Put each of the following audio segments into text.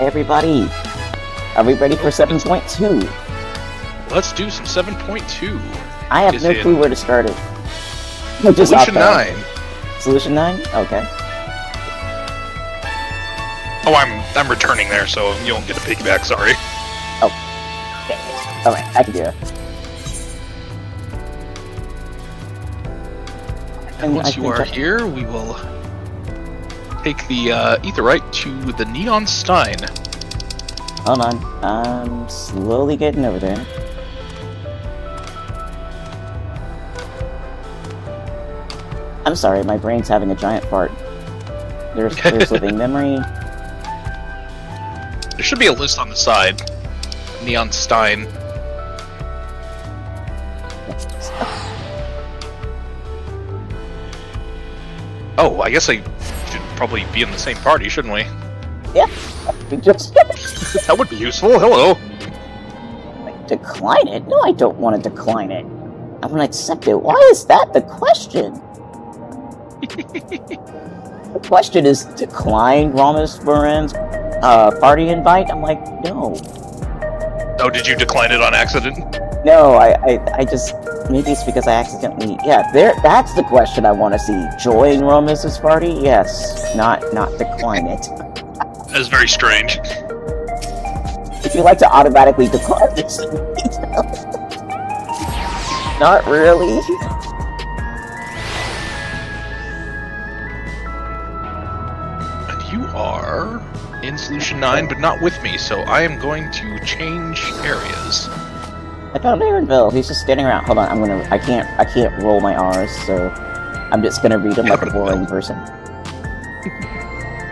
Hey everybody, are we ready for 7.2? Let's do some 7.2. I have no clue where to start it. Solution 9. Solution 9? Okay. Oh, I'm returning there, so you won't get a piggyback, sorry. Oh. Okay. Alright, I can do it. And once you are here, we will take the Aetheryte to the Neon Stein. Hold on, I'm slowly getting over there. I'm sorry, my brain's having a giant fart. There's living memory. There should be a list on the side. Neon Stein. Oh, I guess I should probably be in the same party, shouldn't we? Yeah, we just... That would be useful, hello! Decline it? No, I don't want to decline it. I want to accept it. Why is that the question? The question is, decline Ramos Buran's party invite? I'm like, no. Oh, did you decline it on accident? No, I just... Maybe it's because I accidentally... Yeah, that's the question I want to see. Join Ramos' party? Yes. Not decline it. That is very strange. If you like to automatically decline this... Not really. And you are in Solution 9, but not with me, so I am going to change areas. I found Aaronville. He's just standing around. Hold on, I can't roll my R's, so I'm just gonna read him like a boring person.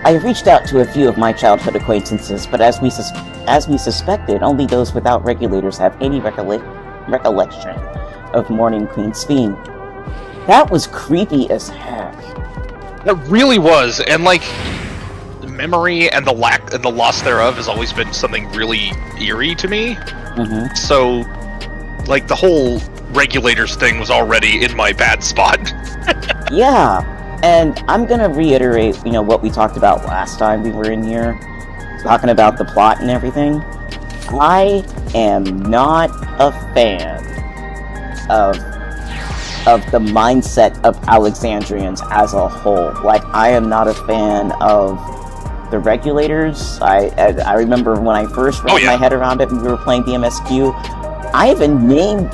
I have reached out to a few of my childhood acquaintances, but as we suspected, only those without regulators have any recollection of Morning Queen Sphene. That was creepy as heck. It really was, and like the memory and the loss thereof has always been something really eerie to me. Mm-hmm. So, like the whole regulators thing was already in my bad spot. Yeah, and I'm gonna reiterate, what we talked about last time we were in here, talking about the plot and everything. I am not a fan of the mindset of Alexandrians as a whole. Like, I am not a fan of the regulators. I remember when I first wrapped my head around it and we were playing the MSQ. I even named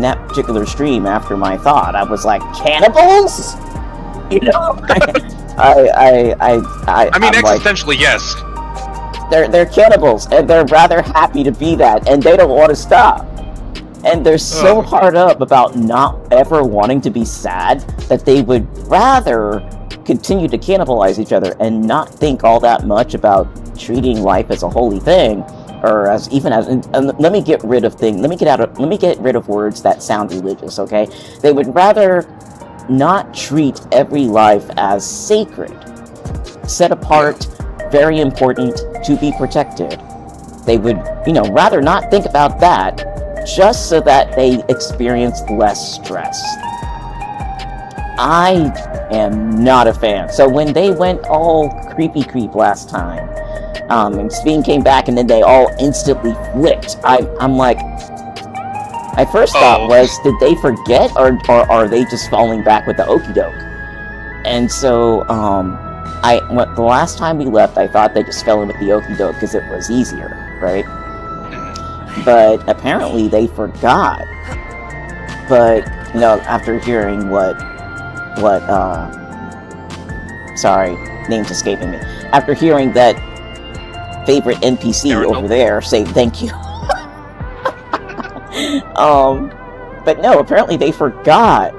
that particular stream after my thought. I was like, cannibals? I mean, existentially, like, yes. They're cannibals, and they're rather happy to be that, and they don't want to stop. And they're so hard up about not ever wanting to be sad that they would rather continue to cannibalize each other and not think all that much about treating life as a holy thing, or let me get rid of words that sound religious, okay? They would rather not treat every life as sacred, set apart, very important, to be protected. They would, rather not think about that, just so that they experience less stress. I am not a fan. So when they went all creepy creep last time, and Sphene came back and then they all instantly flipped, I'm like, my first thought was, did they forget, or are they just falling back with the okie doke? And so, the last time we left, I thought they just fell in with the okie doke because it was easier, right? But apparently they forgot. But, after hearing sorry, name's escaping me. After hearing that favorite NPC over there say thank you. But no, apparently they forgot.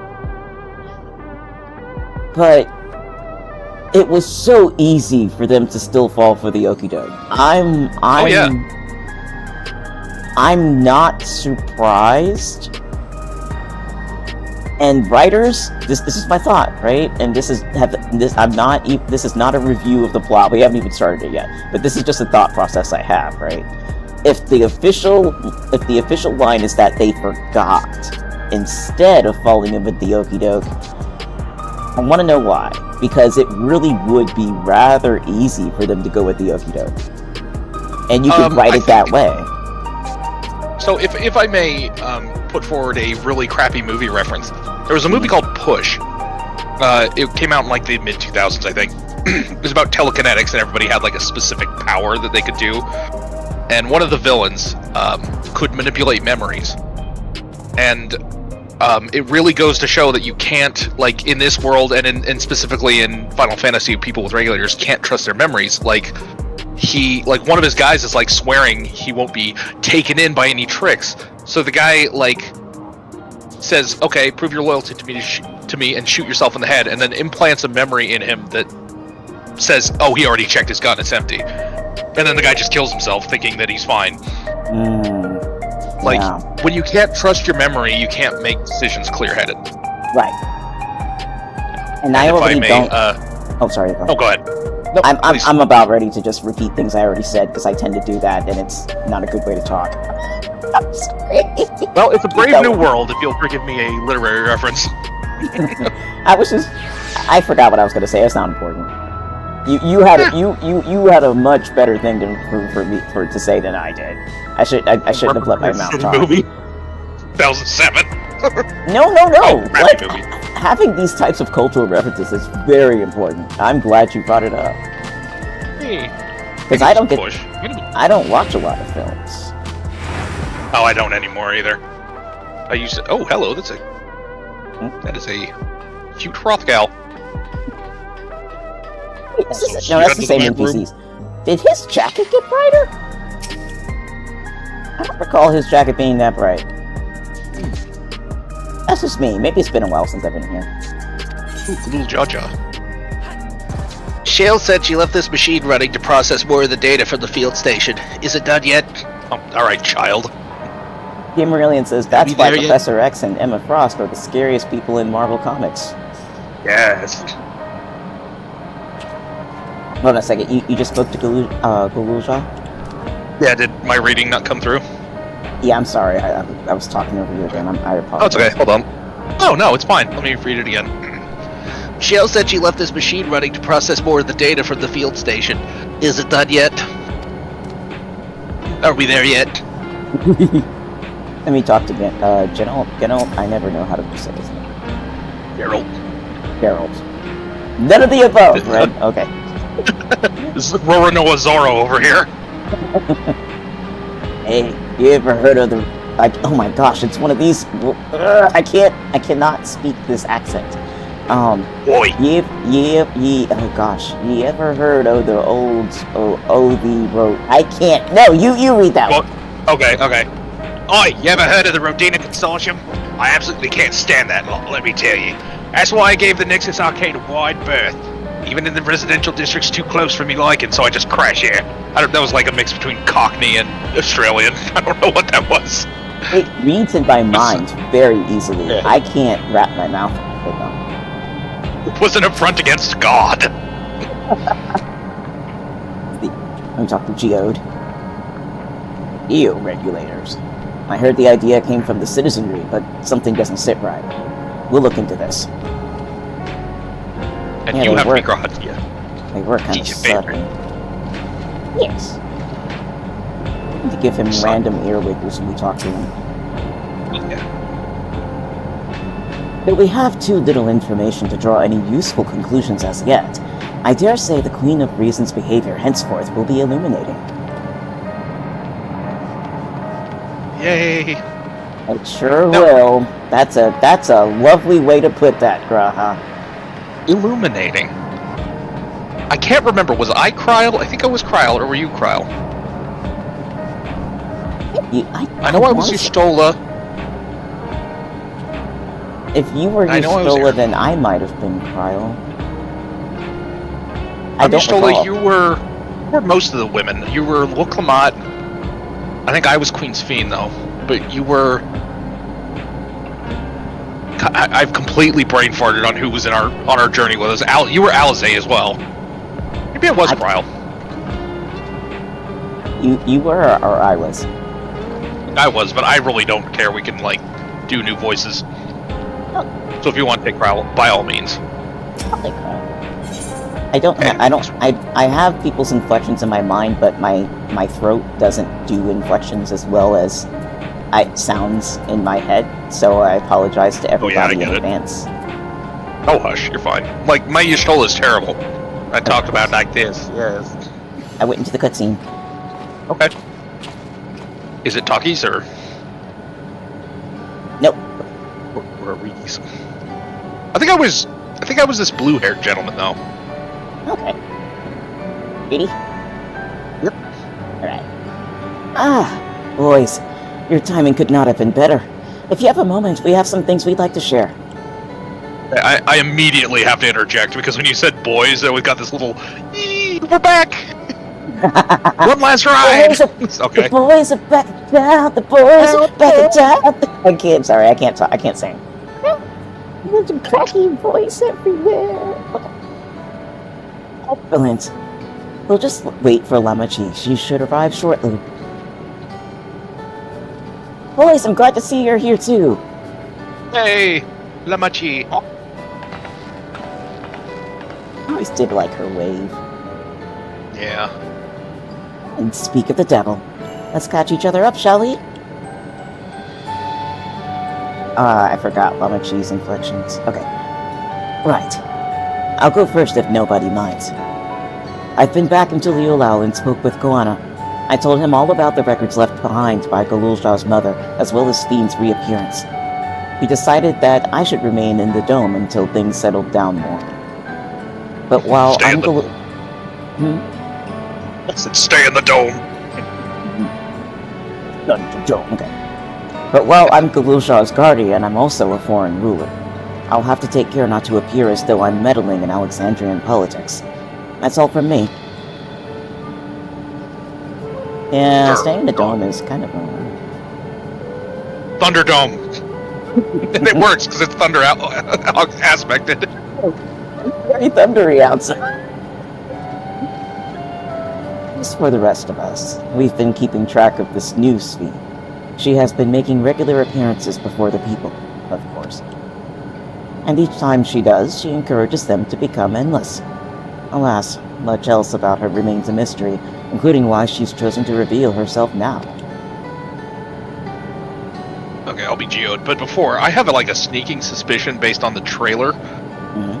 But it was so easy for them to still fall for the okie doke. I'm not surprised. And writers, this is my thought, right? And this is not a review of the plot. We haven't even started it yet. But this is just a thought process I have, right? If the official line is that they forgot instead of falling in with the okie doke, I want to know why. Because it really would be rather easy for them to go with the okie doke. And you could write it that way. So if I may put forward a really crappy movie reference, there was a movie called Push. It came out in like the mid-2000s, I think. It was about telekinetics, and everybody had like a specific power that they could do. And one of the villains could manipulate memories. And it really goes to show that you can't, like, in this world, and specifically in Final Fantasy, people with regulators can't trust their memories. Like, one of his guys is, like, swearing he won't be taken in by any tricks. So the guy, like, says, okay, prove your loyalty to me and shoot yourself in the head, and then implants a memory in him that says, oh, he already checked his gun, it's empty. And then the guy just kills himself, thinking that he's fine. When you can't trust your memory, you can't make decisions clear-headed. Right. And I already don't... oh, sorry. Go ahead. Oh, go ahead. No, I'm about ready to just repeat things I already said, because I tend to do that, and it's not a good way to talk. I'm sorry. Well, it's a brave new world, if you'll forgive me a literary reference. I forgot what I was going to say. It's not important. You had a much better thing to say than I did. I shouldn't have let my mouth talk. Movie 2007. No. Like, having these types of cultural references is very important. I'm glad you brought it up. Because I don't watch a lot of films. Oh, I don't anymore either. I used to. Oh, hello. That is a cute Hrothgal. That's the same NPCs. Did his jacket get brighter? I don't recall his jacket being that bright. That's just me. Maybe it's been a while since I've been here. Ooh, little Jaja. Shale said she left this machine running to process more of the data from the field station. Is it done yet? Oh, alright, child. Gamerillion says that's why Professor X and Emma Frost are the scariest people in Marvel Comics. Yes. Hold on a second, you just spoke to Galuja? Yeah, did my reading not come through? Yeah, I'm sorry, I was talking over you again, I apologize. Oh, it's okay, hold on. Oh, no, it's fine, let me read it again. Shale said she left this machine running to process more of the data from the field station. Is it done yet? Are we there yet? Let me talk to Geralt. I never know how to say his name. Geralt. None of the above, right? Okay. This is Roronoa Zoro over here. Hey, you ever heard of the... Like, oh my gosh, it's one of these... I cannot speak this accent. Boy. Oh gosh, you ever heard of the old... the road... I can't... No, you read that one. Okay. Oi, you ever heard of the Rodina Consortium? I absolutely can't stand that lot, let me tell you. That's why I gave the Nexus Arcade a wide berth. Even in the residential district's too close for me liking, so I just crash here. That was like a mix between Cockney and Australian. I don't know what that was. It reads in my mind very easily. Yeah. I can't wrap my mouth around it though. It was an affront against God. Let me talk to Geode. Ew, regulators. I heard the idea came from the citizenry, but something doesn't sit right. We'll look into this. And you have Microhatia. They were kind of subtle. Yes. I need to give him random earwiggles when we talk to him. Yeah. But we have too little information to draw any useful conclusions as yet. I dare say the Queen of Reason's behavior henceforth will be illuminating. Yay! It sure will. That's a lovely way to put that, Graha. Illuminating. I can't remember. Was I Kryle? I think I was Kryle, or were you Kryle? I know I was Y'shtola. If you were Y'shtola, then I might have been Kryle. I don't recall. You were most of the women. You were Loclamat. I think I was Queen's Fiend, though. But you were... I've completely brain farted on who was on our journey with us. You were Alizé as well. Maybe I was Kryle. You were, or I was? I was, but I really don't care. We can, like, do new voices. Oh. So if you want to take Kryle, by all means. Holy crap. I have people's inflections in my mind, but my throat doesn't do inflections as well as it sounds in my head, so I apologize to everybody in advance. Oh, hush, you're fine. Like, my Yashtola is terrible. I talked about it like this, yes. I went into the cutscene. Okay. Is it Takis, or...? Nope. Or Reedy's? I think I was this blue-haired gentleman, though. Okay. Ready? Yep. Alright. Ah, boys. Your timing could not have been better. If you have a moment, we have some things we'd like to share. I immediately have to interject, because when you said boys, we got this little... We're back! One last ride! Okay. The boys are back in town, the boys are back in town. I can't sing. There's a cracky voice everywhere. Excellent. We'll just wait for Lamachi. She should arrive shortly. Boys, I'm glad to see you're here too. Hey, Lamachi. I always did like her wave. Yeah. And speak of the devil. Let's catch each other up, shall we? I forgot Lamachi's inflections. Okay. Right. I'll go first if nobody minds. I've been back into Liolao and spoke with Koana. I told him all about the records left behind by Galulja's mother, as well as Fiend's reappearance. He decided that I should remain in the dome until things settled down more. But while Stay I'm I said stay in the dome. Okay. But while I'm Galulja's guardian, I'm also a foreign ruler. I'll have to take care not to appear as though I'm meddling in Alexandrian politics. That's all from me. Yeah, staying in the dome is kind of... Thunderdome. And it works, because it's thunder aspected. Very thundery outside. As for the rest of us, we've been keeping track of this new Sphere. She has been making regular appearances before the people, of course. And each time she does, she encourages them to become endless. Alas, much else about her remains a mystery, including why she's chosen to reveal herself now. Okay, I'll be geoed, but before, I have a sneaking suspicion based on the trailer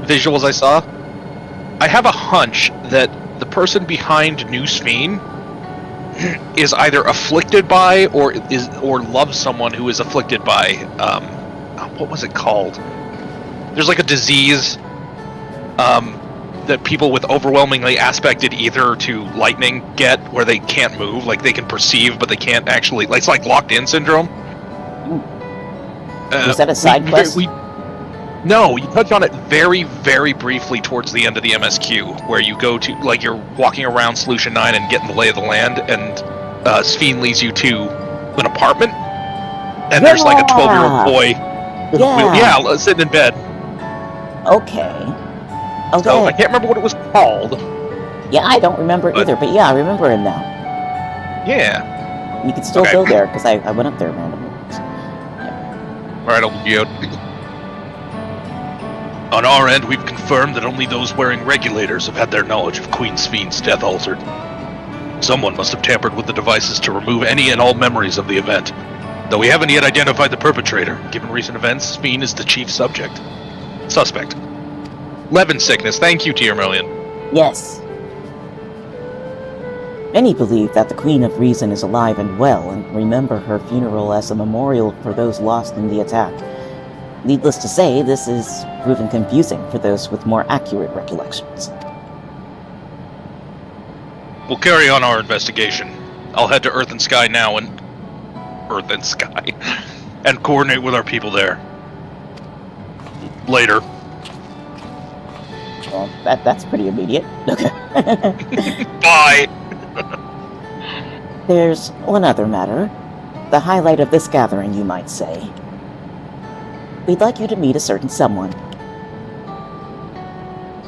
visuals I saw. I have a hunch that the person behind New Sphene is either afflicted by or loves someone who is afflicted by what was it called? There's a disease that people with overwhelmingly aspected ether to lightning get, where they can't move, they can perceive but they can't actually, it's like locked in syndrome. Is that a side quest? No, you touch on it very, very briefly towards the end of the MSQ, where you go to, you're walking around Solution 9 and getting the lay of the land, and Sphene leads you to an apartment, and there's a 12-year-old boy sitting in bed. Okay. So I can't remember what it was called. Yeah, I don't remember either, but yeah, I remember him now. Yeah. You can still go there, because I went up there randomly. Alright, I'll be out. On our end, we've confirmed that only those wearing regulators have had their knowledge of Queen Sphene's death altered. Someone must have tampered with the devices to remove any and all memories of the event. Though we haven't yet identified the perpetrator, given recent events, Sphene is the chief suspect. Levin sickness, thank you, Tier Million. Yes. Many believe that the Queen of Reason is alive and well, and remember her funeral as a memorial for those lost in the attack. Needless to say, this is proven confusing for those with more accurate recollections. We'll carry on our investigation. I'll head to Earth and Sky now and... Earth and Sky. And coordinate with our people there. Later. Well, that's pretty immediate. Okay. Bye! There's one other matter. The highlight of this gathering, you might say. We'd like you to meet a certain someone.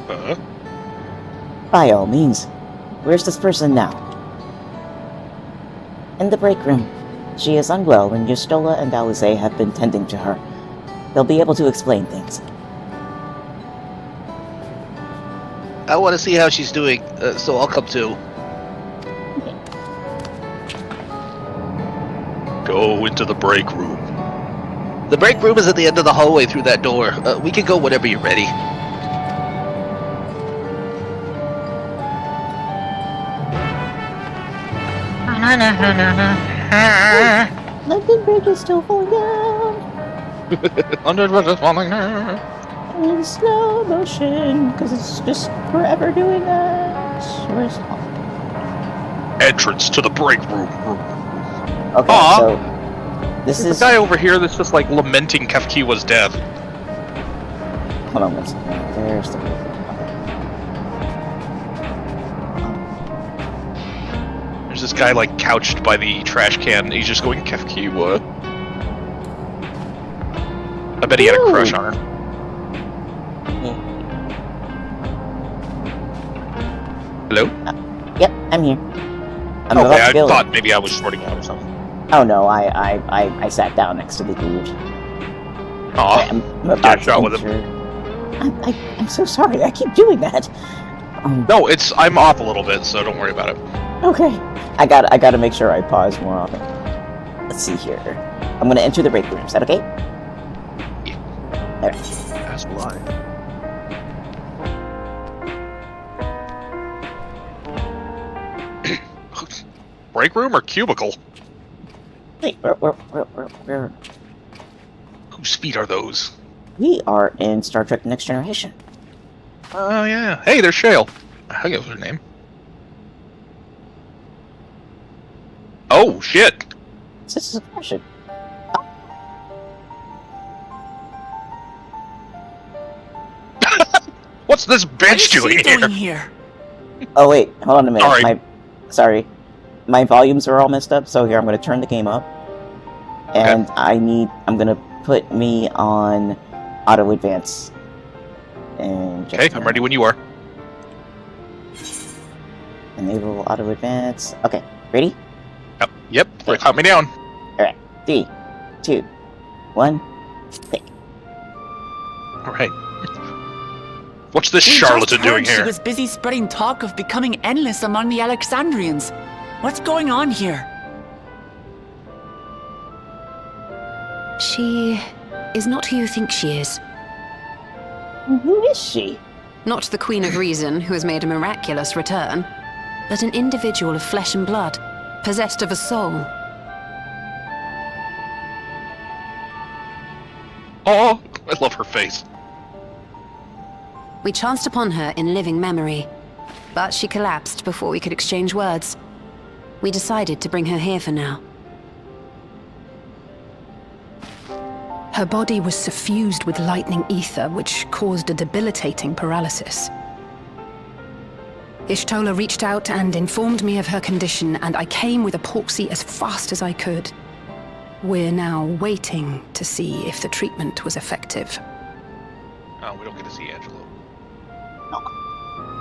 Huh? By all means. Where's this person now? In the break room. She is unwell, and Yustola and Alize have been tending to her. They'll be able to explain things. I want to see how she's doing, so I'll come too. Go into the break room. The break room is at the end of the hallway through that door. We can go whenever you're ready. London Bridge is still falling down in slow motion because it's just forever doing that. Where's Entrance to the break room. okay? Aw. So this There's is. a guy over here that's just like lamenting Kefkiwa's death. Hold on one second. There's the. Okay. There's this guy like couched by the trash can. And he's just going Kefkiwa. I bet he had a crush on her. Hello? Yep, I'm here. I'm Okay, about to I kill thought him. maybe I was shorting out or something. Oh no, I sat down next to the dude. Aw, I'm get about a shot with him. enter. I'm so sorry. I keep doing that. No, I'm off a little bit, so don't worry about it. Okay. I gotta make sure I pause more often. Let's see here. I'm gonna enter the break room. Is that okay? Yeah. Alright. As will I. Break room or cubicle? Wait, we're Whose feet are those? we are in Star Trek Next Generation. Oh yeah. Hey, there's Shale. I guess her name. Oh shit! This is a question. What's this bench What is he doing here? here? Oh wait, hold on a minute. Sorry. Sorry. My volumes are all messed up, so here I'm gonna turn the game up. And I'm gonna put me on auto advance. And just Okay, I'm ready when you are. enable auto advance. Okay, ready? Yep. Count me down. Alright. 3, 2, 1, click. All right. What's this We charlatan just heard doing She here? was busy spreading talk of becoming endless among the Alexandrians. What's going on here? She is not who you think she is. Who is she? Not the Queen of Reason, who has made a miraculous return, but an individual of flesh and blood, possessed of a soul. Oh, I love her face. We chanced upon her in living memory, but she collapsed before we could exchange words. We decided to bring her here for now. Her body was suffused with lightning ether, which caused a debilitating paralysis. Ishtola reached out and informed me of her condition, and I came with epoxy as fast as I could. We're now waiting to see if the treatment was effective. Oh, we don't get to see Angelo.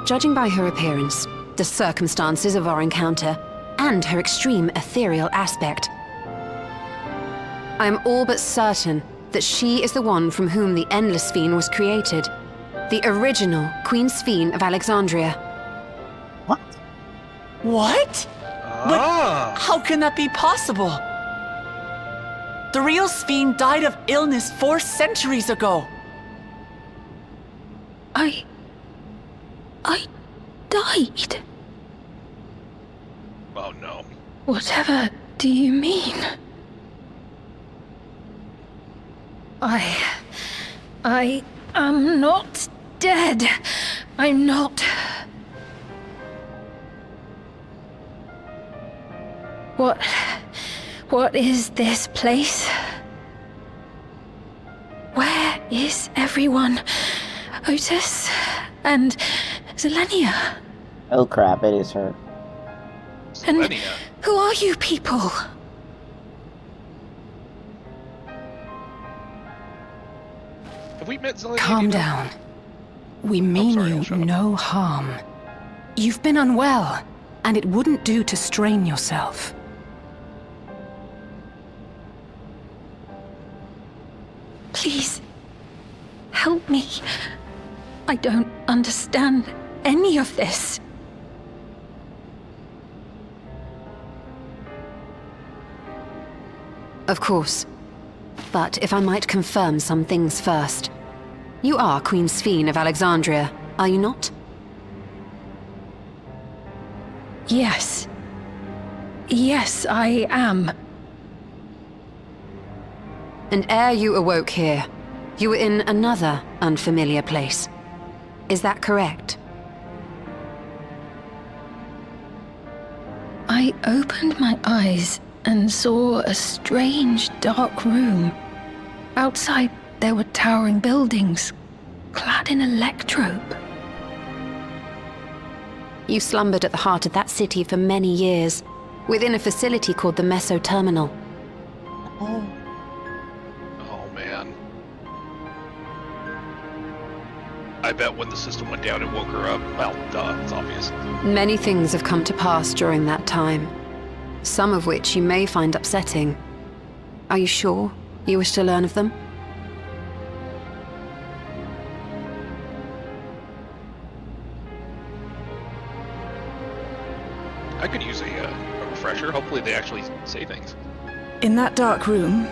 Judging by her appearance, the circumstances of our encounter, and her extreme ethereal aspect, I am all but certain that she is the one from whom the Endless Fiend was created. The original Queen Sphene of Alexandria. What? What? Ah. How can that be possible? The real Sphene died of illness 4 centuries ago. I died. Oh no. Whatever do you mean? I am not dead. I'm not. What is this place? Where is everyone? Otis and Zelenia? Oh crap, it is her. And Selenia. who are you people? Have we met Zelenia? Calm down. We mean sorry, I'll you shut up. no harm. You've been unwell, and it wouldn't do to strain yourself. Please, help me. I don't understand any of this. Of course. But if I might confirm some things first. You are Queen Sphene of Alexandria, are you not? Yes. Yes, I am. And ere you awoke here, you were in another unfamiliar place. Is that correct? I opened my eyes and saw a strange, dark room. Outside, there were towering buildings, clad in electrope. You slumbered at the heart of that city for many years, within a facility called the Meso Terminal. Oh man. I bet when the system went down, it woke her up. Well, duh, it's obvious. Many things have come to pass during that time, some of which you may find upsetting. Are you sure you wish to learn of them? I could use a refresher. Hopefully they actually say things. In that dark room,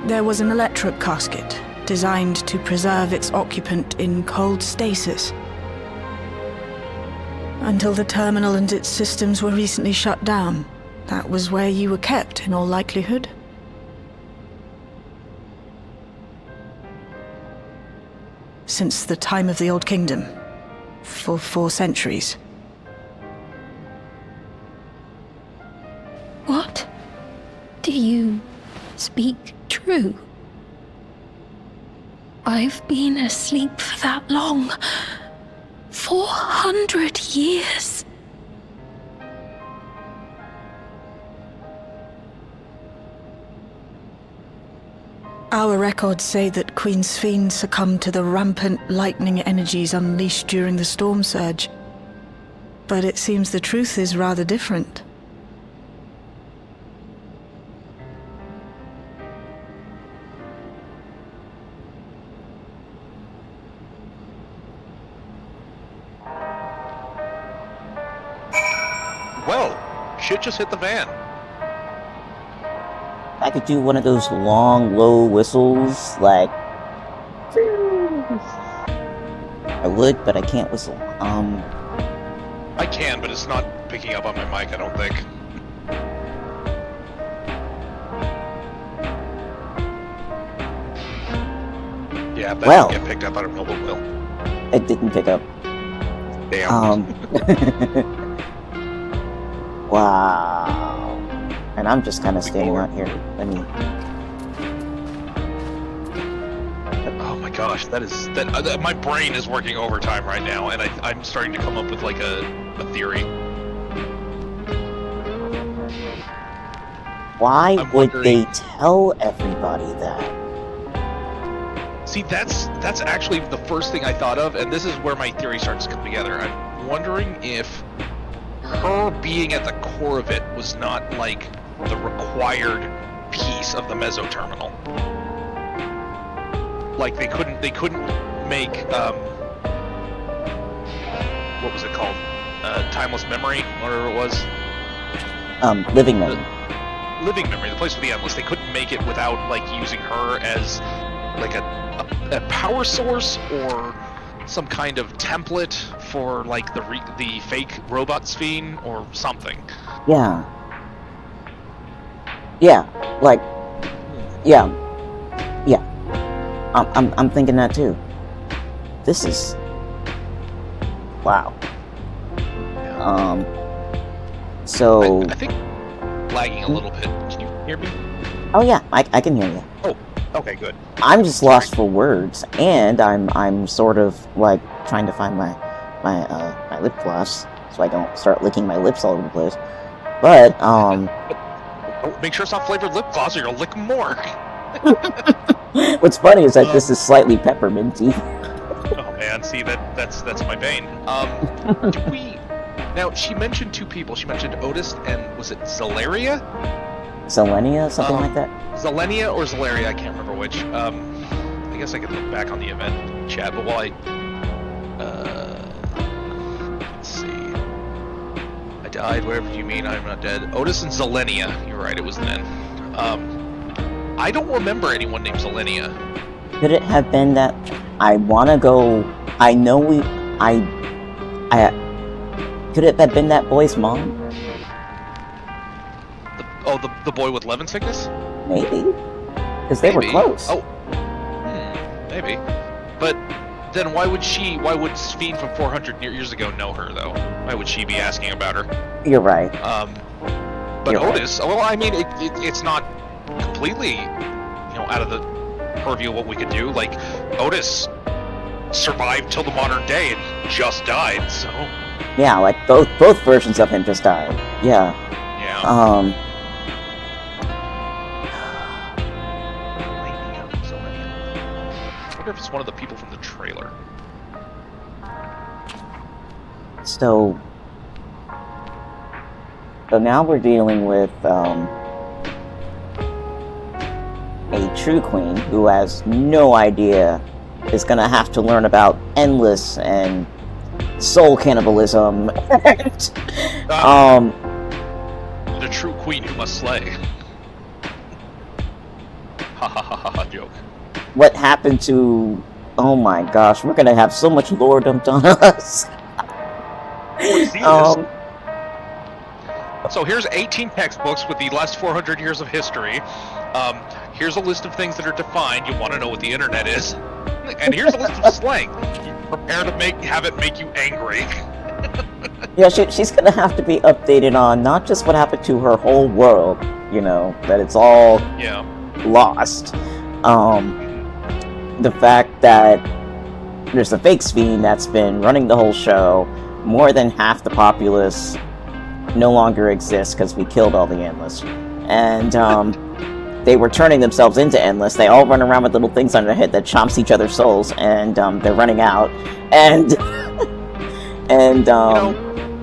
there was an electrope casket designed to preserve its occupant in cold stasis. Until the terminal and its systems were recently shut down, that was where you were kept, in all likelihood. Since the time of the Old Kingdom, for 4 centuries. What? Do you speak true? I've been asleep for that long. 400 years. Our records say that Queen Sphene succumbed to the rampant lightning energies unleashed during the storm surge. But it seems the truth is rather different. Well, shit just hit the fan. I could do one of those long, low whistles, like... I would, but I can't whistle. I can, but it's not picking up on my mic, I don't think. Yeah, if that Well. didn't get picked up, I don't know what will. It didn't pick up. Damn. Wow. And I'm just kind of standing out here. Let me... Oh my gosh, that my brain is working overtime right now, and I'm starting to come up with like a theory. Why I'm would wondering- they tell everybody that? See, that's actually the first thing I thought of, and this is where my theory starts to come together. I'm wondering if her being at the core of it was not like the required piece of the Meso Terminal. Like they couldn't make what was it called? Timeless Memory, whatever it was. Living memory. Living Memory, the place for the endless. They couldn't make it without like using her as like a power source or some kind of template for like the fake robot Sphene or something. Yeah. Yeah, like, yeah. I'm thinking that too. This is... Wow. So... I think lagging a little bit. Can you hear me? Oh yeah, I can hear you. Oh, okay, good. I'm just lost for words, and I'm sort of like trying to find my lip gloss so I don't start licking my lips all over the place. But Oh, make sure it's not flavored lip gloss, or you'll lick more. what's funny is that this is slightly pepperminty. Oh man, see that's my vein. Did we? Now she mentioned 2 people. She mentioned Otis and was it Zelaria? Selenia, something like that. Zelenia or Zelaria, I can't remember which. I guess I could look back on the event chat, but while let's see. I died, whatever you mean, I'm not dead. Otis and Zelenia. You're right, it was then. I don't remember anyone named Zelenia. Could it have been that I wanna go... I know we... Could it have been that boy's mom? The boy with lemon sickness? Maybe. Because they were close. Oh. Maybe. But then why would Sphene from 400 years ago know her, though? Why would she be asking about her? You're right. But You're Otis, right. Well, I mean, it's not completely, out of the purview of what we could do. Like, Otis survived till the modern day and just died, so... Yeah, like, both versions of him just died. Yeah. Yeah. I wonder if it's one of the people from the trailer. So now we're dealing with a true queen who has no idea, is gonna have to learn about endless and soul cannibalism. The true queen who must slay. Ha ha ha ha ha joke. What happened to... Oh my gosh, we're gonna have so much lore dumped on us. So here's 18 textbooks with the last 400 years of history. Here's a list of things that are defined. You want to know what the internet is. And here's a list of slang. Prepare to have it make you angry. Yeah, she's gonna have to be updated on not just what happened to her whole world, that it's all lost. The fact that there's a fake Sphene that's been running the whole show. More than half the populace no longer exists because we killed all the Endless. And they were turning themselves into Endless. They all run around with little things on their head that chomps each other's souls, and they're running out. And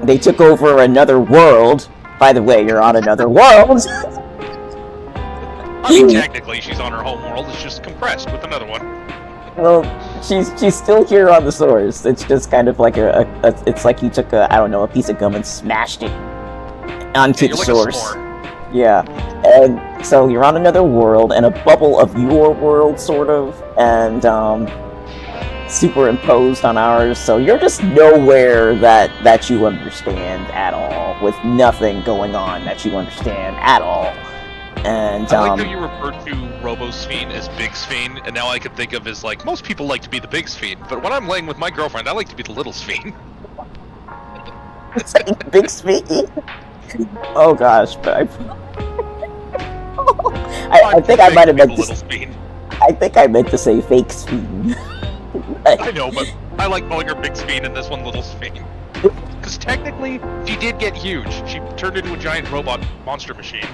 they took over another world. By the way, you're on another world. I mean, technically, she's on her home world. It's just compressed with another one. Well, she's still here on the source. It's just kind of like it's like you took a piece of gum and smashed it onto the source. Yeah, and so you're on another world and a bubble of your world, sort of, and superimposed on ours. So you're just nowhere that you understand at all, with nothing going on that you understand at all. And I like how you referred to Robo-Sphene as Big Sphene, and now I can think of as, like, most people like to be the Big Sphene, but when I'm laying with my girlfriend, I like to be the Little Sphene. It's like Big Sphene? Oh gosh, but I think I might have meant to... I think I meant to say Fake Sphene. I know, but I like calling her Big Sphene and this one Little Sphene. Because technically, she did get huge. She turned into a giant robot monster machine.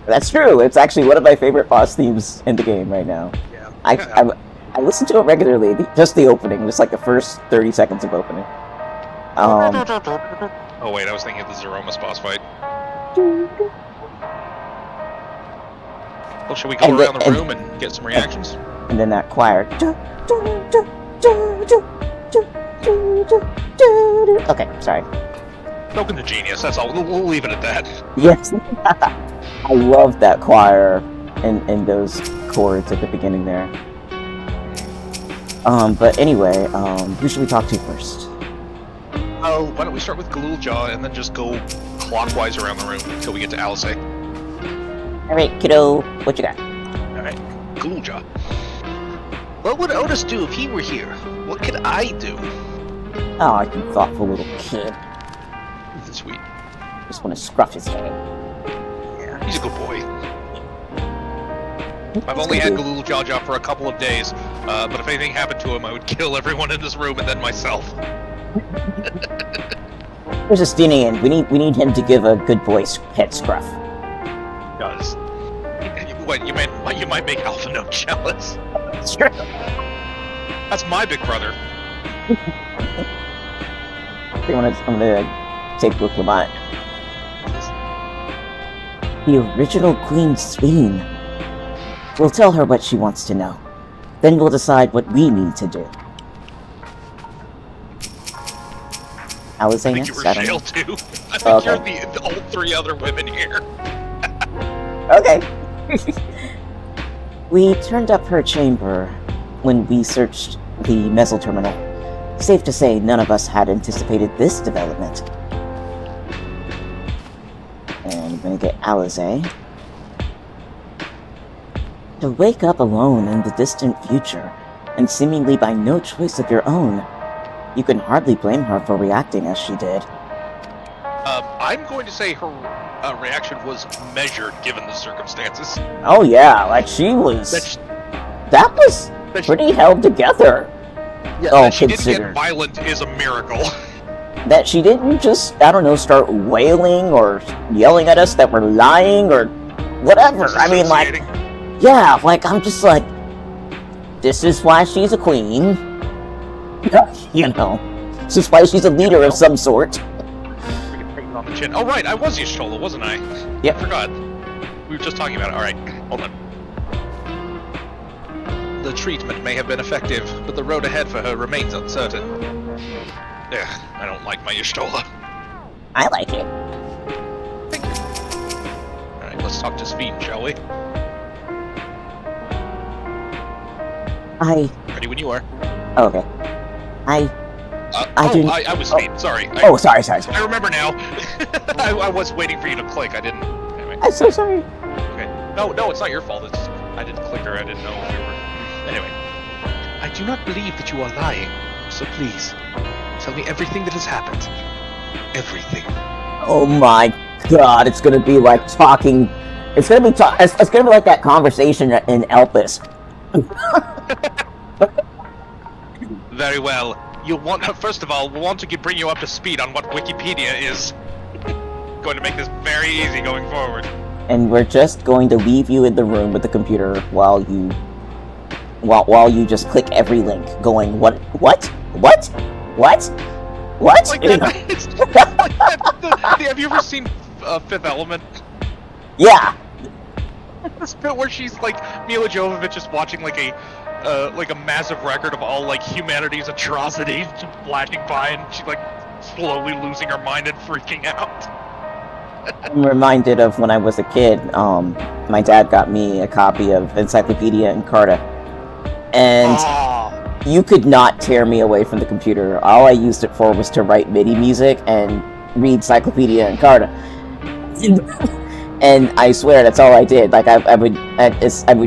That's true. It's actually one of my favorite boss themes in the game right now. Yeah. I listen to it regularly. Just the opening, just like the first 30 seconds of opening. Oh wait, I was thinking of the Zeromus boss fight. Well, should we go around the room and get some reactions? And then that choir. Okay, sorry. Token to genius. That's all. We'll leave it at that. Yes. I love that choir and those chords at the beginning there. But anyway, who should we talk to first? Oh, why don't we start with Galuljaw and then just go clockwise around the room until we get to Alice. Alright, kiddo, what you got? Alright, Galuljaw. What would Otis do if he were here? What could I do? Oh, you thoughtful little kid. Sweet. Just want to scruff his head. Yeah, he's a good boy. I've only had Galuljaw for a couple of days, but if anything happened to him, I would kill everyone in this room and then myself. There's Justinian. We need him to give a good boy head scruff. Does. What, you might make Alpha Note jealous. Sure. That's my big brother. I'm gonna take Book Lamont. The original Queen Sphene. We'll tell her what she wants to know. Then we'll decide what we need to do. Alice I think you next? were I don't know. Shale too. I think Okay. you're the all three other women here. Okay. We turned up her chamber when we searched the Mezzle terminal. Safe to say, none of us had anticipated this development. And I'm gonna get Alize. To wake up alone in the distant future, and seemingly by no choice of your own, you can hardly blame her for reacting as she did. I'm going to say her reaction was measured given the circumstances. Oh yeah, like she was... That was pretty held together. Yeah, Oh, that she didn't considered. get violent is a miracle. That she didn't just, I don't know, start wailing or yelling at us that we're lying or whatever. I mean, like, yeah, like, I'm just like, this is why she's a queen. You know, this is why she's a leader of some sort. On the chin. Oh right, I was Y'shtola, wasn't I? Yep. I forgot. We were just talking about it. Alright, hold on. The treatment may have been effective, but the road ahead for her remains uncertain. Ugh, I don't like my Y'shtola. I like it. Thank you. Alright, let's talk to Sphene, shall we? Ready when you are. Okay. I was Sphene, sorry. Sorry. I remember now. I was waiting for you to click, I didn't... Anyway. I'm so sorry. Okay. No, it's not your fault. It's I didn't click her. I didn't know if you were... Anyway. I do not believe that you are lying, so please, tell me everything that has happened. Everything. Oh my god, it's gonna be like talking... It's gonna be like that conversation in Elpis. Very well. First of all, we want to bring you up to speed on what Wikipedia is. Going to make this very easy going forward. And we're just going to leave you in the room with the computer while you just click every link, going, what? Like have you ever seen Fifth Element? Yeah. This bit where she's like Mila Jovovich is watching like a massive record of all like humanity's atrocities just flashing by, and she's like slowly losing her mind and freaking out. I'm reminded of when I was a kid. My dad got me a copy of Encyclopedia Encarta, and you could not tear me away from the computer. All I used it for was to write MIDI music and read Encyclopedia Encarta. And I swear that's all I did. Like I would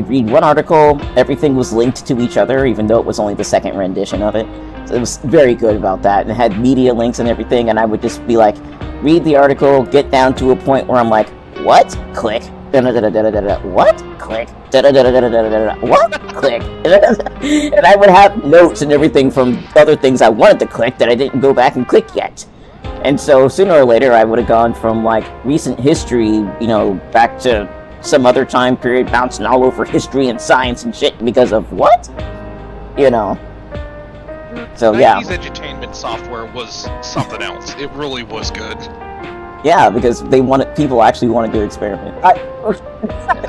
read one article. Everything was linked to each other, even though it was only the second rendition of it. So it was very good about that, and it had media links and everything. And I would just be like, read the article, get down to a point where I'm like, what? Click. What? Click. What? Click. And I would have notes and everything from other things I wanted to click that I didn't go back and click yet. And so sooner or later I would have gone from like recent history, back to some other time period, bouncing all over history and science and shit because of what? So yeah. 90s edutainment software was something else. It really was good. Yeah, because people actually wanted to experiment.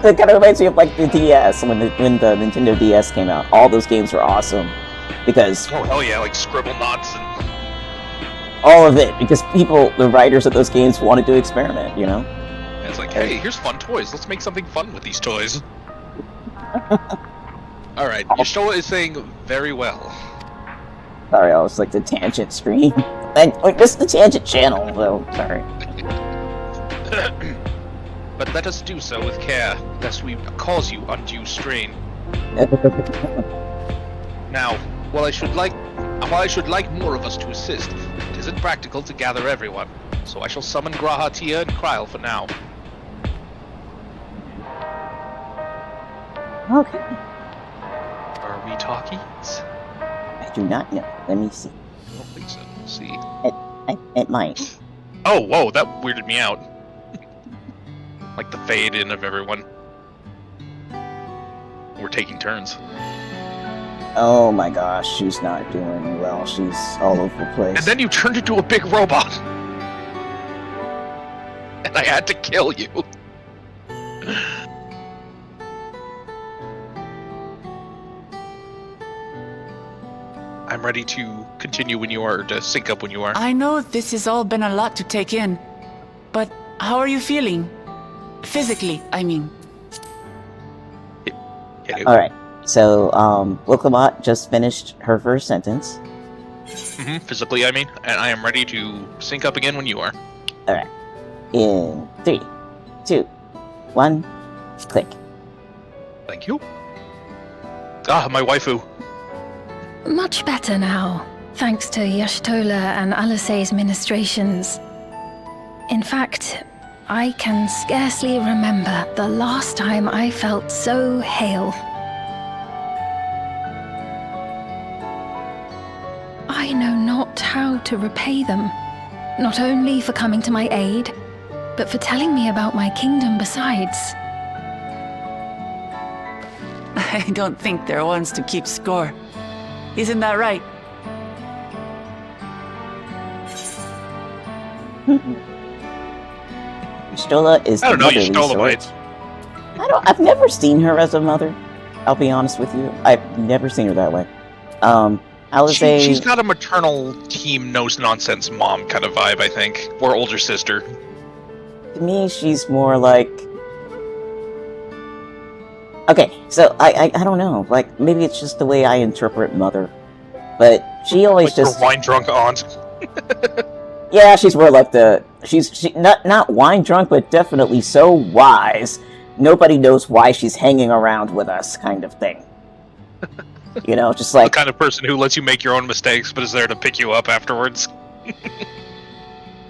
It kind of reminds me of like the DS, when the Nintendo DS came out. All those games were awesome because oh hell yeah, like Scribblenauts and all of it, because the writers of those games wanted to experiment, And it's like, hey, here's fun toys. Let's make something fun with these toys. All right, Y'shtola is saying very well. Sorry, I was like the tangent screen. And this is the tangent channel, though. Sorry. But let us do so with care, lest we cause you undue strain. Now, while I should like more of us to assist, it isn't practical to gather everyone, so I shall summon Graha, Tia, and Kryl for now. Okay. Are we talkies? I do not know. Let me see. I don't think so. Let's see. It might. Oh, whoa, that weirded me out. Like the fade in of everyone. We're taking turns. Oh my gosh, she's not doing well. She's all over the place. And then you turned into a big robot. And I had to kill you. I'm ready to continue when you are, to sync up when you are. I know this has all been a lot to take in, but how are you feeling? Physically, I mean. Alright, so, Wilkamot just finished her first sentence. Physically, I mean, and I am ready to sync up again when you are. Alright. In 3, 2, 1, click. Thank you. Ah, my waifu. Much better now, thanks to Yoshitola and Alice's ministrations. In fact, I can scarcely remember the last time I felt so hale. I know not how to repay them, not only for coming to my aid, but for telling me about my kingdom besides. I don't think they're ones to keep score. Isn't that right? Stola is I don't the know, motherly you stole the sort. bites. I've never seen her as a mother. I'll be honest with you. I've never seen her that way. I would say She's got a maternal team knows nonsense mom kind of vibe, I think. Or older sister. to me she's more like. Okay, so I don't know. Like maybe it's just the way I interpret mother, but she always Like just her wine drunk aunt. yeah, she's more like she's not wine drunk, but definitely so wise. Nobody knows why she's hanging around with us, kind of thing. You know, just The like kind of person who lets you make your own mistakes, but is there to pick you up afterwards.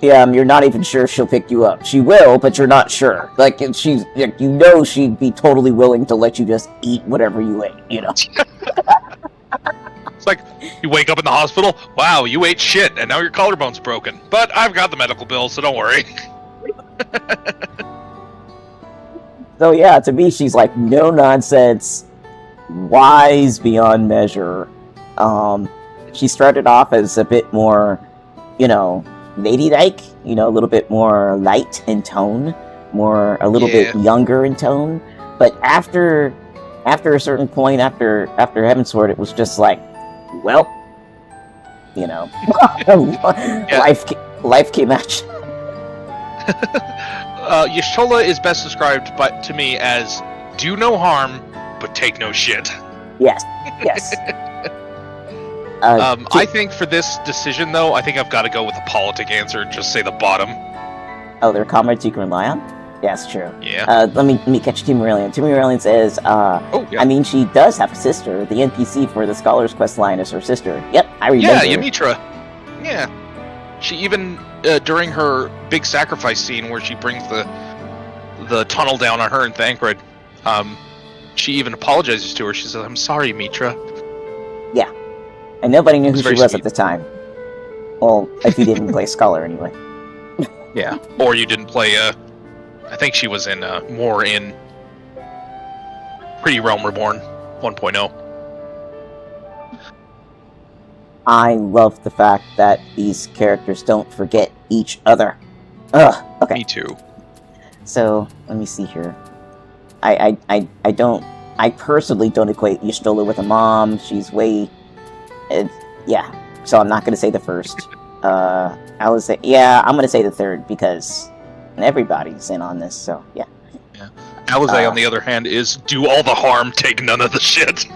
yeah, you're not even sure she'll pick you up. She will, but you're not sure. Like she's, like, you know, she'd be totally willing to let you just eat whatever you ate. You know. It's like, you wake up in the hospital, wow, you ate shit, and now your collarbone's broken. But I've got the medical bill, so don't worry. So yeah, to me, she's like no nonsense, wise beyond measure. She started off as a bit more, you know, ladylike, you know, a little bit more light in tone, a little bit younger in tone. But after a certain point, after Heaven's Sword, it was just like, well, you know, life came at you. Yoshitola is best described to me as do no harm, but take no shit. Yes. I think for this decision, though, I think I've got to go with a politic answer and just say the bottom. Oh, they're comrades you can rely on? Yes, true. Yeah. Let me catch Tim Aurelian. Tim Aurelian says, I mean, she does have a sister. The NPC for the Scholar's Quest line is her sister. Yep, I remember. Yeah, Ymitra. Yeah. She even, during her big sacrifice scene where she brings the tunnel down on her and Thancred, she even apologizes to her. She says, I'm sorry, Mitra. Yeah. And nobody knew who she was sweet. at the time. Well, if you didn't play Scholar anyway. Yeah. Or you didn't play, I think she was in, more in Pretty Realm Reborn 1.0. I love the fact that these characters don't forget each other. Ugh, okay. Me too. So, let me see here. I personally don't equate Yoshitola with a mom. She's way... yeah, so I'm not going to say the first. I would say, yeah, I'm going to say the third, because everybody's in on this, so, yeah. Alize, on the other hand, is do all the harm, take none of the shit.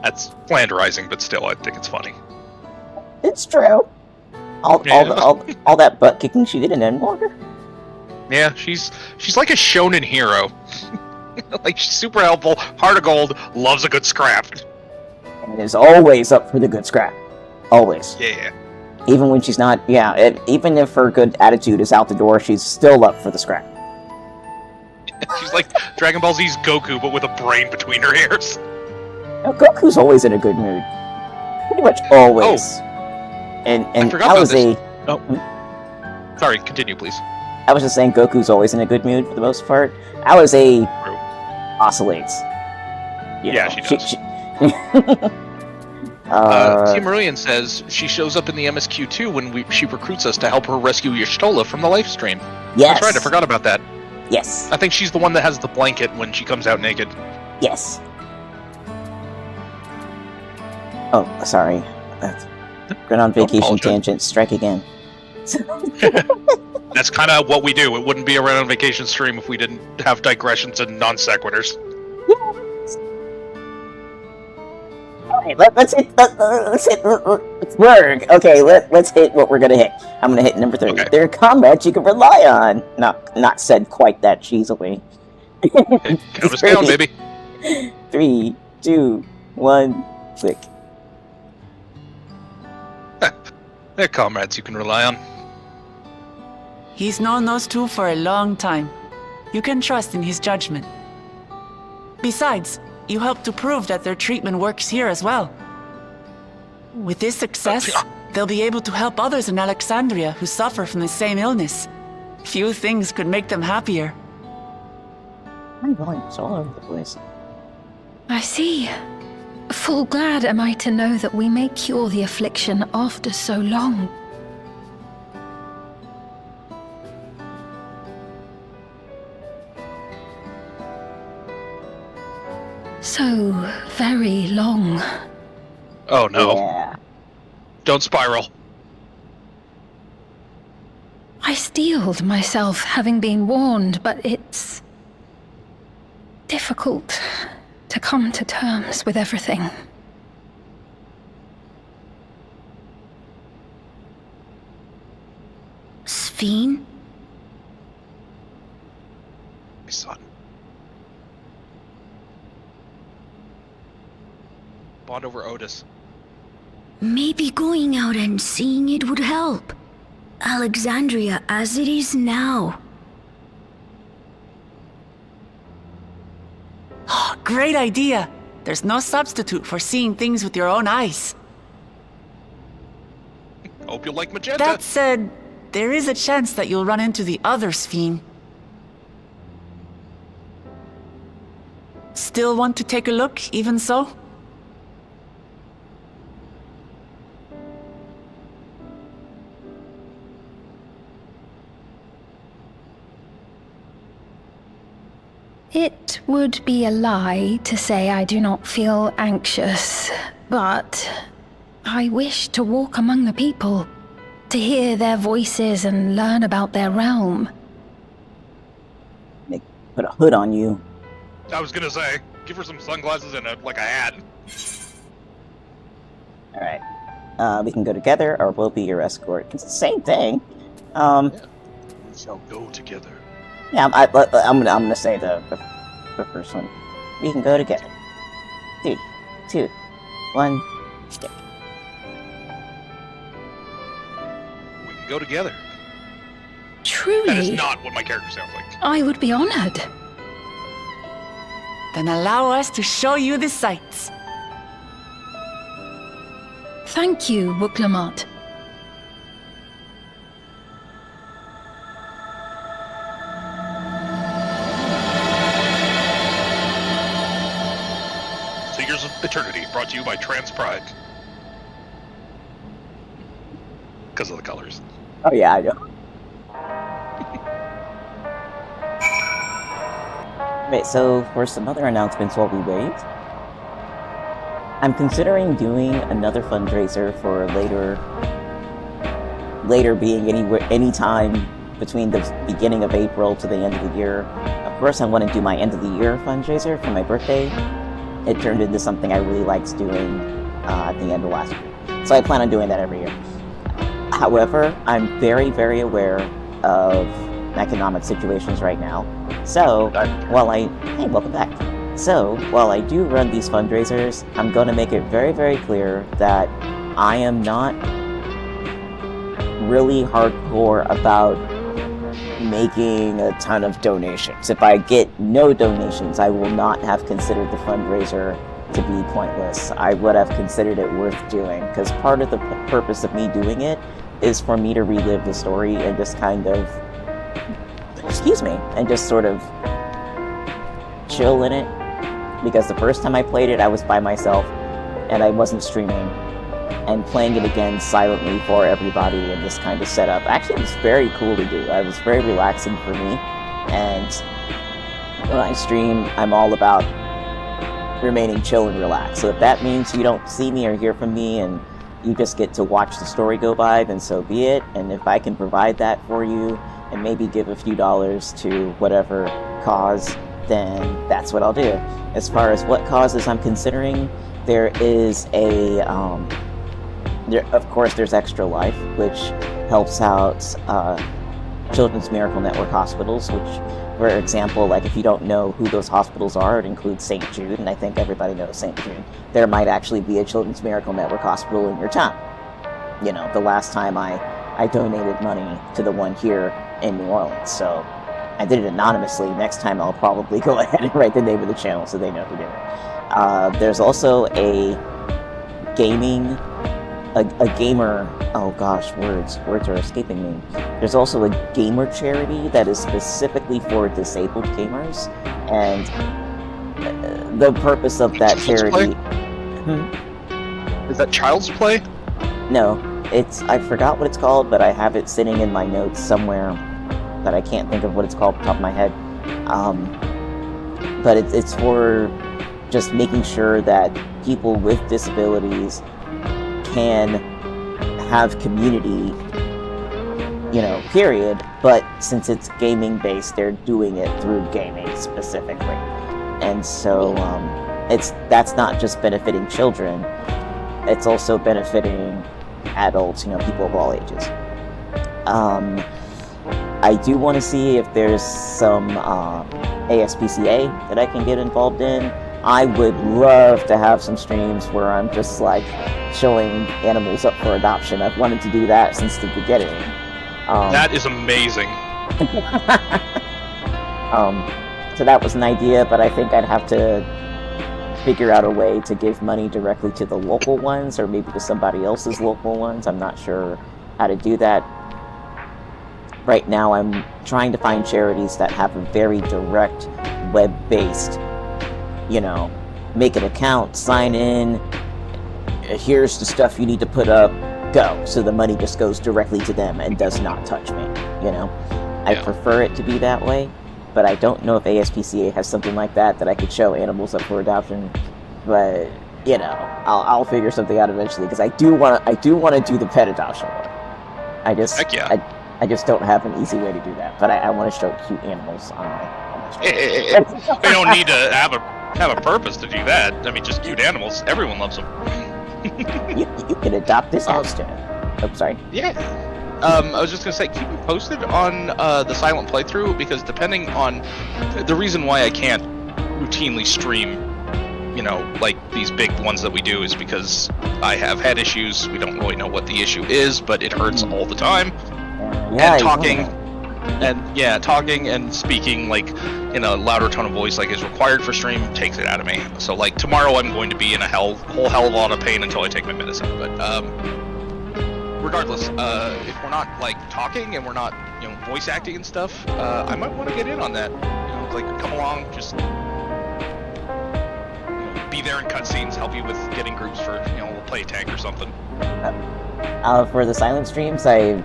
That's flanderizing, but still, I think it's funny. It's true. All that butt kicking she did in Endwalker. Yeah, she's like a shonen hero. Like, she's super helpful, heart of gold, loves a good scrap. And is always up for the good scrap. Always. Yeah. Even when she's not, even if her good attitude is out the door, she's still up for the scrap. She's like Dragon Ball Z's Goku, but with a brain between her ears. Now, Goku's always in a good mood. Pretty much always. Oh. And I forgot about this. Oh. Sorry, continue, please. I was just saying Goku's always in a good mood for the most part. Alize oscillates. Yeah, she does. Team Marillion says she shows up in the MSQ2 when she recruits us to help her rescue Yoshitola from the Livestream. Yes. That's right, I forgot about that. Yes. I think she's the one that has the blanket when she comes out naked. Yes. Oh, sorry. Going on vacation apologize. tangent. Strike again. That's kind of what we do. It wouldn't be a Red on Vacation stream if we didn't have digressions and non sequiturs. Alright, let's hit Berg. Okay, let's hit what we're gonna hit. I'm gonna hit number 3. Okay. There are comrades you can rely on. Not said quite that cheesily. Okay, count us down, baby. 3, 2, 1, click. They're comrades you can rely on. He's known those two for a long time. You can trust in his judgment. Besides, you helped to prove that their treatment works here as well. With this success, they'll be able to help others in Alexandria who suffer from the same illness. Few things could make them happier. My volume's all over the place. I see. Full glad am I to know that we may cure the affliction after so long. So very long. Oh no. Yeah. Don't spiral. I steeled myself, having been warned, but it's difficult to come to terms with everything. Sphene? My son. Bond over Otis. Maybe going out and seeing it would help. Alexandria as it is now. Great idea! There's no substitute for seeing things with your own eyes. Hope you like magenta. That said, there is a chance that you'll run into the other Sphene. Still want to take a look, even so? It would be a lie to say I do not feel anxious, but I wish to walk among the people, to hear their voices and learn about their realm. They put a hood on you. I was gonna say, give her some sunglasses and a hat. Alright. We can go together, or we'll be your escort. It's the same thing. We shall go together. Yeah, I'm gonna say the first one. We can go together. 3, 2, 1, stick. We can go together. Truly, That is not what my character sounds like. I would be honored. Then allow us to show you the sights. Thank you, Wuklamot. Seekers of Eternity, brought to you by Trans Pride. Because of the colors. Oh yeah, I know. Wait, so for some other announcements while we wait, I'm considering doing another fundraiser for later being any time between the beginning of April to the end of the year. Of course, I want to do my end of the year fundraiser for my birthday. It turned into something I really liked doing at the end of last year. So I plan on doing that every year. However, I'm very, very aware of economic situations right now. So, hey, welcome back. So, while I do run these fundraisers, I'm going to make it very, very clear that I am not really hardcore about making a ton of donations. If I get no donations, I will not have considered the fundraiser to be pointless. I would have considered it worth doing, because part of the purpose of me doing it is for me to relive the story and just kind of, and just sort of chill in it. Because the first time I played it, I was by myself, and I wasn't streaming, and playing it again silently for everybody in this kind of setup actually was very cool to do. It was very relaxing for me, and when I stream, I'm all about remaining chill and relaxed. So if that means you don't see me or hear from me and you just get to watch the story go by, then so be it. And if I can provide that for you and maybe give a few dollars to whatever cause, then that's what I'll do. As far as what causes I'm considering, there is of course there's Extra Life, which helps out Children's Miracle Network hospitals, which, for example, like if you don't know who those hospitals are, it includes St. Jude, and I think everybody knows St. Jude. There might actually be a Children's Miracle Network hospital in your town. You know, the last time I donated money to the one here in New Orleans, so I did it anonymously. Next time I'll probably go ahead and write the name of the channel so they know who did it. There's also a gamer, oh gosh, words are escaping me. There's also a gamer charity that is specifically for disabled gamers, and the purpose of that charity... Is that Child's Play? No, I forgot what it's called, but I have it sitting in my notes somewhere, but I can't think of what it's called off the top of my head. But it's for just making sure that people with disabilities can have community, period, but since it's gaming based, they're doing it through gaming specifically. And so that's not just benefiting children, it's also benefiting adults, people of all ages. I do want to see if there's some ASPCA that I can get involved in. I would love to have some streams where I'm just like showing animals up for adoption. I've wanted to do that since the beginning. That is amazing. So that was an idea, but I think I'd have to figure out a way to give money directly to the local ones or maybe to somebody else's local ones. I'm not sure how to do that. Right now I'm trying to find charities that have a very direct web-based, make an account, sign in, here's the stuff you need to put up, go. So the money just goes directly to them and does not touch me, I prefer it to be that way, but I don't know if ASPCA has something like that I could show animals up for adoption, but, I'll figure something out eventually, because I do want to do the pet adoption one. Heck yeah. I just don't have an easy way to do that, but I want to show cute animals on my stream. They don't need to have a purpose to do that. I mean, just cute animals. Everyone loves them. you can adopt this house to it. Oh, sorry. Yeah. I was just gonna say, keep me posted on the silent playthrough, because depending on the reason why I can't routinely stream, like these big ones that we do, is because I have head issues. We don't really know what the issue is, but it hurts all the time. Yeah, and talking and speaking like in a louder tone of voice like is required for stream takes it out of me. So like tomorrow I'm going to be in a whole hell of a lot of pain until I take my medicine. But regardless, if we're not like talking and we're not voice acting and stuff, I might want to get in on that. Like come along, just be there in cutscenes, help you with getting groups for we'll play a tank or something. For the silent streams, I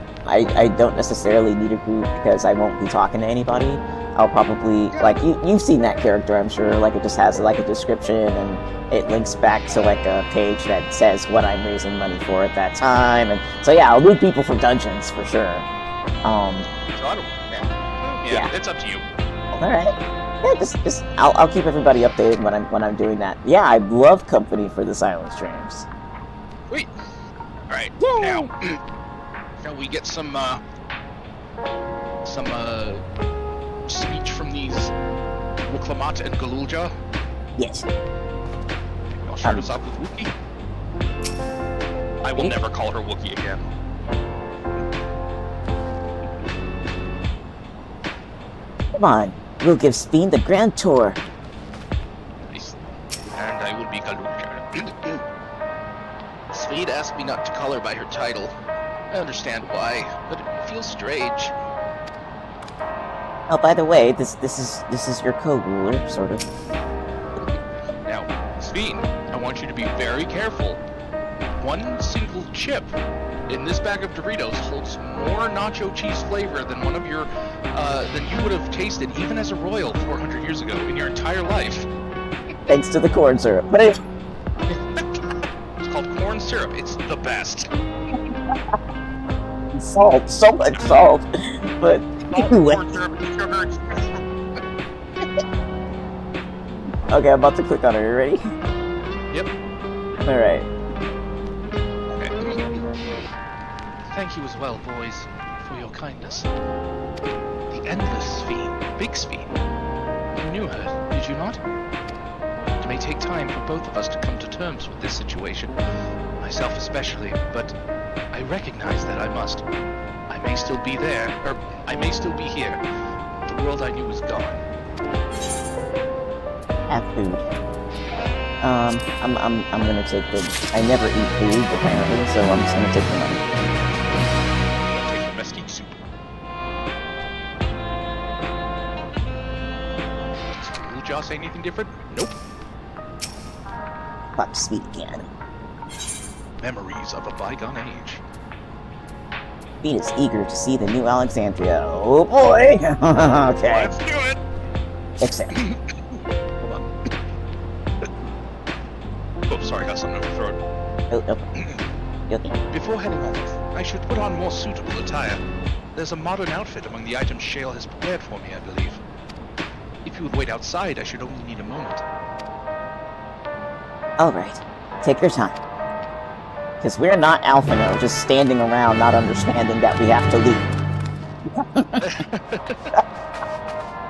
don't necessarily need a group because I won't be talking to anybody. I'll probably, like, you've seen that character, I'm sure, like, it just has, like, a description, and it links back to, like, a page that says what I'm raising money for at that time, and so, yeah, I'll loot people for dungeons, for sure. Yeah, it's up to you. Alright. Yeah, I'll keep everybody updated when I'm doing that. Yeah, I love company for the silent streams. Sweet. Alright, now we get some speech from these Wuklamat and Galulja. Yes. I'll start us off with Wookie. I will never call her Wookie again. Come on, we'll give Speen the grand tour. Nice. And I will be Galulja. Sweet asked me not to call her by her title. I understand why, but it feels strange. Oh, by the way, this is your co-ruler, sort of. Now, Sveen, I want you to be very careful. One single chip in this bag of Doritos holds more nacho cheese flavor than one of your, than you would have tasted even as a royal 400 years ago in your entire life. Thanks to the corn syrup. But it, It's called corn syrup. It's the best. salt, so much salt. But anyway. Corn syrup and sugar. Okay, I'm about to click on it. Are you ready? Yep. Alright. Okay. Thank you as well, boys, for your kindness. The Endless Fiend, Big Fiend. You knew her, did you not? It may take time for both of us to come to terms with this situation, myself especially, but I recognize that I must. I may still be there, or I may still be here. The world I knew is gone. Have food. I'm gonna take the. I never eat food apparently, so I'm just gonna take the money. Take the mesquite soup. Does Little Jaw say anything different? Nope. Fuck, sweet again. Memories of a bygone age. Beat is eager to see the new Alexandria. Oh boy! Okay. Let's do it! Accept. Hold on. Oh, sorry, got something over the throat. Before heading off, I should put on more suitable attire. There's a modern outfit among the items Shale has prepared for me, I believe. If you would wait outside, I should only need a moment. Alright. Take your time. Because we're not Alphino, just standing around not understanding that we have to leave.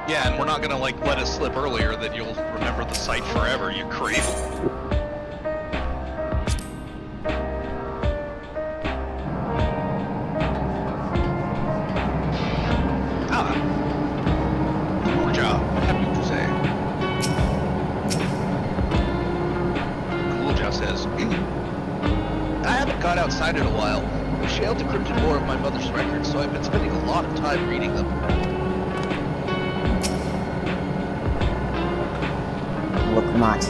Yeah, and we're not gonna, like, let it slip earlier that you'll remember the site forever, you creep. Good job. What have you to say? Coolja says, I haven't gone outside in a while. Shale decrypted more of my mother's records, so I've been spending a lot of time reading them. Look, Mott.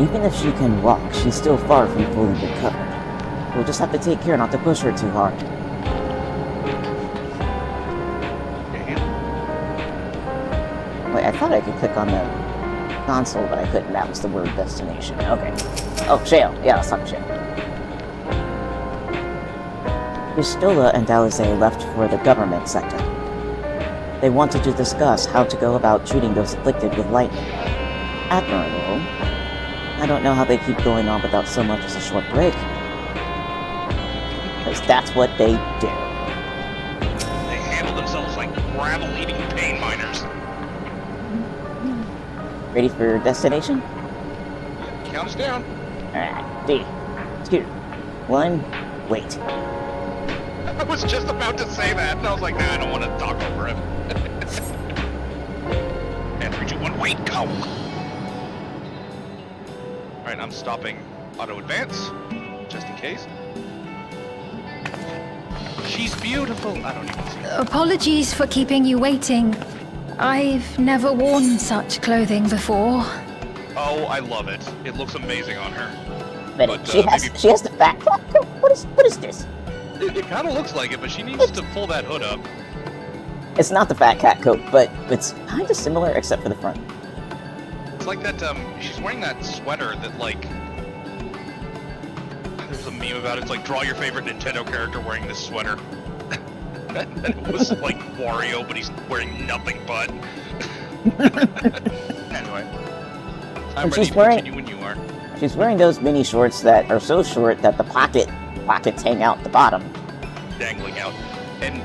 Even if she can walk, she's still far from fully recovered. We'll just have to take care not to push her too hard. Wait, I thought I could click on the console, but I couldn't. That was the word destination. Okay. Oh, Shale. Yeah, let's talk to Shale. Pistola and Alize left for the government sector. They wanted to discuss how to go about treating those afflicted with lightning. Admirable. I don't know how they keep going on without so much as a short break. Because that's what they do. They handle themselves like gravel-eating pain miners. Ready for your destination? Count us down. Alright. 3, 2, 1, wait. I was just about to say that, and I was like, nah, I don't want to talk over him. And 3, 2, 1, wait, go! Alright, I'm stopping auto advance, just in case. She's beautiful! I don't even see her. Apologies for keeping you waiting. I've never worn such clothing before. Oh, I love it. It looks amazing on her. But she has the fat cap. What is this? It kind of looks like it, but she needs to pull that hood up. It's not the fat cat coat, but it's kind of similar except for the front. It's like that, she's wearing that sweater that, like... There's a meme about it. It's like, draw your favorite Nintendo character wearing this sweater. And it was like Wario, but he's wearing nothing but. Anyway. I'm ready to continue when you are. She's wearing those mini shorts that are so short that the pockets hang out the bottom. Dangling out. And...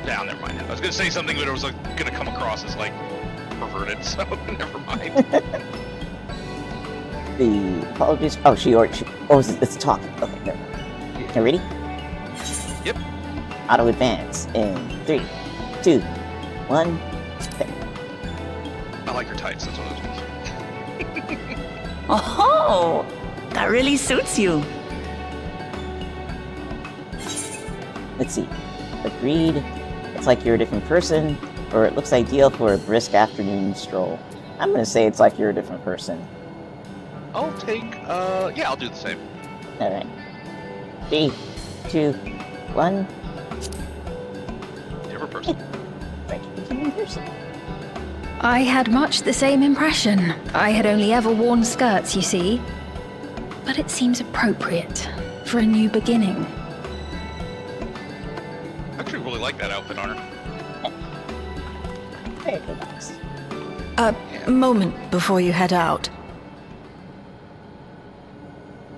Nah, never mind. I was gonna say something, but it was like, gonna come across as, like, perverted, so never mind. The apologies. Oh, it's talking. Okay, never mind. You ready? Yep. Auto advance in 3, 2, 1. I like her tights, that's what I was Oh, that really suits you. Let's see. Agreed. It's like you're a different person, or it looks ideal for a brisk afternoon stroll. I'm gonna say it's like you're a different person. I'll take, yeah, I'll do the same. Alright. 3, 2, 1. Different person. Right, different person. I had much the same impression. I had only ever worn skirts, you see. But it seems appropriate for a new beginning. I actually really like that outfit on her. Very nice. A moment before you head out.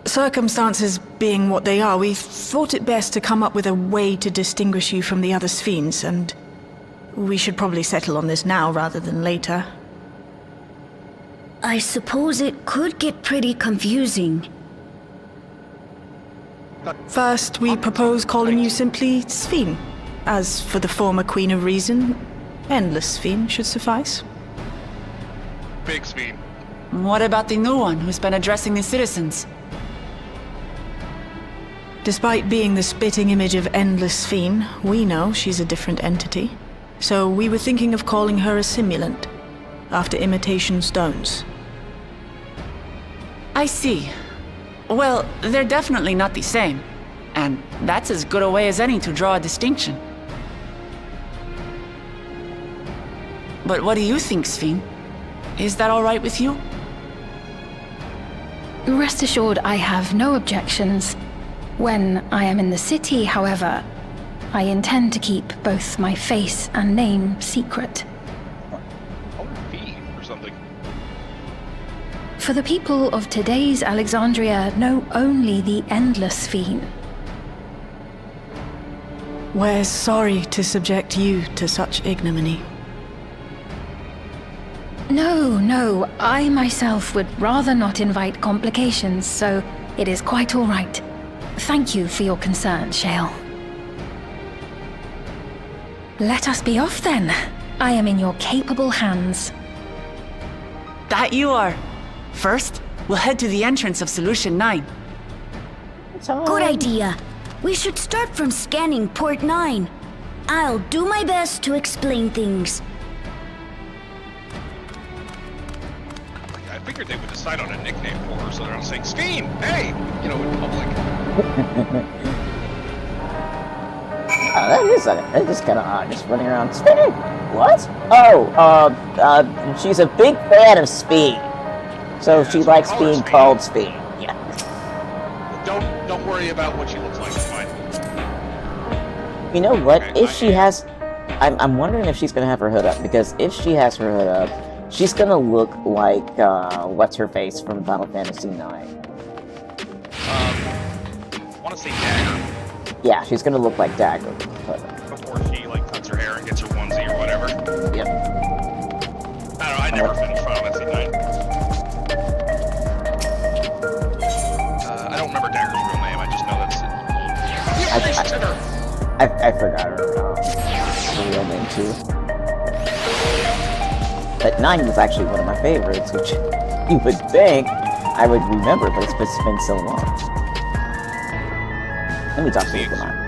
Circumstances being what they are, we thought it best to come up with a way to distinguish you from the other Sphenes, and we should probably settle on this now rather than later. I suppose it could get pretty confusing. First, we propose calling you simply Sphene. As for the former Queen of Reason, Endless Sphene should suffice. Big speed. What about the new one who's been addressing the citizens? Despite being the spitting image of Endless Sphene, we know she's a different entity. So we were thinking of calling her a simulant, after imitation stones. I see. Well, they're definitely not the same. And that's as good a way as any to draw a distinction. But what do you think, Sphene? Is that all right with you? Rest assured, I have no objections. When I am in the city, however, I intend to keep both my face and name secret. Call her V or something. For the people of today's Alexandria know only the Endless Sphene. We're sorry to subject you to such ignominy. No, I myself would rather not invite complications, so it is quite all right. Thank you for your concern, Shale. Let us be off then. I am in your capable hands. That you are. First, we'll head to the entrance of Solution 9. Good idea. We should start from scanning Port 9. I'll do my best to explain things. I figured they would decide on a nickname for her, so they're not saying Sphene, hey, you know, in public. That is just kind of odd, just running around. Sphene? What? Oh, she's a big fan of Speed. So she likes call her being Speed. called Speed. Yeah. Don't worry about what she looks like. It's fine. You know what? Okay, If she has... I'm wondering if she's gonna have her hood up, because if she has her hood up, she's gonna look like, what's-her-face from Final Fantasy IX. I want to say Dagger Yeah, she's gonna look like Dagger. before she like cuts her hair and gets her onesie or whatever. Yep. I don't know. I never finished Final Fantasy IX. I don't remember Dagger's real name. I just know that's it. I forgot her real name too. But 9 was actually one of my favorites, which you would think I would remember, but it's been so long. Let me talk to Pokemon.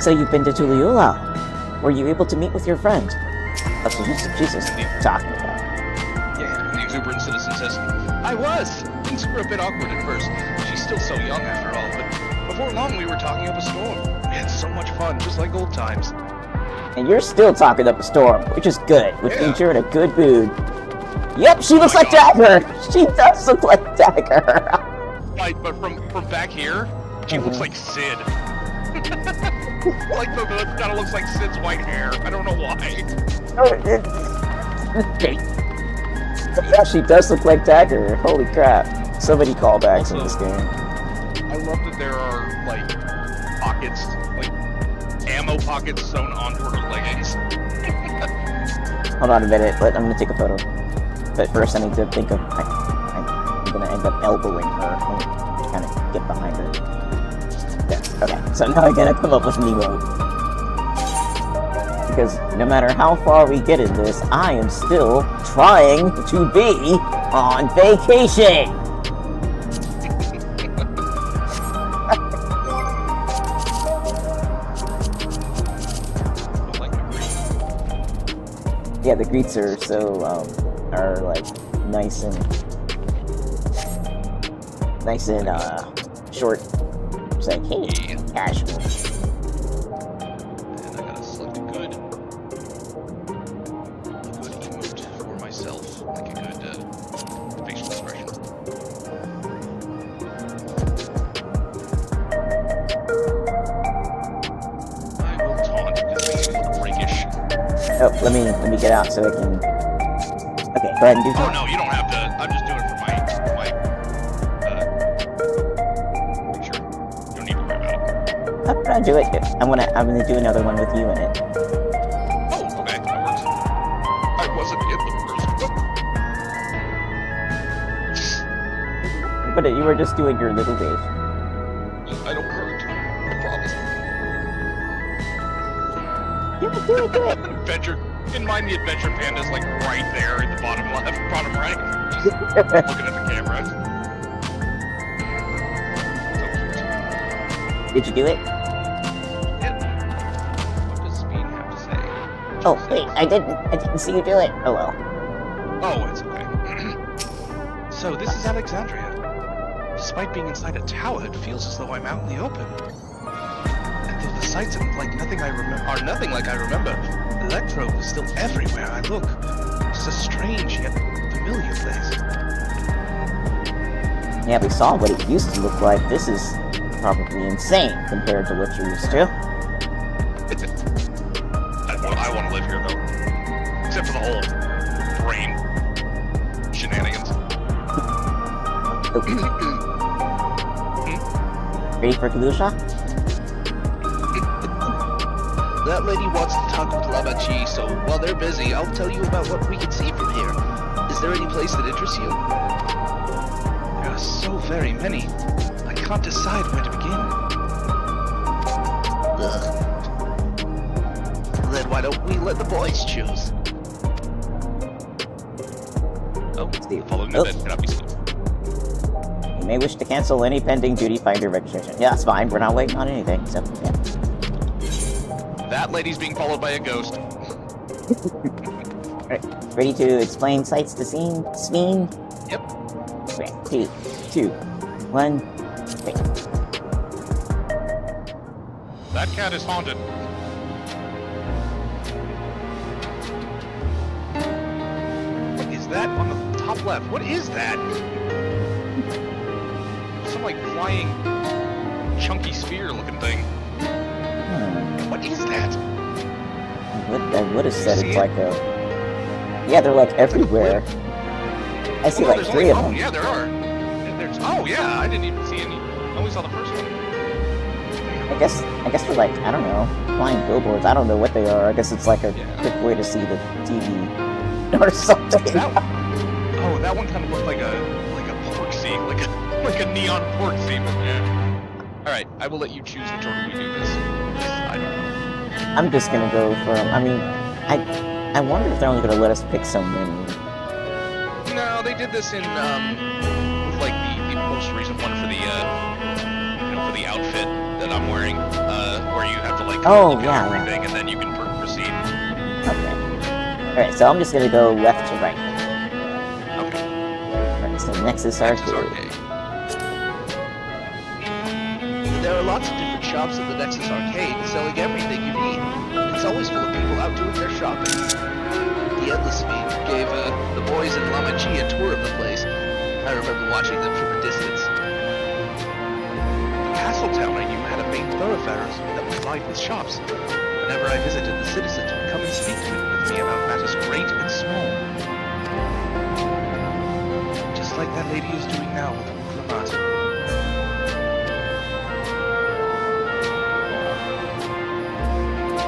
So you've been to Tuliula. Were you able to meet with your friend? That's what Jesus talking about. Yeah, the exuberant citizen says, I was! Things were a bit awkward at first. She's still so young after all, but before long we were talking up a storm. We had so much fun, just like old times. And you're still talking up a storm, which is good, which means you're in a good mood. Yep, she looks like Dagger! She does look like Dagger! Right, but from back here, she looks like Sid. Like the kind of looks like Sid's white hair. I don't know why. Yeah, she does look like Dagger. Holy crap. So many callbacks in this game. I love that there are, like, pockets, like, ammo pockets sewn onto her leggings. Hold on a minute, I'm gonna take a photo. But first I need to think of... I'm gonna end up elbowing her. Kind of get behind her. Yes, okay. So now I gotta come up with Nemo. Because no matter how far we get in this, I am still trying to be on vacation! Yeah, the greets are so, are like nice and short. It's like, hey, casual. Oh, let me get out so I can. Okay, go ahead and do Oh that. no, you don't have to. I'm just doing it for my Sure. You don't need to worry about it. I'm gonna do it. I'm gonna do another one with you in it. Oh, okay, that works. I wasn't in the first one. But you were just doing your little wave. I don't hurt. I promise. Do it. Adventure. In mind, the Adventure Panda's like right there in the bottom left, bottom right. Just looking at the camera. So cute. Did you do it? Yeah. What does Speed have to say? Oh wait, I didn't see you do it. Oh well. Oh, it's okay. So this is Alexandria. Despite being inside a tower, it feels as though I'm out in the open. And though the sights are nothing like I remember, Electro is still everywhere I look. It's a strange yet familiar place. Yeah, we saw what it used to look like. This is probably insane compared to what you're used to. I want to live here though. Except for the whole brain shenanigans. Ready for Kalusha? That lady wants to talk with Lamachi, so while they're busy, I'll tell you about what we can see from here. Is there any place that interests you? There are so very many. I can't decide where to begin. Ugh. Then why don't we let the boys choose? Oh, Steve. follow me Oh. then. Cannot be seen. You may wish to cancel any pending duty finder registration. Yeah, that's fine. We're not waiting on anything. So yeah. That lady's being followed by a ghost. Alright, ready to explain sights to Sveen? Yep. Okay, 3, 2, 1, wait. That cat is haunted. What is that on the top left? What is that? Some like flying chunky sphere looking thing. What is that? I would have said see it's it? like a... Yeah, they're like everywhere. I see Oh, like there's 3 of oh, them. yeah, there are. Oh, yeah, I didn't even see any. I only saw the first one. I guess they're like, I don't know, flying billboards. I don't know what they are. I guess it's like a Yeah. quick way to see the TV or something. That one kind of looked like a pork seam, like a neon pork seam. Yeah. All right, I will let you choose which order we do this. I don't know. I'm just gonna go for. I mean, I wonder if they're only gonna let us pick so many. No, they did this in with like the most recent one for the for the outfit that I'm wearing, where you have to like Oh, look yeah, at everything and then you can proceed. Okay. Alright, so I'm just gonna go left to right. Okay. Alright, so Nexus Nexus Arcade. Arcade. There are lots of different shops at the Nexus Arcade selling everything you need. It's always full of people out doing their shopping. The Endless Feed gave the boys in Lamachi a tour of the place. I remember watching them from a distance. Castletown I knew had a main thoroughfare that was lined with shops. Whenever I visited, the citizens would come and speak with me about matters great and small. Just like that lady is doing now with Uematsu.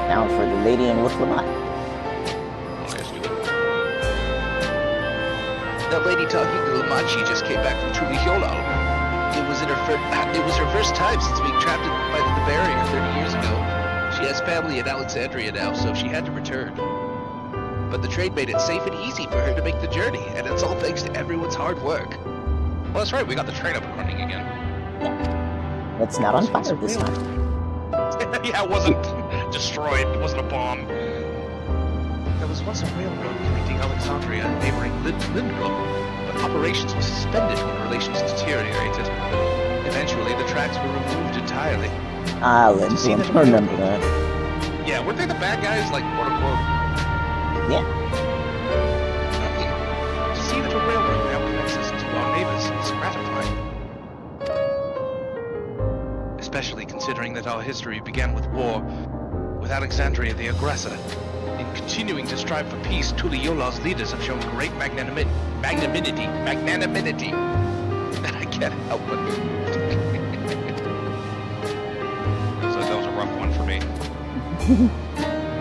Now for the lady in Wooklamat. That lady talking to Lamachi just came back from Trujillo. It was her first time since being trapped by the barrier 30 years ago. She has family in Alexandria now, so she had to return. But the train made it safe and easy for her to make the journey, and it's all thanks to everyone's hard work. Well, that's right. We got the train up and running again. It's not on fire this time. Yeah, it wasn't destroyed. It wasn't a bomb. There was once a railroad connecting Alexandria and neighboring Lindblom, but operations were suspended when relations deteriorated. Eventually, the tracks were removed entirely. Ah, Lindblom, I remember that. Yeah, weren't they the bad guys, like, quote-unquote? Yeah. To see that a railroad now connects us to our neighbors is gratifying. Especially considering that our history began with war, with Alexandria the aggressor. In continuing to strive for peace, Tuliola's leaders have shown great magnanimity. And I can't help but... that was a rough one for me.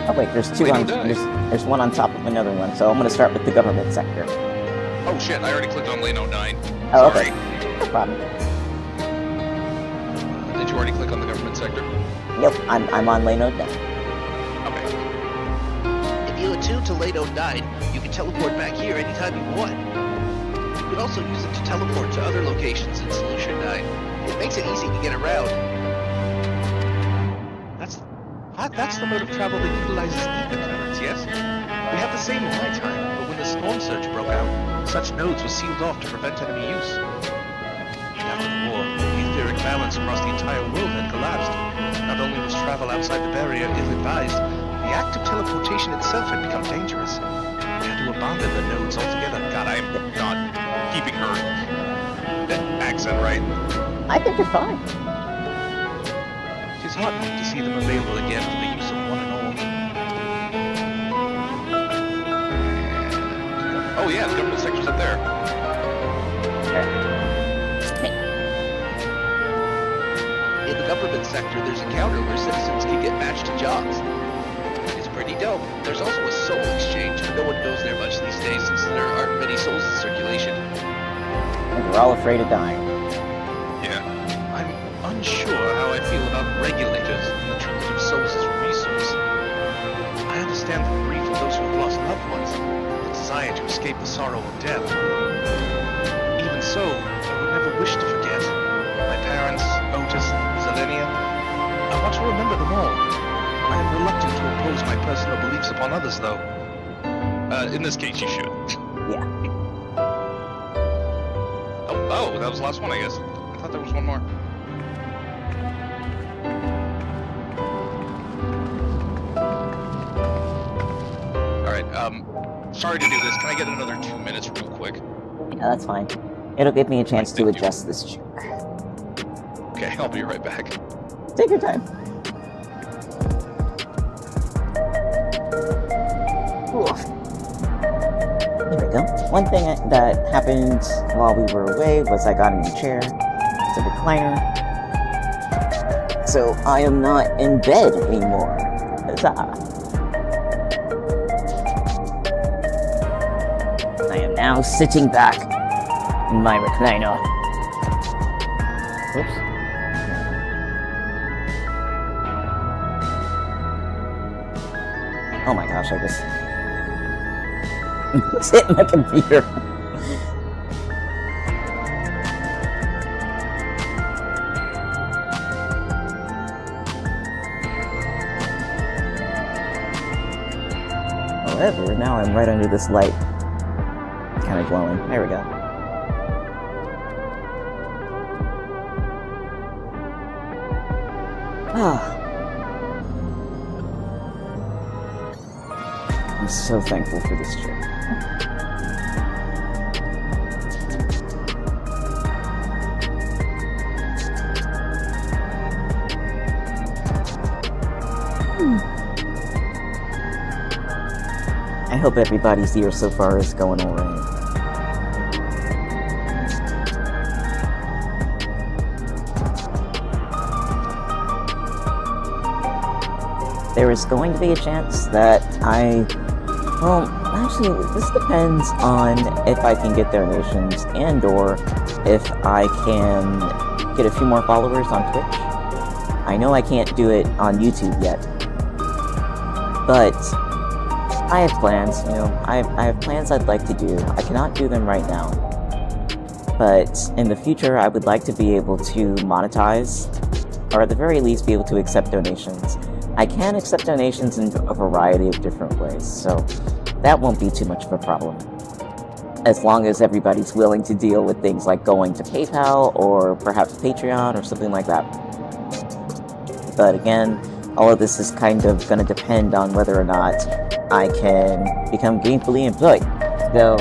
Oh wait, there's two on. There's one on top of another one. So I'm gonna start with the government sector. Oh shit! I already clicked on Lano 9. Oh, Sorry. okay. No problem. Did you already click on the government sector? Yep, I'm on Lano now. Okay. If you attune to Lano 9, you can teleport back here anytime you want. You can also use it to teleport to other locations in Solution 9. It makes it easy to get around. That's the mode of travel that utilizes ether currents, yes? We have the same in my time, but when the storm surge broke out, such nodes were sealed off to prevent enemy use. After the war, the etheric balance across the entire world had collapsed. Not only was travel outside the barrier ill-advised, the act of teleportation itself had become dangerous. We had to abandon the nodes altogether. God, I am not keeping her accent right. I think you're fine. It is heartening to see them available again for the use of one and all. Oh yeah, the government sector's up there. In the government sector, there's a counter where citizens can get matched to jobs. It's pretty dope. There's also a soul exchange, but no one goes there much these days since there aren't many souls in circulation. And we're all afraid of dying. Yeah. I'm unsure how I feel about regulators and the treatment of souls as a resource. I understand the grief of those who have lost loved ones, the desire to escape the sorrow of death. Even so, I would never wish to forget my parents, Otis, Zelenia. I want to remember them all. I am reluctant to impose my personal beliefs upon others, though. In this case, you should. Yeah. Oh, that was the last one, I guess. I thought there was one more. Alright, sorry to do this. Can I get another 2 minutes real quick? Yeah, that's fine. It'll give me a chance to adjust this chair. Okay, I'll be right back. Take your time. Oof. There we go. One thing that happened while we were away was I got a new chair. It's a recliner. So I am not in bed anymore. Huzzah. I am now sitting back in my recliner. Oops. Oh my gosh, I just hit my computer. However, now I'm right under this light. It's kind of glowing. There we go. Ah. I'm so thankful for this trip. I hope everybody's year so far is going alright. There is going to be a chance that well, actually, this depends on if I can get donations and/or if I can get a few more followers on Twitch. I know I can't do it on YouTube yet, but I have plans. You know, I have plans I'd like to do. I cannot do them right now, but in the future, I would like to be able to monetize, or at the very least, be able to accept donations. I can accept donations in a variety of different ways, so that won't be too much of a problem. As long as everybody's willing to deal with things like going to PayPal or perhaps Patreon or something like that. But again, all of this is kind of going to depend on whether or not I can become gainfully employed. So,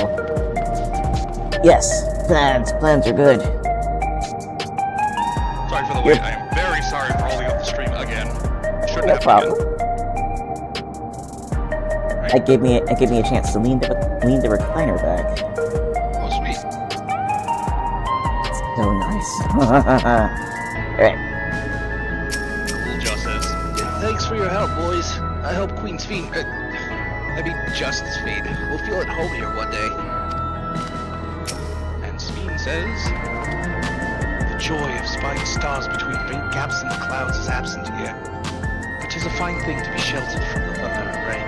yes, plans are good. Sorry for the wait. I am very sorry for holding up the stream again. Shouldn't No have problem. It gave me a chance to lean the recliner back. Oh, sweet. So nice. Alright. Cool Joe says, thanks for your help, boys. I hope Queen's Fiend, Justice Fiend, will feel at home here one day. And Fiend says, the joy of spying stars between faint gaps in the clouds is absent here. Which is a fine thing to be sheltered from the thunder and rain.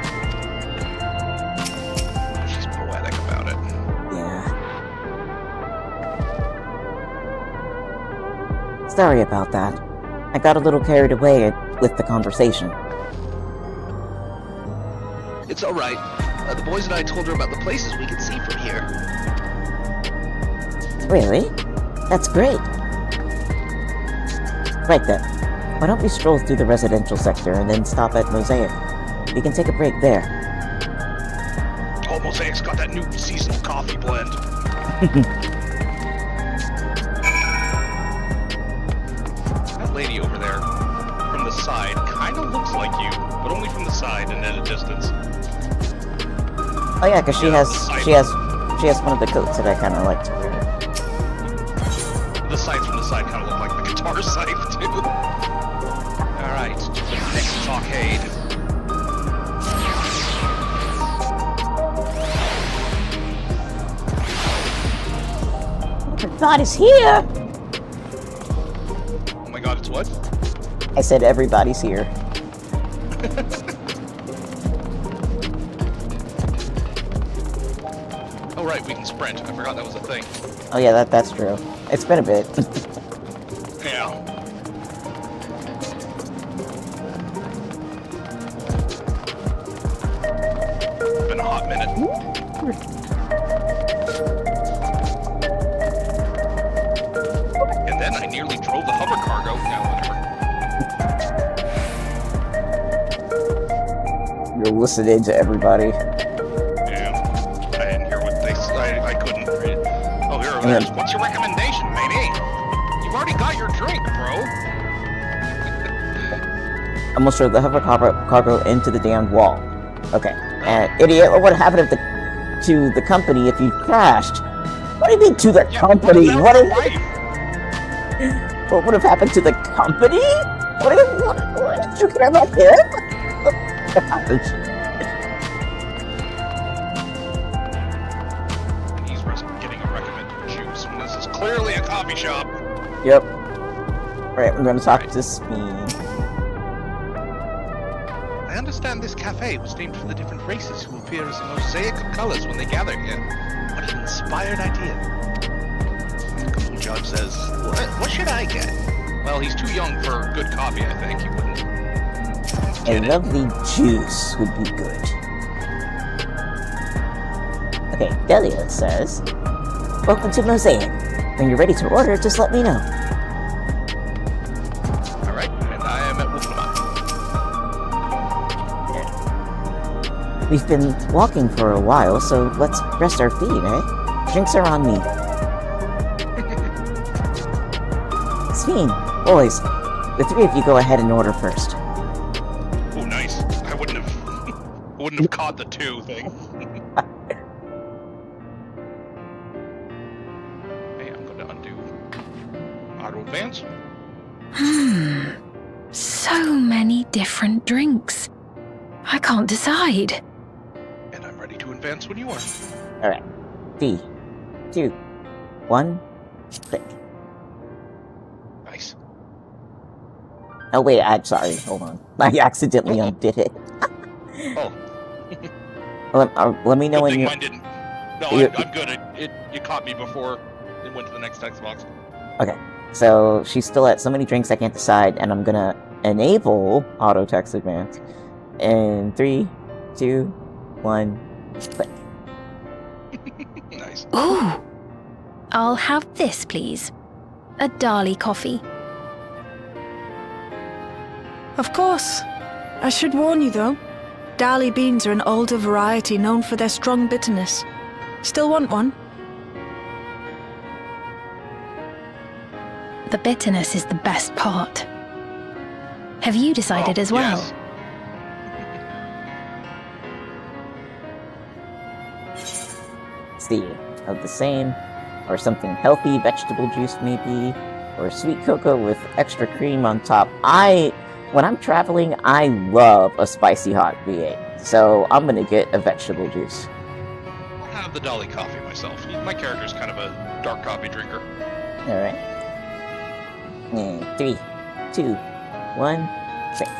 She's poetic about it. Yeah. Sorry about that. I got a little carried away with the conversation. It's alright. The boys and I told her about the places we could see from here. Really? That's great. Right then. Why don't we stroll through the residential sector and then stop at Mosaic? We can take a break there. Oh, Mosaic's got that new seasonal coffee blend. That lady over there, from the side, kind of looks like you, but only from the side and at a distance. Oh yeah, because she has one of the coats that I kind of like to wear. The sides from the side kind of look like the guitar scythe too. Alright, to the next stockade. Everybody's here! Oh my god, it's what? I said everybody's here. Oh right, we can sprint. I forgot that was a thing. Oh yeah, that's true. It's been a bit. Yeah. Been a hot minute. And then I nearly drove the hover cargo. Now whatever. You're listening to everybody. Yeah. I didn't hear what they said. I couldn't read. Oh, here it is. What's your recommendation, matey? You've already got your drink, bro. Almost drove the hover cargo into the damned wall. Okay. And idiot, what would have happened to the company if you crashed? What do you mean to the company? What would have happened to the company? What did you care about him? He's getting a recommended juice when this is clearly a coffee shop. Yep. Right, we're gonna talk to Speed. I understand this cafe was named for the different races who appear as a mosaic of colors when they gather here. What an inspired idea. Cool Job says, what should I get? Well, he's too young for good coffee, I think. He wouldn't. A lovely juice would be good. Okay, Delia says, welcome to Mosaic. When you're ready to order, just let me know. Alright, and I am at Wolfenbach. We've been walking for a while, so let's rest our feet, eh? Drinks are on me. Sveen, boys, the three of you go ahead and order first. Oh, nice. I wouldn't have caught the two thing. Hey, I'm going to undo auto advance. So many different drinks. I can't decide. And I'm ready to advance when you are. Alright. 3, 2, 1, click. Nice. Oh wait, I'm sorry, hold on. I accidentally undid it. Oh. Let me know Good when thing you... mine didn't. No, I'm good. It caught me before it went to the next text box. Okay, so she's still at so many drinks I can't decide, and I'm gonna enable auto text advance. In 3, 2, 1, click. Nice. Ooh! I'll have this, please. A Dali coffee. Of course. I should warn you, though. Dali beans are an older variety known for their strong bitterness. Still want one? The bitterness is the best part. Have you decided as well? Yes. see, of the same, or something healthy, vegetable juice maybe, or sweet cocoa with extra cream on top. When I'm traveling, I love a spicy hot V8, so I'm gonna get a vegetable juice. I'll have the Dolly coffee myself. My character's kind of a dark coffee drinker. Alright. 3, 2, 1, drink.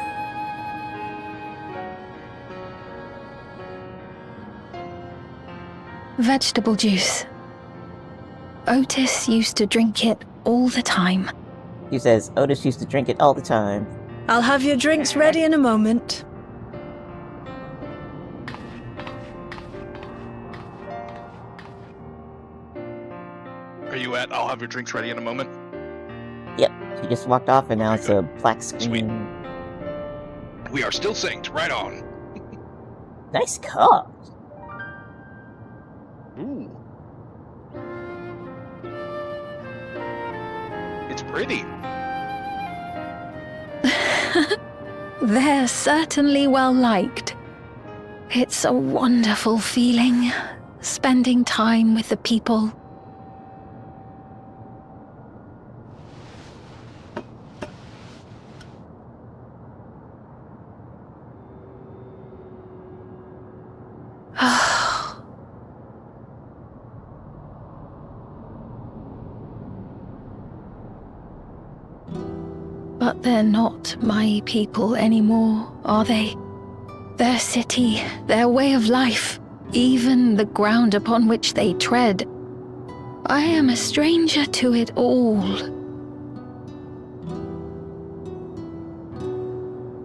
Vegetable juice. Otis used to drink it all the time. He says Otis used to drink it all the time. I'll have your drinks ready in a moment. Are you at? I'll have your drinks ready in a moment. Yep, he just walked off and now it's a black screen. We are still synced. Right on. Nice cup. Ooh. It's pretty. They're certainly well liked. It's a wonderful feeling, spending time with the people. But they're not my people anymore, are they? Their city, their way of life, even the ground upon which they tread. I am a stranger to it all.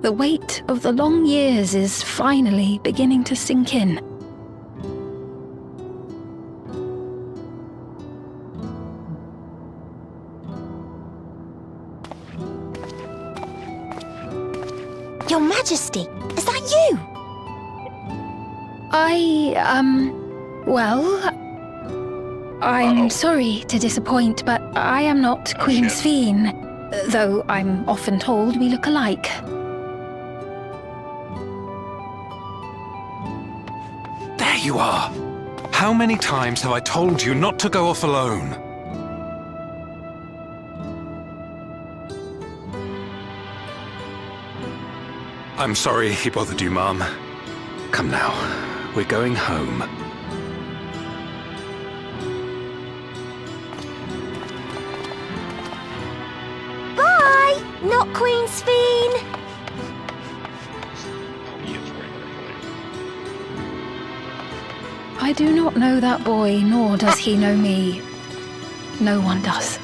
The weight of the long years is finally beginning to sink in. Your Majesty, is that you? I'm sorry to disappoint, but I am not Queen Sphene, though I'm often told we look alike. There you are! How many times have I told you not to go off alone? I'm sorry he bothered you, Mom. Come now, we're going home. Bye! Not Queen Sphene! I do not know that boy, nor does he know me. No one does.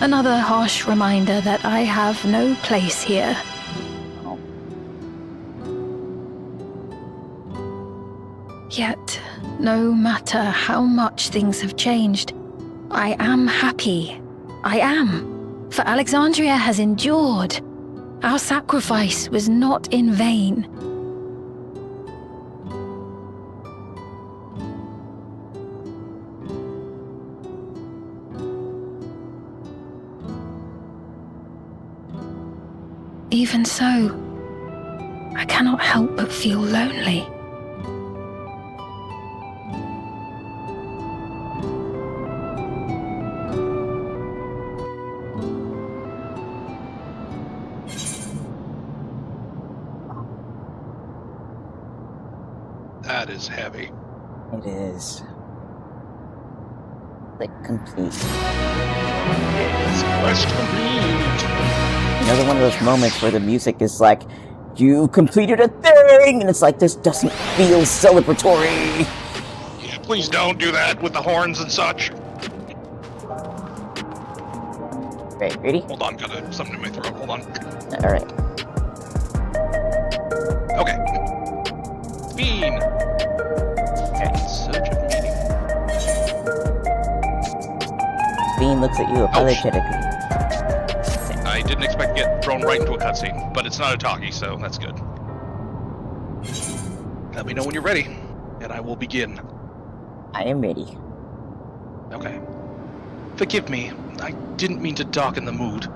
Another harsh reminder that I have no place here. Yet, no matter how much things have changed, I am happy. I am. For Alexandria has endured. Our sacrifice was not in vain. Even so, I cannot help but feel lonely. That is heavy. It is. Like, complete. Yes, quest complete! Another one of those moments where the music is like, you completed a thing! And it's like, this doesn't feel celebratory! Yeah, please don't do that with the horns and such. Okay, ready? Hold on, got something in my throat. Hold on. Alright. Okay. Bean! Search of meaning. Bean looks at you apologetically. I didn't expect to get thrown right into a cutscene, but it's not a talkie, so that's good. Let me know when you're ready, and I will begin. I am ready. Okay. Forgive me, I didn't mean to darken the mood.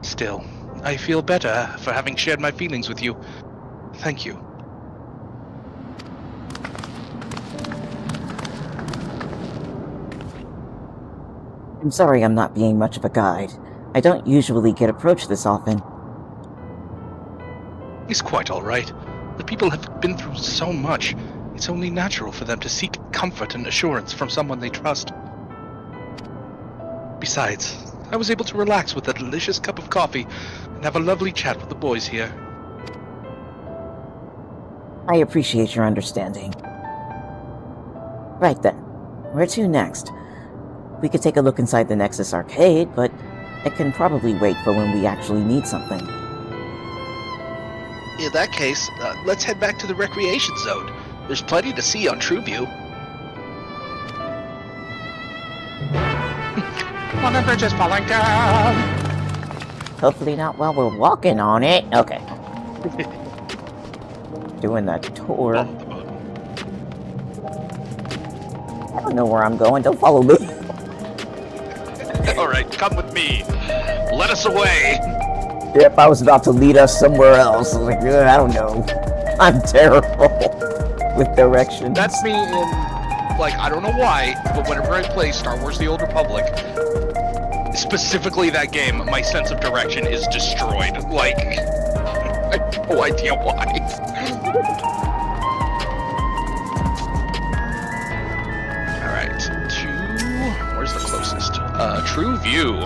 Still, I feel better for having shared my feelings with you. Thank you. I'm sorry I'm not being much of a guide. I don't usually get approached this often. He's quite all right. The people have been through so much. It's only natural for them to seek comfort and assurance from someone they trust. Besides, I was able to relax with a delicious cup of coffee and have a lovely chat with the boys here. I appreciate your understanding. Right then, where to next? We could take a look inside the Nexus arcade, but it can probably wait for when we actually need something. In that case, let's head back to the recreation zone. There's plenty to see on TrueView. One of the bridge is falling down! Hopefully not while we're walking on it. Okay. Doing that tour. I don't know where I'm going. Don't follow me. Alright, come with me. Let us away! Yep, I was about to lead us somewhere else. I was like, I don't know. I'm terrible with directions. That's me in, like, I don't know why, but whenever I play Star Wars The Old Republic, specifically that game, my sense of direction is destroyed. Like, I have no idea why. Alright, where's the closest? True View.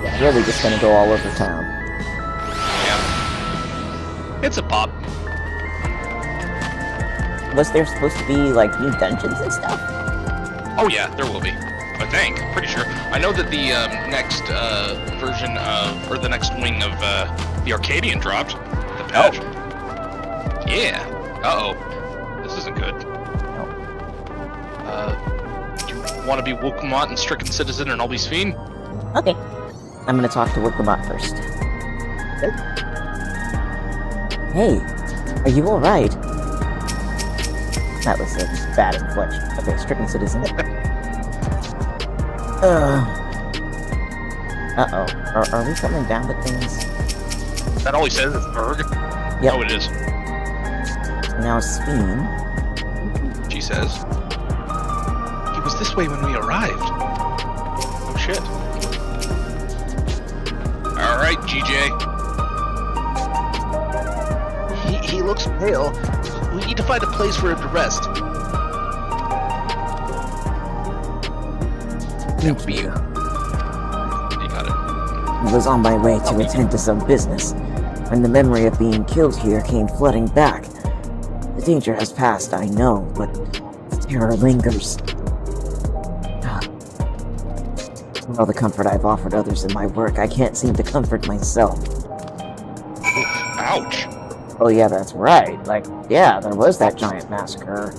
Yeah, really just gonna go all over town. Yeah. It's a pop. Was there supposed to be, like, new dungeons and stuff? Oh yeah, there will be. I think. Pretty sure. I know that the next version of, or the next wing of the Arcadian dropped. The patch. Oh. Yeah. Uh-oh. This isn't good. No. Do you want to be Wokumot and Stricken Citizen and I'll be Sphene? Okay. I'm gonna talk to Wokumot first. Hey, are you alright? That was a bad inflection. Okay, Stricken Citizen. Uh-oh. Are we coming down to things? That all he says is Berg? Yep. Oh, it is. Now Sphene. She says. He was this way when we arrived. Oh shit. Alright, GJ. He looks pale. We need to find a place for him to rest. Thank you. You got it. I was on my way to attend to some business, when the memory of being killed here came flooding back. The danger has passed, I know, but the terror lingers. For all the comfort I've offered others in my work, I can't seem to comfort myself. Ouch. Oh yeah, that's right. Like, yeah, there was that giant massacre.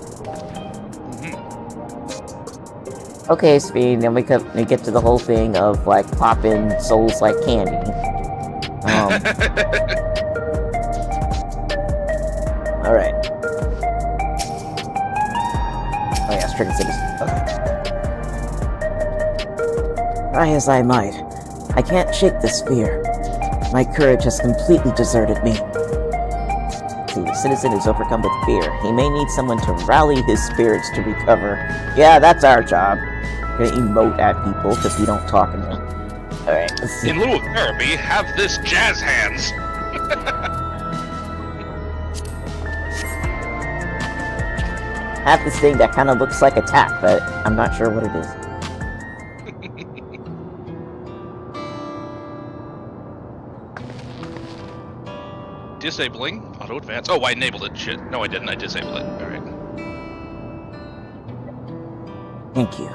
Okay, Sphene, then we get to the whole thing of, like, popping souls like candy. Alright. Oh yeah, Stricken Citizen. Okay. Try as I might, I can't shake this fear. My courage has completely deserted me. The citizen is overcome with fear. He may need someone to rally his spirits to recover. Yeah, that's our job. We're gonna emote at people because we don't talk enough. Alright, let's see. In lieu of therapy, have this jazz hands. Have this thing that kind of looks like a tap, but I'm not sure what it is. Disabling auto advance. Oh, I enabled it. Shit. No, I didn't. I disabled it. Alright. Thank you.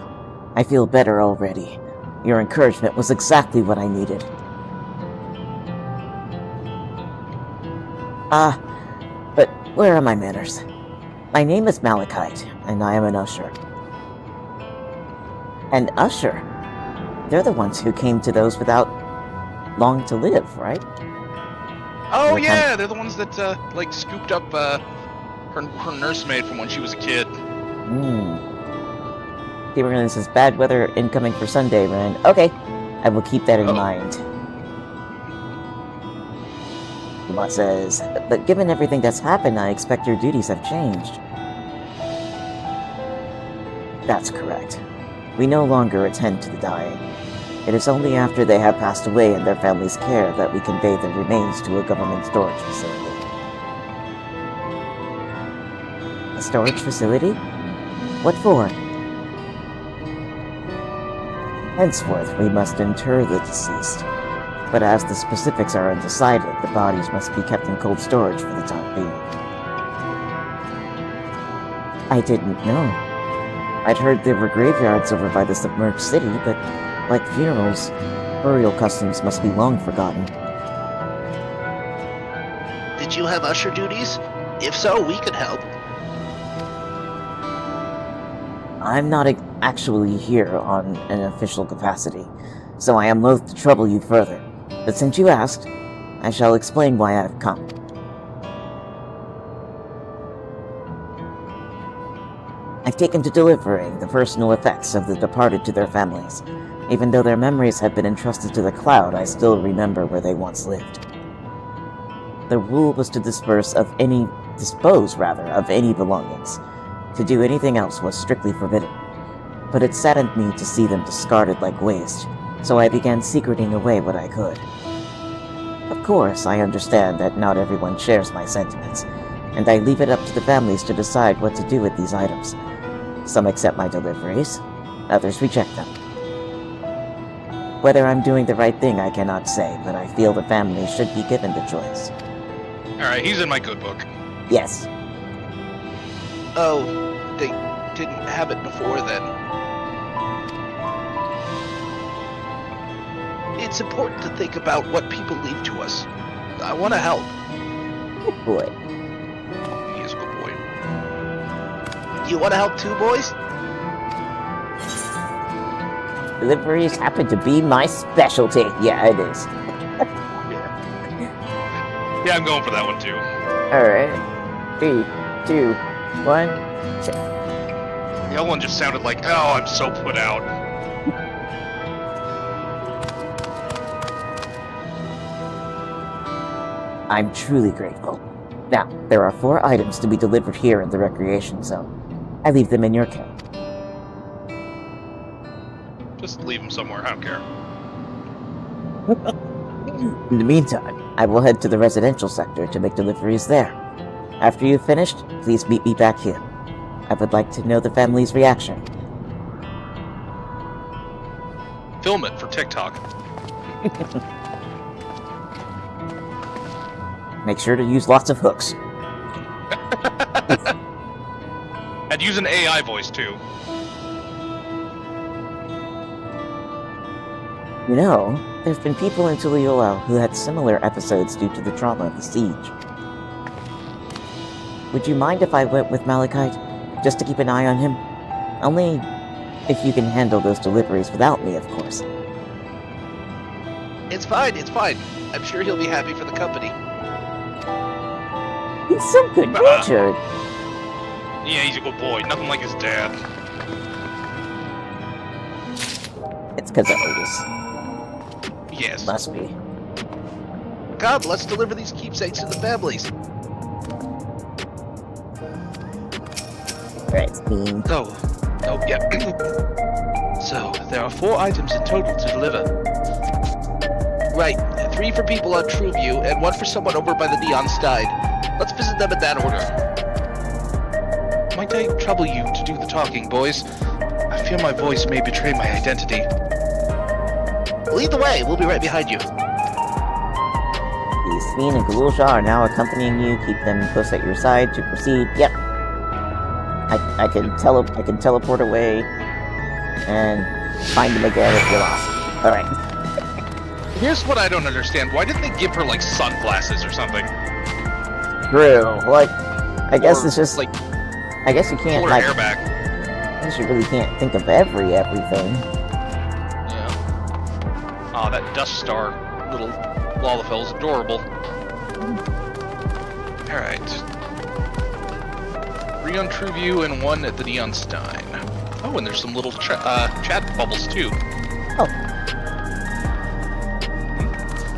I feel better already. Your encouragement was exactly what I needed. But where are my manners? My name is Malachite, and I am an usher. An usher? They're the ones who came to those without long to live, right? Oh yeah, they're the ones that like scooped up her nursemaid from when she was a kid. This is bad weather incoming for Sunday, Ren. Okay, I will keep that in mind. Uematsu says, but given everything that's happened, I expect your duties have changed. That's correct. We no longer attend to the dying. It is only after they have passed away in their family's care that we convey their remains to a government storage facility. A storage facility? What for? Henceforth, we must inter the deceased. But as the specifics are undecided, the bodies must be kept in cold storage for the time being. I didn't know. I'd heard there were graveyards over by the submerged city, but like funerals, burial customs must be long forgotten. Did you have usher duties? If so, we could help. I'm not actually here on an official capacity, so I am loath to trouble you further. But since you asked, I shall explain why I've come. I've taken to delivering the personal effects of the departed to their families. Even though their memories have been entrusted to the cloud, I still remember where they once lived. The rule was to dispose of any belongings. To do anything else was strictly forbidden. But it saddened me to see them discarded like waste, so I began secreting away what I could. Of course, I understand that not everyone shares my sentiments, and I leave it up to the families to decide what to do with these items. Some accept my deliveries, others reject them. Whether I'm doing the right thing, I cannot say, but I feel the family should be given the choice. Alright, he's in my good book. Yes. Oh, they didn't have it before then. It's important to think about what people leave to us. I want to help. Good boy. He is a good boy. You want to help too, boys? Deliveries happen to be my specialty. Yeah, it is. Yeah, I'm going for that one too. Alright. 3, 2, 1, check. The other one just sounded like, oh, I'm so put out. I'm truly grateful. Now, there are 4 items to be delivered here in the recreation zone. I leave them in your care. Just leave him somewhere, I don't care. In the meantime, I will head to the residential sector to make deliveries there. After you've finished, please meet me back here. I would like to know the family's reaction. Film it for TikTok. Make sure to use lots of hooks. I'd use an AI voice too. You know, there've been people in Tuliyola who had similar episodes due to the trauma of the siege. Would you mind if I went with Malachite, just to keep an eye on him? Only if you can handle those deliveries without me, of course. It's fine, it's fine. I'm sure he'll be happy for the company. He's so good-natured. Yeah, he's a good boy. Nothing like his dad. It's because of Otis. Yes. Must be. Come, let's deliver these keepsakes to the families. Alright, Bean. Oh, yeah. So, there are 4 items in total to deliver. Right, 3 for people on Trueview, and 1 for someone over by the Neon Stein. Let's visit them in that order. Might I trouble you to do the talking, boys? I fear my voice may betray my identity. Lead the way, we'll be right behind you. The Sveen and Galulsha are now accompanying you. Keep them close at your side to proceed. Yep. I can teleport away and find them again if you're lost. Alright. Here's what I don't understand. Why didn't they give her, like, sunglasses or something? True. Like, I guess it's just like, I guess you can't, pull her like, hair back. I guess you really can't think of everything. Yeah. Aw, that Dust Star little Lalafell's adorable. Alright. 3 on Trueview and 1 at the Neon Stein. Oh, and there's some little chat bubbles too. Oh.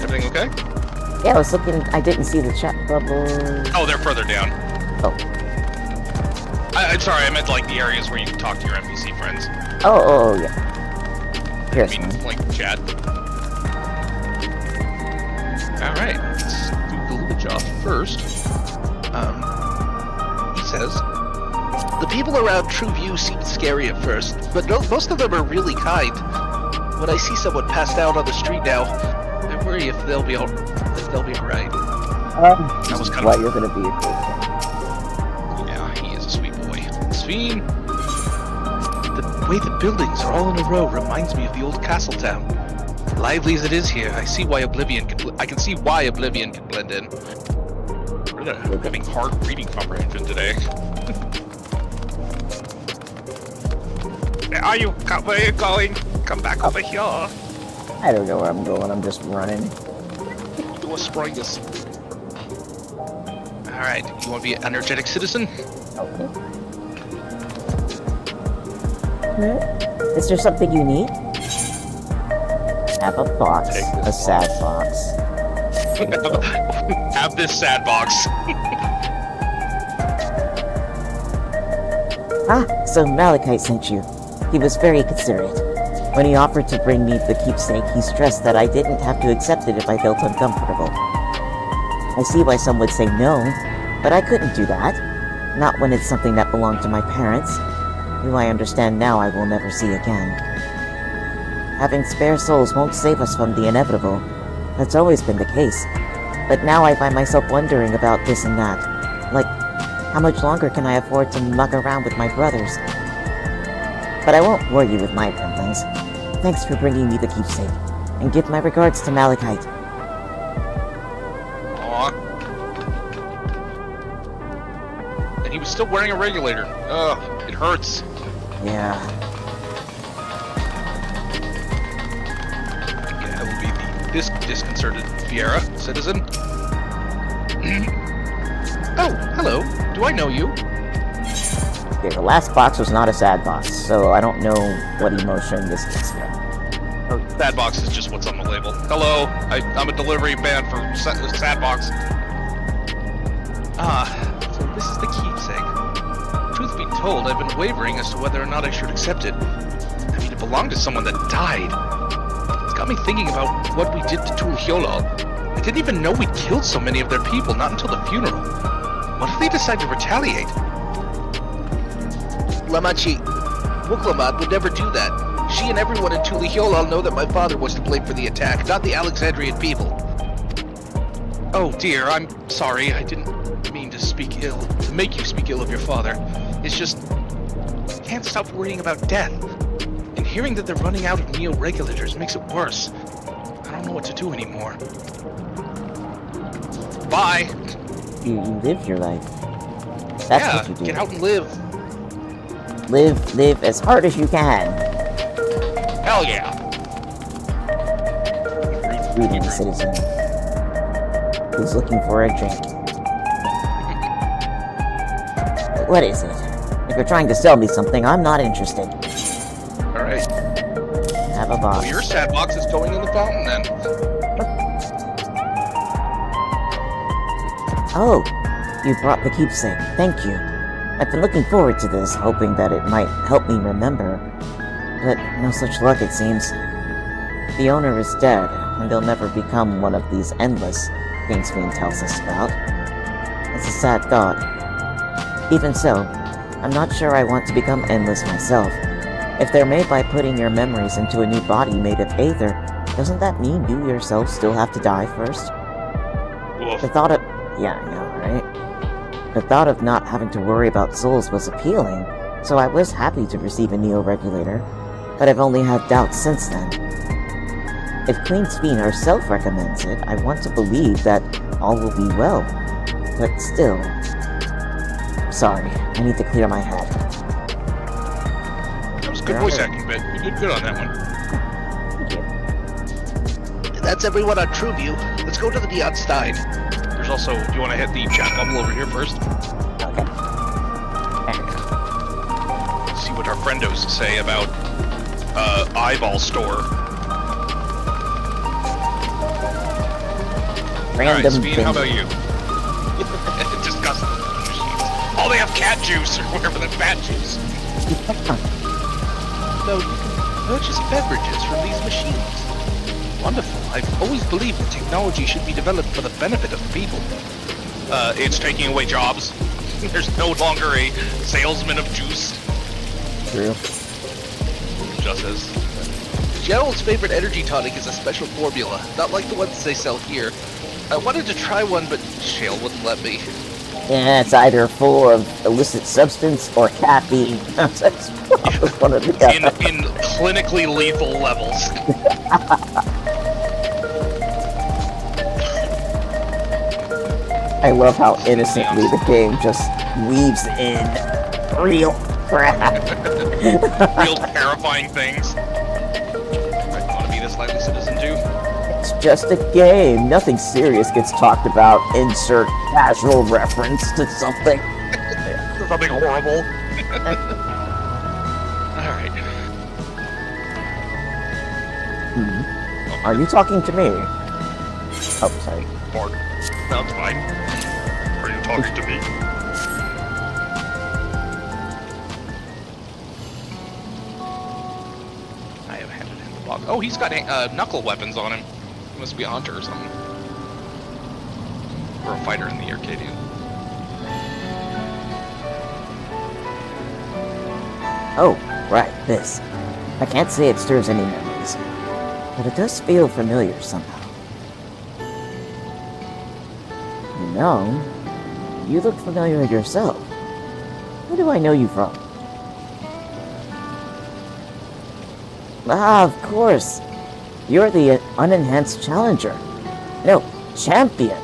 Everything okay? Yeah, I was looking, I didn't see the chat bubbles. Oh, they're further down. Oh. I'm sorry, I meant like the areas where you can talk to your NPC friends. Oh, yeah. Here's I mean, one. like chat. Alright, let's do the village off first. He says, The people around True View seem scary at first, but most of them are really kind. When I see someone passed out on the street now, I worry if they'll be alright. That was kind why of... you're gonna be a cool thing. Yeah, he is a sweet boy. Sphene! The way the buildings are all in a row reminds me of the old castle town. Lively as it is here, I can see why Oblivion can blend in. We're having hard reading comprehension today. Where are you going? Come back over here. I don't know where I'm going, I'm just running. Do a springus. Alright, you want to be an energetic citizen? Okay. Is there something you need? Have a box. A sad box. Have this sad box. So Malachite sent you. He was very considerate. When he offered to bring me the keepsake, he stressed that I didn't have to accept it if I felt uncomfortable. I see why some would say no, but I couldn't do that. Not when it's something that belonged to my parents, who I understand now I will never see again. Having spare souls won't save us from the inevitable. That's always been the case. But now I find myself wondering about this and that. Like, how much longer can I afford to muck around with my brothers? But I won't bore you with my ramblings. Thanks for bringing me the keepsake, and give my regards to Malachite. Aww. And he was still wearing a regulator. Ugh, it hurts. Yeah. Yeah, it will be the disconcerted Fiera citizen. Oh, hello. Do I know you? Okay, the last box was not a sad box, so I don't know what emotion this is from. Sad box is just what's on the label. Hello, I'm a delivery man for sad box. So this is the keepsake. Truth be told, I've been wavering as to whether or not I should accept it. I mean, it belonged to someone that died. It's got me thinking about what we did to Tulhyolal. I didn't even know we'd killed so many of their people, not until the funeral. What if they decide to retaliate? Lamachi, Wuklamat would never do that. She and everyone in Tulhyolal know that my father was to blame for the attack, not the Alexandrian people. Oh dear, I'm sorry. I didn't mean to make you speak ill of your father. It's just, I can't stop worrying about death. And hearing that they're running out of neo-regulators makes it worse. I don't know what to do anymore. Bye! You live your life. That's yeah, what you do. Get out and live. Live as hard as you can. Hell yeah! Rude citizen. Who's looking for a drink. What is it? If you're trying to sell me something, I'm not interested. Alright. Have a box. Well, your sad box is going in the fountain then. Oh, you brought the keepsake. Thank you. I've been looking forward to this, hoping that it might help me remember. But no such luck, it seems. The owner is dead, and they'll never become one of these endless things Fiend tells us about. It's a sad thought. Even so, I'm not sure I want to become endless myself. If they're made by putting your memories into a new body made of aether, doesn't that mean you yourself still have to die first? Oof. The thought of... Yeah, I know, right? The thought of not having to worry about souls was appealing, so I was happy to receive a Neo-Regulator, but I've only had doubts since then. If Queen Sphene herself recommends it, I want to believe that all will be well. But still... Sorry, I need to clear my head. That was a good voice acting, Ben. You did good on that one. Thank you. That's everyone on Trueview. Let's go to the Neon Stein. There's also, do you want to hit the chat bubble over here first? Okay. See what our friendos say about, Eyeball Store. Alright, Random Sphene, how thing. about you? Disgusting. Oh, they have cat juice or whatever, the bat juice. No, you can purchase beverages from these machines. Wonderful. I've always believed that technology should be developed for the benefit of the people. It's taking away jobs. There's no longer a salesman of juice. True. Just as. Gerald's favorite energy tonic is a special formula, not like the ones they sell here. I wanted to try one, but Shale wouldn't let me. Yeah, it's either full of illicit substance or caffeine. That's one of the in clinically lethal levels. I love how innocently the game just weaves in real crap. Real terrifying things. I want to be this lively citizen too. It's just a game. Nothing serious gets talked about. Insert casual reference to something. Something horrible. Alright. Are you talking to me? Oh, sorry. Mark. That's fine. Are you talking to me? I have handed him the box. Oh, he's got knuckle weapons on him. He must be a hunter or something. Or a fighter in the Arcadian. Oh, right, this. I can't say it stirs any memories, but it does feel familiar somehow. You know, you look familiar yourself. Where do I know you from? Ah, of course. You're the unenhanced challenger. No, champion.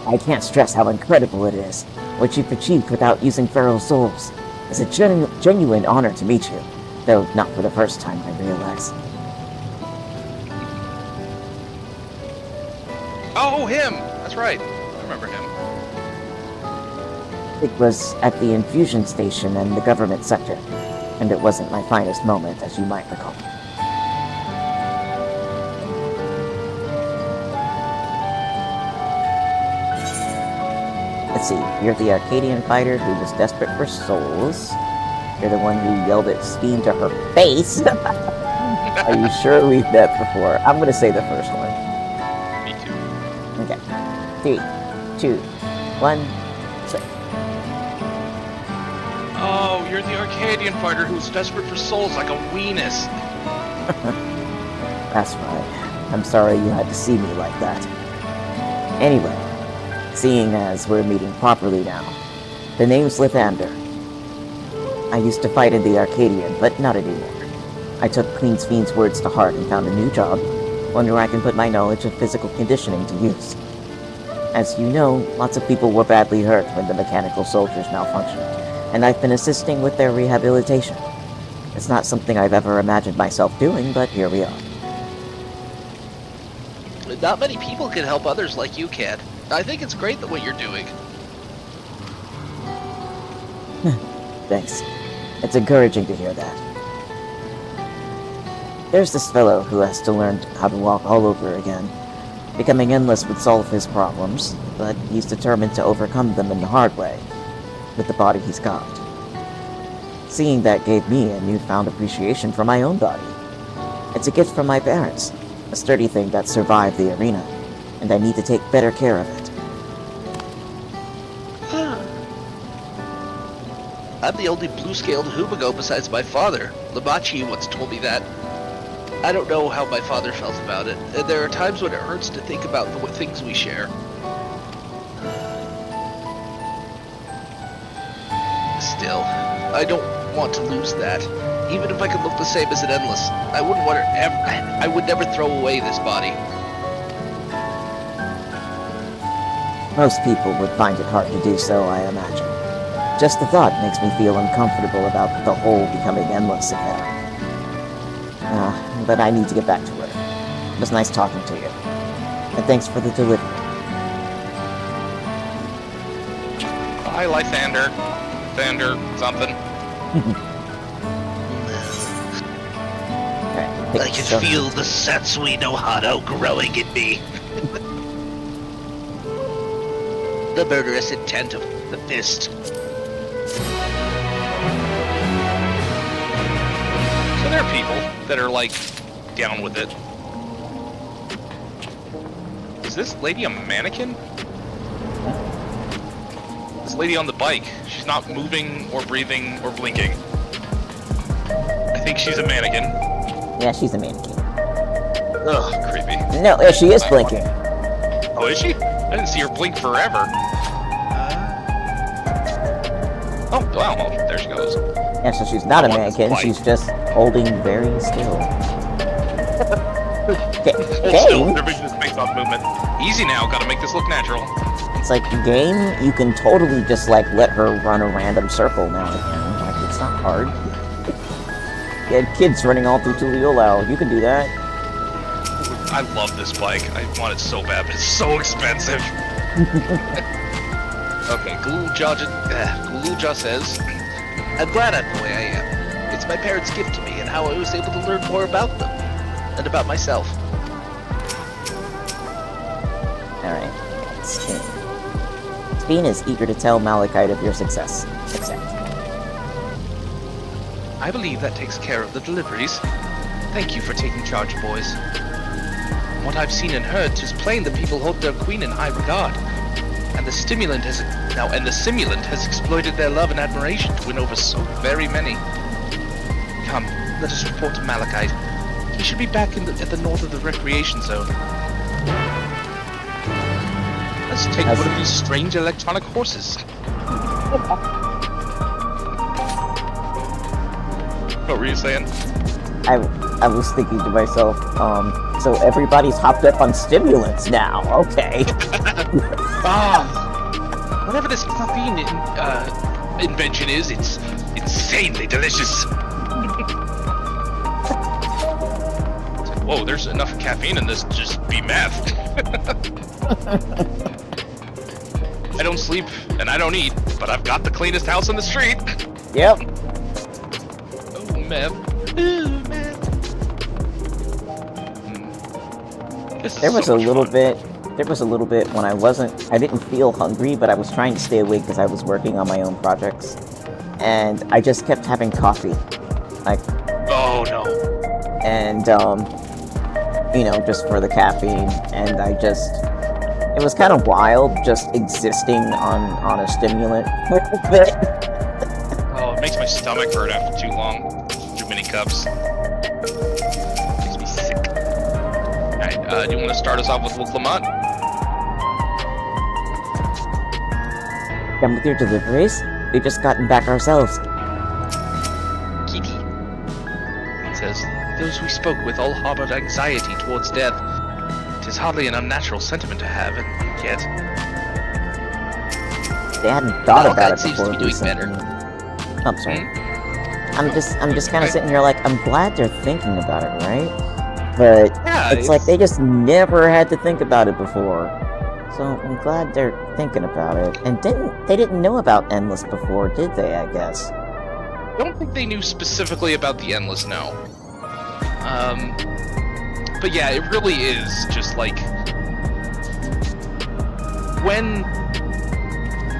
I can't stress how incredible it is, what you've achieved without using feral souls. It's a genuine honor to meet you, though not for the first time, I realize. Oh, him! That's right. I remember him. It was at the infusion station and the government sector, and it wasn't my finest moment, as you might recall. Let's see, you're the Arcadian fighter who was desperate for souls. You're the one who yelled at Steam to her face. Are you sure we've met before? I'm gonna say the first one. Me too. Okay. 3, 2, 1, say. Oh, you're the Arcadian fighter who's desperate for souls like a weenus. That's right. I'm sorry you had to see me like that. Anyway, seeing as we're meeting properly now, the name's Lathander. I used to fight in the Arcadian, but not anymore. I took Queen's Fiend's words to heart and found a new job, one where I can put my knowledge of physical conditioning to use. As you know, lots of people were badly hurt when the mechanical soldiers malfunctioned, and I've been assisting with their rehabilitation. It's not something I've ever imagined myself doing, but here we are. Not many people can help others like you can. I think it's great what you're doing. Thanks. It's encouraging to hear that. There's this fellow who has to learn how to walk all over again. Becoming endless would solve his problems, but he's determined to overcome them in the hard way, with the body he's got. Seeing that gave me a newfound appreciation for my own body. It's a gift from my parents, a sturdy thing that survived the arena, and I need to take better care of it. I'm the only blue-scaled Humago besides my father. Limachi once told me that. I don't know how my father felt about it, and there are times when it hurts to think about the things we share. Still, I don't want to lose that. Even if I could look the same as an Endless, I would never throw away this body. Most people would find it hard to do so, I imagine. Just the thought makes me feel uncomfortable about the whole becoming endless affair. But I need to get back to work. It was nice talking to you. And thanks for the delivery. Hi, Lysander. Lysander, something. I can feel the Satsui no Hado growing in me. the murderous intent of the fist. So there are people that are like down with it. Is this lady a mannequin? This lady on the bike, she's not moving or breathing or blinking. I think she's a mannequin. Yeah, she's a mannequin. Ugh, creepy. No, she is blinking. Oh, is she? I didn't see her blink forever. Oh, wow, well, there she goes. Yeah, so she's not a mannequin, she's just holding very still. Still, they're making this face-off movement. Easy now, gotta make this look natural. It's like, game, you can totally just, like, let her run a random circle now and again. Like, it's not hard. You had kids running all through Tuliolao, you can do that. I love this bike. I want it so bad, but it's so expensive. Okay, Guluja says, I'm glad I'm the way I am. It's my parents' gift to me and how I was able to learn more about them. And about myself. Alright, Spin. Spin is eager to tell Malachite of your success. Accept. I believe that takes care of the deliveries. Thank you for taking charge, boys. From what I've seen and heard, 'tis plain that people hold their queen in high regard. And the simulant has exploited their love and admiration to win over so very many. Come, let us report to Malachite. He should be back at the north of the recreation zone. Let's take one of these strange electronic horses. What were you saying? I was thinking to myself, so everybody's hopped up on stimulants now, okay. Whatever this caffeine invention is, it's insanely delicious. Whoa, there's enough caffeine in this to just be meth. I don't sleep and I don't eat, but I've got the cleanest house on the street. Yep. Oh, meth. Ooh, meth. There was a little bit when I didn't feel hungry, but I was trying to stay awake because I was working on my own projects. And I just kept having coffee. Like, oh no. And, just for the caffeine, and it was kind of wild just existing on a stimulant. Oh, it makes my stomach hurt after too long. Too many cups. Makes me sick. Alright, do you want to start us off with Lamont? Done with your deliveries? We've just gotten back ourselves. Kiki. It says, those we spoke with all harbored anxiety towards death. It is hardly an unnatural sentiment to have, and yet... They hadn't thought about it seems before. to be doing better. I'm sorry. I'm just kind of sitting here like, I'm glad they're thinking about it, right? But yeah, it's like they just never had to think about it before. So I'm glad they're thinking about it. And they didn't know about Endless before, did they, I guess? I don't think they knew specifically about the Endless, no. But yeah, it really is just like... When...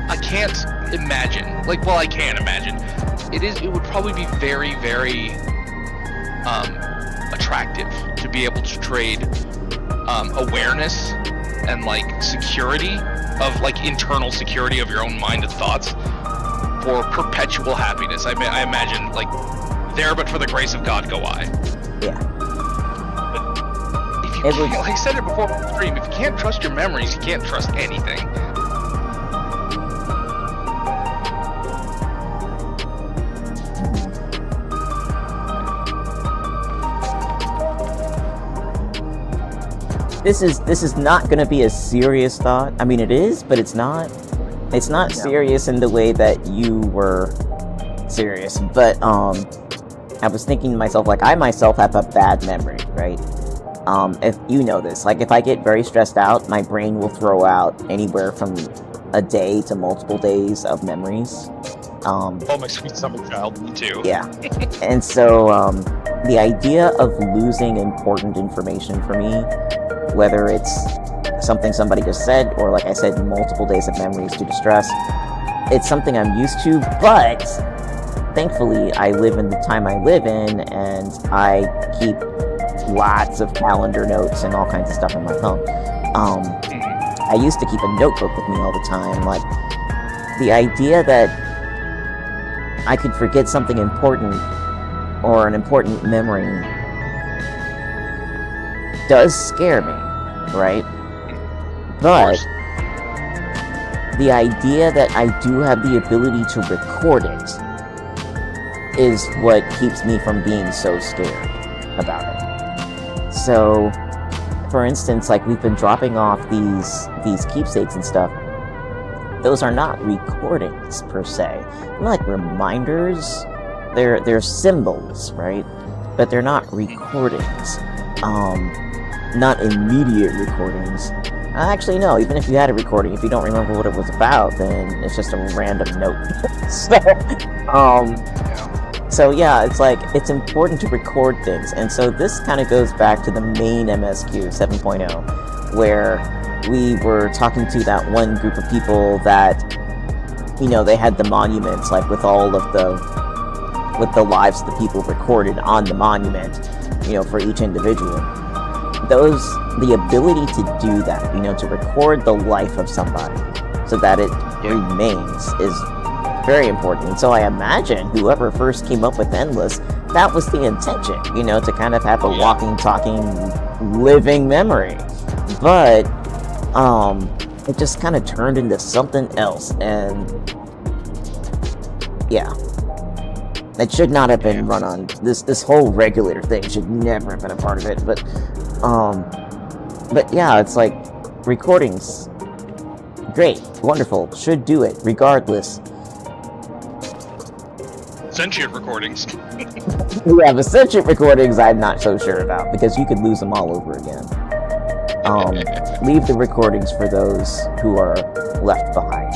I can't imagine. Like, well, I can imagine. It would probably be very, very... attractive to be able to trade awareness and like security of like internal security of your own mind and thoughts for perpetual happiness. I imagine like there but for the grace of God go I. Yeah. But if you can't, like I said it before on the stream, if you can't trust your memories, you can't trust anything. This is not going to be a serious thought. I mean, it is, but it's not. It's not serious in the way that you were serious. But I was thinking to myself, like, I myself have a bad memory, right? If you know this, like, if I get very stressed out, my brain will throw out anywhere from a day to multiple days of memories. Oh, my sweet summer child, me too. Yeah. And so the idea of losing important information for me, whether it's something somebody just said, or like I said, multiple days of memories due to stress. It's something I'm used to, but thankfully I live in the time I live in, and I keep lots of calendar notes and all kinds of stuff in my phone. I used to keep a notebook with me all the time. Like, the idea that I could forget something important or an important memory does scare me, right? But the idea that I do have the ability to record it is what keeps me from being so scared about it. So, for instance, like, we've been dropping off these keepsakes and stuff. Those are not recordings per se. They're like reminders. They're symbols, right? But they're not recordings. Not immediate recordings. Actually, no. Even if you had a recording, if you don't remember what it was about, then it's just a random note. So yeah, it's like, it's important to record things. And so this kind of goes back to the main MSQ 7.0, where we were talking to that one group of people that, you know, they had the monuments, like, with all of the lives of the people recorded on the monument, you know, for each individual. The ability to do that, you know, to record the life of somebody so that it remains is very important. And so I imagine whoever first came up with Endless, that was the intention, you know, to kind of have a walking, talking, living memory. But it just kind of turned into something else, and yeah, it should not have been run on. This whole regulator thing should never have been a part of it. But yeah, it's like, recordings, great, wonderful, should do it regardless. Sentient recordings. Yeah, but sentient recordings I'm not so sure about, because you could lose them all over again. Leave the recordings for those who are left behind.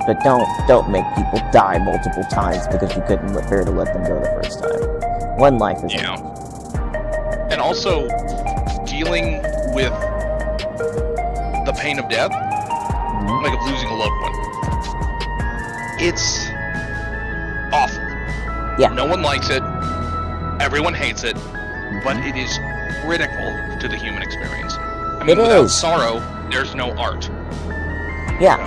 But don't make people die multiple times because you couldn't bear to let them go the first time. One life is enough. And also, dealing with the pain of death, like of losing a loved one, it's awful. Yeah. No one likes it. Everyone hates it. But it is critical to the human experience. I mean, without sorrow, there's no art. Yeah.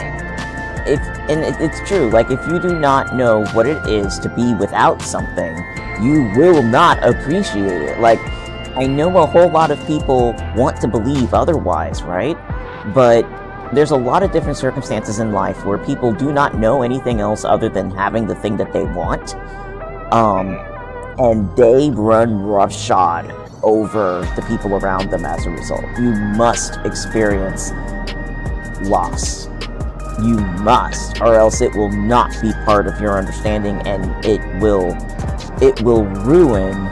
It's true. Like, if you do not know what it is to be without something, you will not appreciate it. Like, I know a whole lot of people want to believe otherwise, right? But there's a lot of different circumstances in life where people do not know anything else other than having the thing that they want. And they run roughshod over the people around them as a result. You must experience loss. You must, or else it will not be part of your understanding, and it will ruin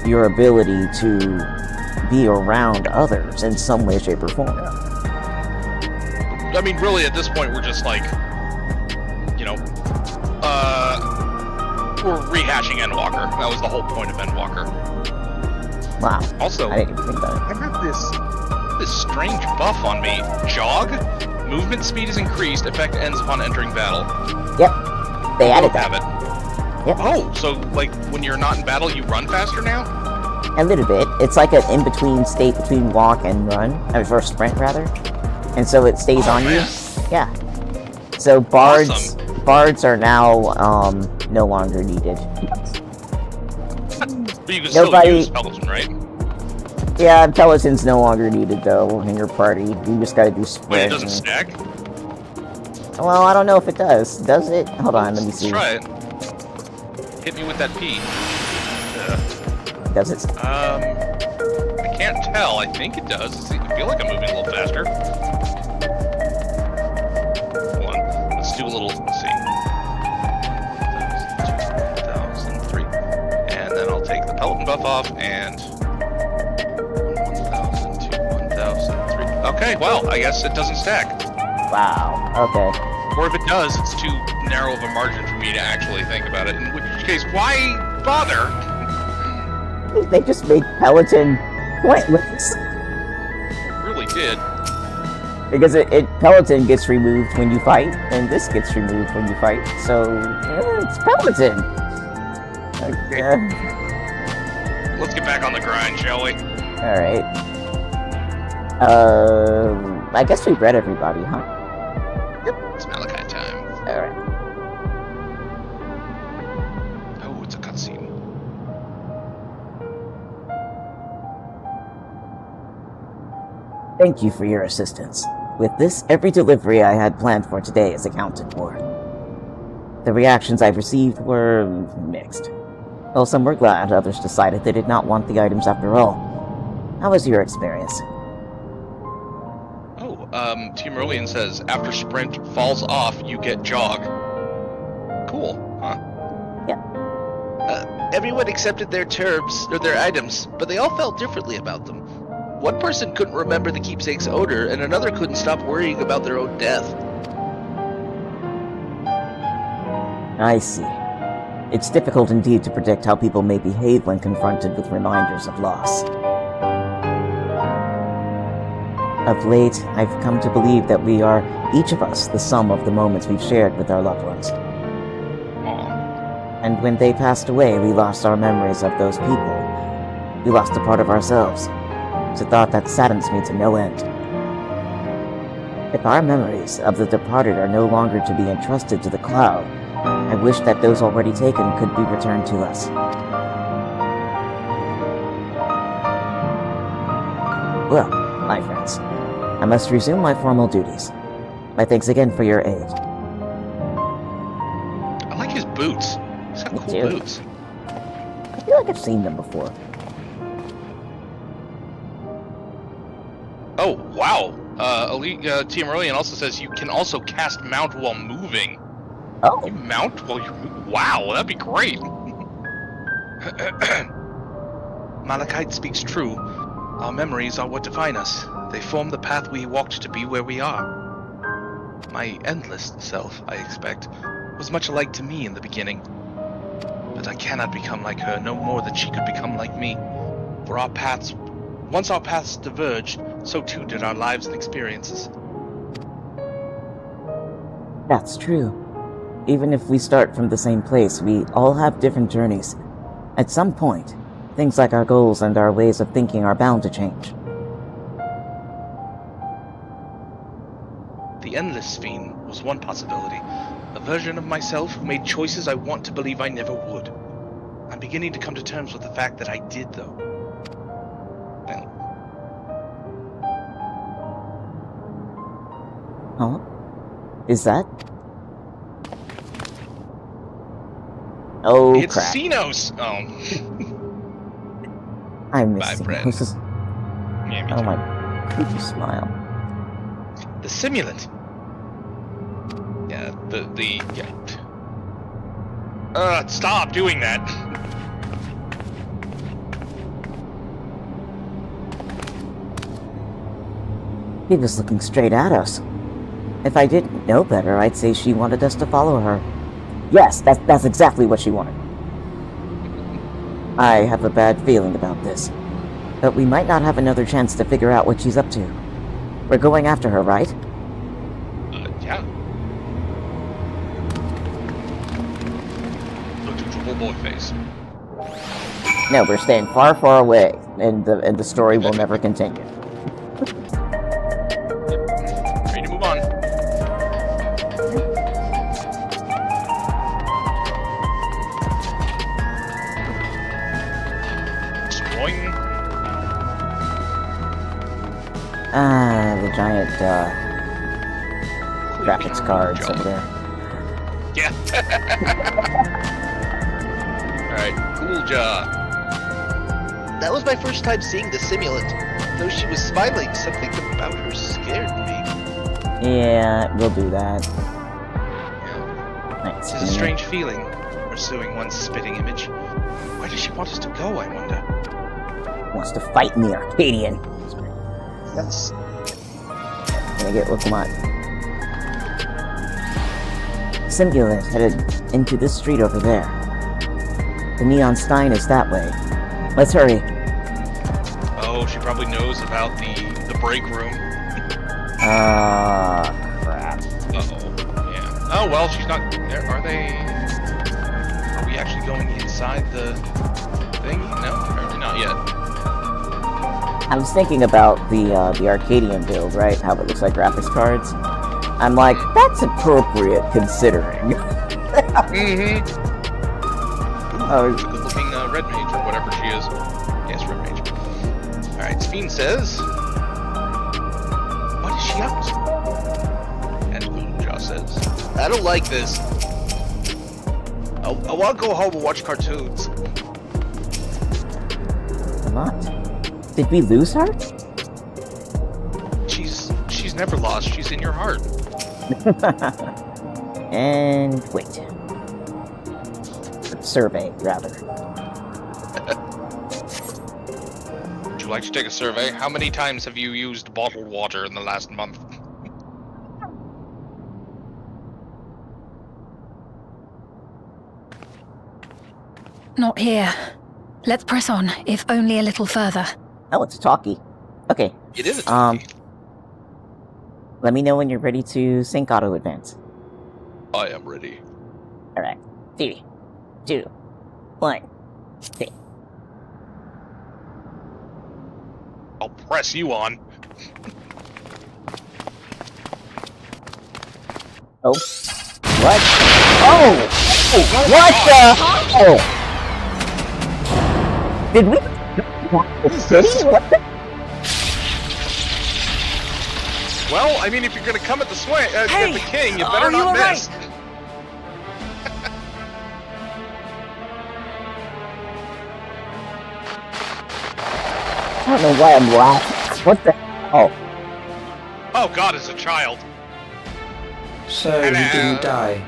your ability to be around others in some way, shape, or form. I mean, really, at this point, we're just like, you know, we're rehashing Endwalker. That was the whole point of Endwalker. Wow. Also, I didn't even think about it. I have this strange buff on me. Jog, movement speed is increased. Effect ends upon entering battle. Yep. They added that. Have it. Yep. Oh, so like when you're not in battle, you run faster now? A little bit. It's like an in-between state between walk and run, or sprint rather. And so it stays on you. Yeah. So bards are now no longer needed. But you can still use Peloton, right? Yeah, Peloton's no longer needed though in your party. You just gotta do sprint. Wait, it doesn't stack? Well, I don't know if it does. Does it? Hold on, let me see. Let's try it. Hit me with that P. Does it? I can't tell. I think it does. I feel like I'm moving a little faster. Hold on. Let's do a little, let's see. 1,003. And then I'll take the Peloton buff off and 1,000 to 1,003. Okay, well, I guess it doesn't stack. Wow, okay. Or if it does, it's too narrow of a margin for me to actually think about it. In which case, why bother? They just made Peloton pointless. It really did. Because Peloton gets removed when you fight, and this gets removed when you fight, so it's Peloton. Let's get back on the grind, shall we? Alright. I guess we read everybody, huh? Yep, it's Malachite time. Alright. Oh, it's a cutscene. Thank you for your assistance. With this, every delivery I had planned for today is accounted for. The reactions I've received were mixed. While some were glad, others decided they did not want the items after all. How was your experience? Oh, Team Merlian says, after sprint falls off, you get jog. Cool, huh? Everyone accepted their terms, or their items, but they all felt differently about them. One person couldn't remember the keepsake's odor, and another couldn't stop worrying about their own death. I see. It's difficult indeed to predict how people may behave when confronted with reminders of loss. Of late, I've come to believe that we are, each of us, the sum of the moments we've shared with our loved ones. Aw. And when they passed away, we lost our memories of those people. We lost a part of ourselves. It's a thought that saddens me to no end. If our memories of the departed are no longer to be entrusted to the cloud, I wish that those already taken could be returned to us. Well, my friends, I must resume my formal duties. My thanks again for your aid. I like his boots. He's got Me cool too. boots. I feel like I've seen them before. Oh, wow. Team Merlian also says you can also cast mount while moving. Oh, You mount while you move? Wow, that'd be great. Malachite speaks true. Our memories are what define us. They form the path we walked to be where we are. My endless self, I expect, was much alike to me in the beginning. But I cannot become like her, no more than she could become like me. For once our paths diverged, so too did our lives and experiences. that's true. Even if we start from the same place, we all have different journeys. At some point, things like our goals and our ways of thinking are bound to change. The Endless Fiend was one possibility. A version of myself who made choices I want to believe I never would. I'm beginning to come to terms with the fact that I did, though. And Huh? Is that? Oh, it's crap. Xenos! Oh. I miss Bye, him. friend. This is... Yeah, me Oh too. my creepy smile. The simulant. Yeah, stop doing that. He was looking straight at us. If I didn't know better, I'd say she wanted us to follow her. Yes, that's exactly what she wanted. I have a bad feeling about this. But we might not have another chance to figure out what she's up to. We're going after her, right? Yeah. Look at your boy face. No, we're staying far, far away, and the story will never continue. Ready to move on. Destroying. The giant, graphics cards over there. Yeah. Alright, cool job. That was my first time seeing the simulant. Though she was smiling, something about her scared me. Yeah, we'll do that. Nice. It's a strange feeling, pursuing one's spitting image. Where does she want us to go, I wonder? Wants to fight me, Arcadian. Yes. Gonna get with my simulant headed into this street over there. The neon stein is that way. Let's hurry. Oh, she probably knows about the break room. Crap. Uh-oh. Yeah. Oh, well, she's not there. Are they... Are we actually going inside the thing? No, apparently not yet. I was thinking about the Arcadian build, right? How it looks like graphics cards. I'm like, that's appropriate considering. Mm-hmm. Oh, It's a good-looking red mage, or whatever she is. Yes, red mage. Alright, Speen says... What is she up to? And Guluja says... I don't like this. I want to go home and watch cartoons. what? Did we lose her? She's never lost. She's in your heart. And wait. Survey, rather. Would you like to take a survey? How many times have you used bottled water in the last month? Not here. Let's press on, if only a little further. Oh, it's talkie. Okay. It is a talkie. Let me know when you're ready to sync auto advance. I am ready. Alright. 3, 2, 1. Okay. I'll press you on. Oh. What? Oh! What the? Oh! Did we? What the? Well, I mean, if you're gonna come at the at Hey, the king, you better are you not alright? miss. I don't know why I'm laughing. What the hell? Oh God, as a child. So Hello. he didn't die.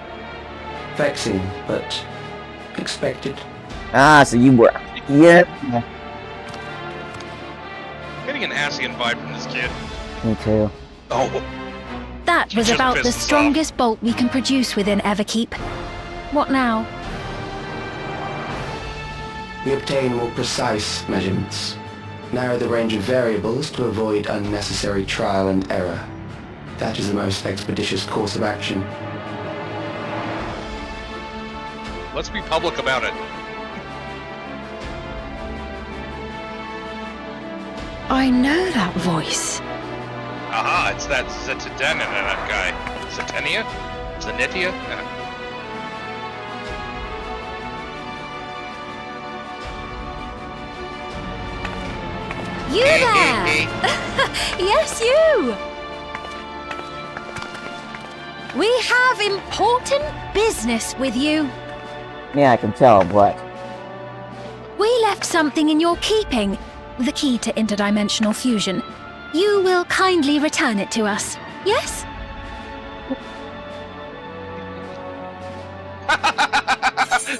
Vexing, but expected. Ah, so you were. Yeah. Getting an Asian vibe from this kid. Me too. Oh, That was Just about the pisses off. strongest bolt we can produce within Everkeep. What now? We obtain more precise measurements. Narrow the range of variables to avoid unnecessary trial and error. That is the most expeditious course of action. let's be public about it. I know that voice. Aha, it's that Zetadena guy. Zetenia? Zenitia? You there! Yes, you! We have important business with you. Yeah, I can tell. What? We left something in your keeping. The key to interdimensional fusion. You will kindly return it to us, yes?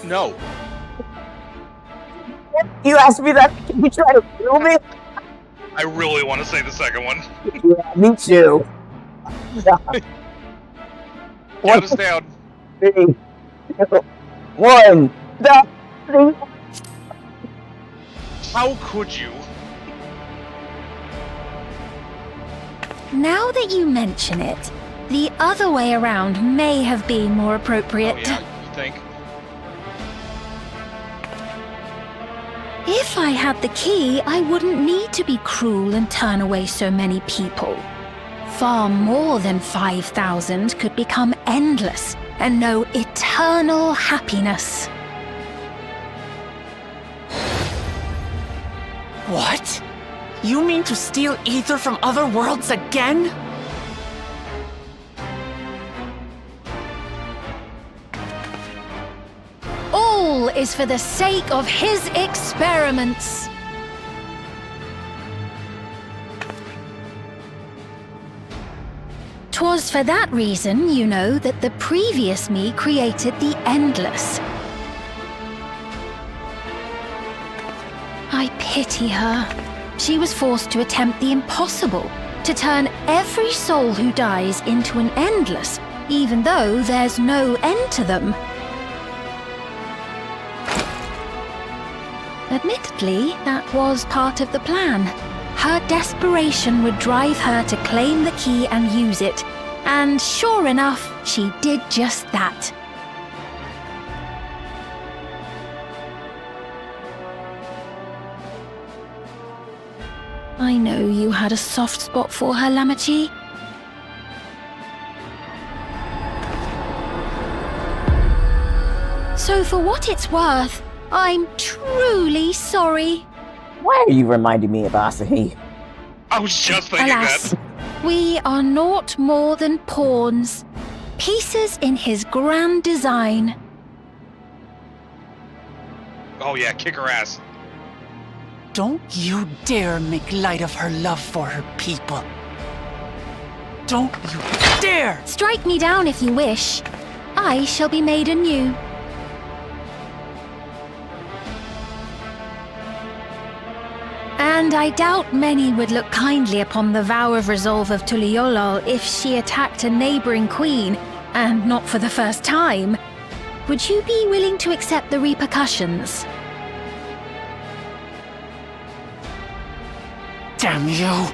No. You asked me that? Can you try to kill me? I really want to say the second one. Yeah, me too. Count us down. 3, 2, 1. No. How could you? Now that you mention it, the other way around may have been more appropriate. Oh yeah, you think? If I had the key, I wouldn't need to be cruel and turn away so many people. Far more than 5,000 could become endless and know eternal happiness. What? You mean to steal ether from other worlds again? All is for the sake of his experiments. Twas for that reason, you know, that the previous me created the Endless. I pity her. She was forced to attempt the impossible, to turn every soul who dies into an Endless, even though there's no end to them. Admittedly, that was part of the plan. Her desperation would drive her to claim the key and use it. And sure enough, she did just that. I know you had a soft spot for her, Lamachi. So for what it's worth, I'm truly sorry. Why are you reminding me of Asahi? I was just thinking Alas, that. we are naught more than pawns. Pieces in his grand design. Oh yeah, kick her ass. Don't you dare make light of her love for her people. Don't you dare! Strike me down if you wish. I shall be made anew. And I doubt many would look kindly upon the vow of resolve of Tuliolol if she attacked a neighboring queen, and not for the first time. Would you be willing to accept the repercussions? Damn you!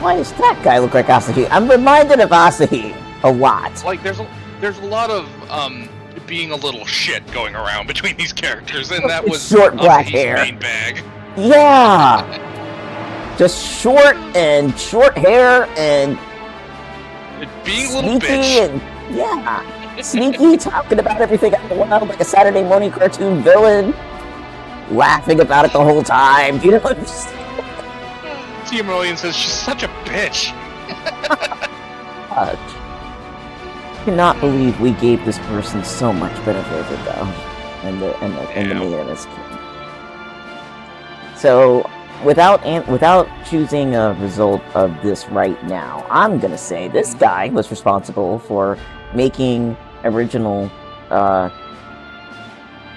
Why does that guy look like Asahi? I'm reminded of Asahi a lot. Like there's a lot of being a little shit going around between these characters, and that was Short black Asahi's hair. main bag. Yeah! Just short hair and Being a little sneaky bitch. and yeah, sneaky, talking about everything out in the wild like a Saturday morning cartoon villain, laughing about it the whole time. You know, just... Tia Million says she's such a bitch. Cannot believe we gave this person so much benefit of the doubt in the media of this kid. So, without choosing a result of this right now, I'm gonna say this guy was responsible for making original for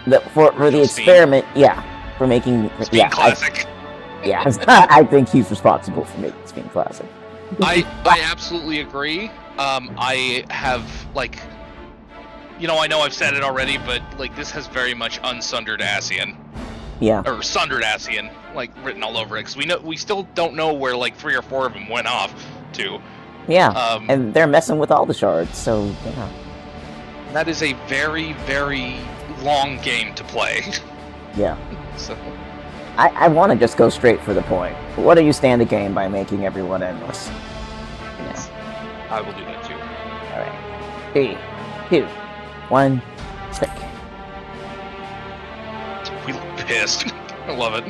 the experiment. Yeah, for making classic. I think he's responsible for making Spin classic. I absolutely agree. I have I know I've said it already, but this has very much unsundered Asian. Yeah. Or sundered Asian, written all over it, because we still don't know where 3 or 4 of them went off to. Yeah, and they're messing with all the shards, so yeah. That is a very, very long game to play. Yeah. So. I want to just go straight for the point. What do you stand to gain by making everyone endless? Yeah. I will do that too. Alright. 3, 2, 1, stick. We look pissed. I love it.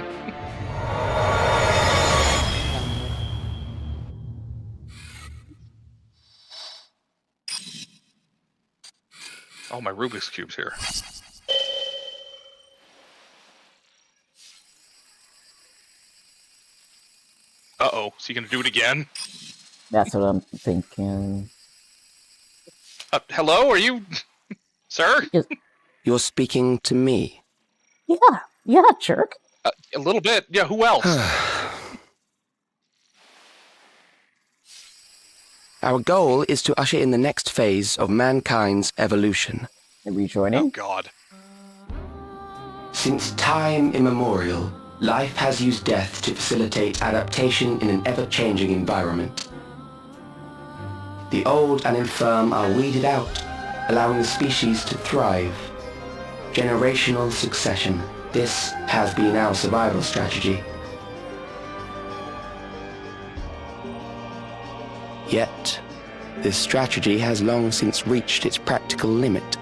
Oh, my Rubik's Cube's here. Uh-oh, is he gonna do it again? That's what I'm thinking. Hello, are you... Sir? You're speaking to me? Yeah, jerk. A little bit. Yeah, who else? Our goal is to usher in the next phase of mankind's evolution. Are we joining? Oh, God. Since time immemorial, life has used death to facilitate adaptation in an ever-changing environment. The old and infirm are weeded out, allowing the species to thrive. Generational succession. This has been our survival strategy. Yet, this strategy has long since reached its practical limit.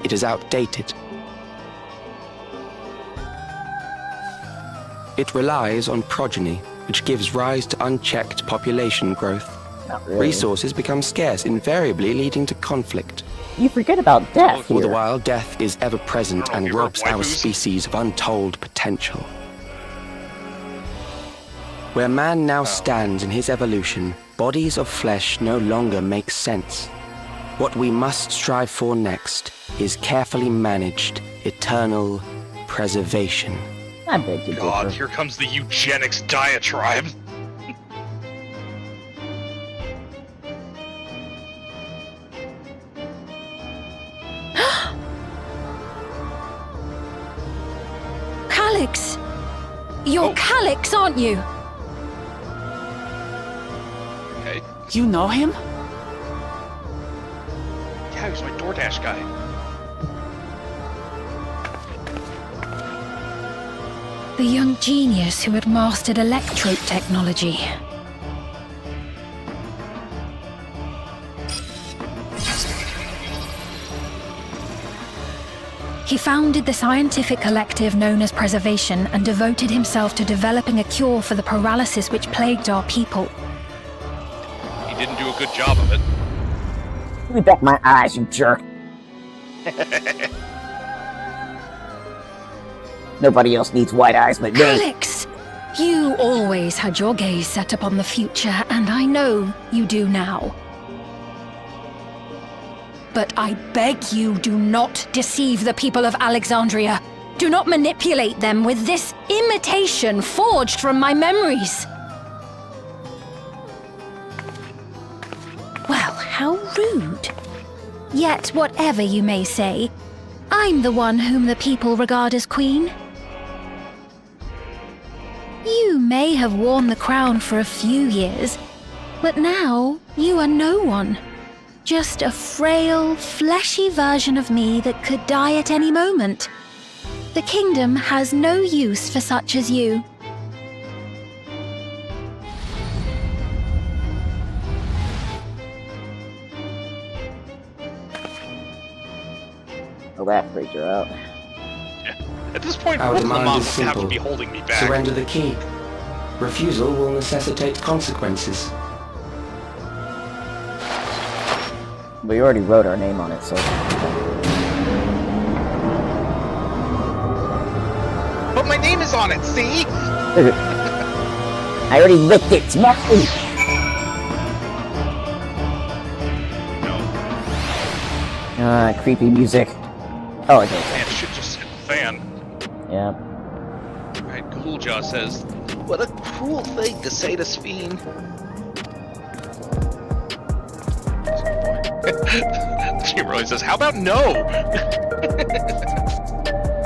It is outdated. It relies on progeny, which gives rise to unchecked population growth. Not really. Resources become scarce, invariably leading to conflict. You forget about death All the here. while, death is ever present and robs our species of untold potential. Where man now stands in his evolution, bodies of flesh no longer make sense. What we must strive for next is carefully managed, eternal preservation. I beg to God, differ. here comes the eugenics diatribe. Alex! You're Calyx, aren't you? Okay. You know him? Yeah, he was my DoorDash guy. The young genius who had mastered electrope technology. He founded the scientific collective known as Preservation and devoted himself to developing a cure for the paralysis which plagued our people. He didn't do a good job of it. Give me back my eyes, you jerk. Nobody else needs white eyes but me. Alex! You always had your gaze set upon the future, and I know you do now. But I beg you, do not deceive the people of Alexandria. Do not manipulate them with this imitation forged from my memories. Well, how rude. Yet, whatever you may say, I'm the one whom the people regard as queen. You may have worn the crown for a few years, but now you are no one. Just a frail, fleshy version of me that could die at any moment. The kingdom has no use for such as you. Oh, that freaked her out. Yeah. At this point, Our both of the demand mobs is have to simple. be holding me back. Surrender the key. Refusal will necessitate consequences. We already wrote our name on it, so... But my name is on it, see? I already licked it, smell it! Creepy music. Oh, okay. Man, shit just hit the fan. Yeah. Alright, Cooljaw says, What a cruel thing to say to Sphene. G-Roy says, how about no?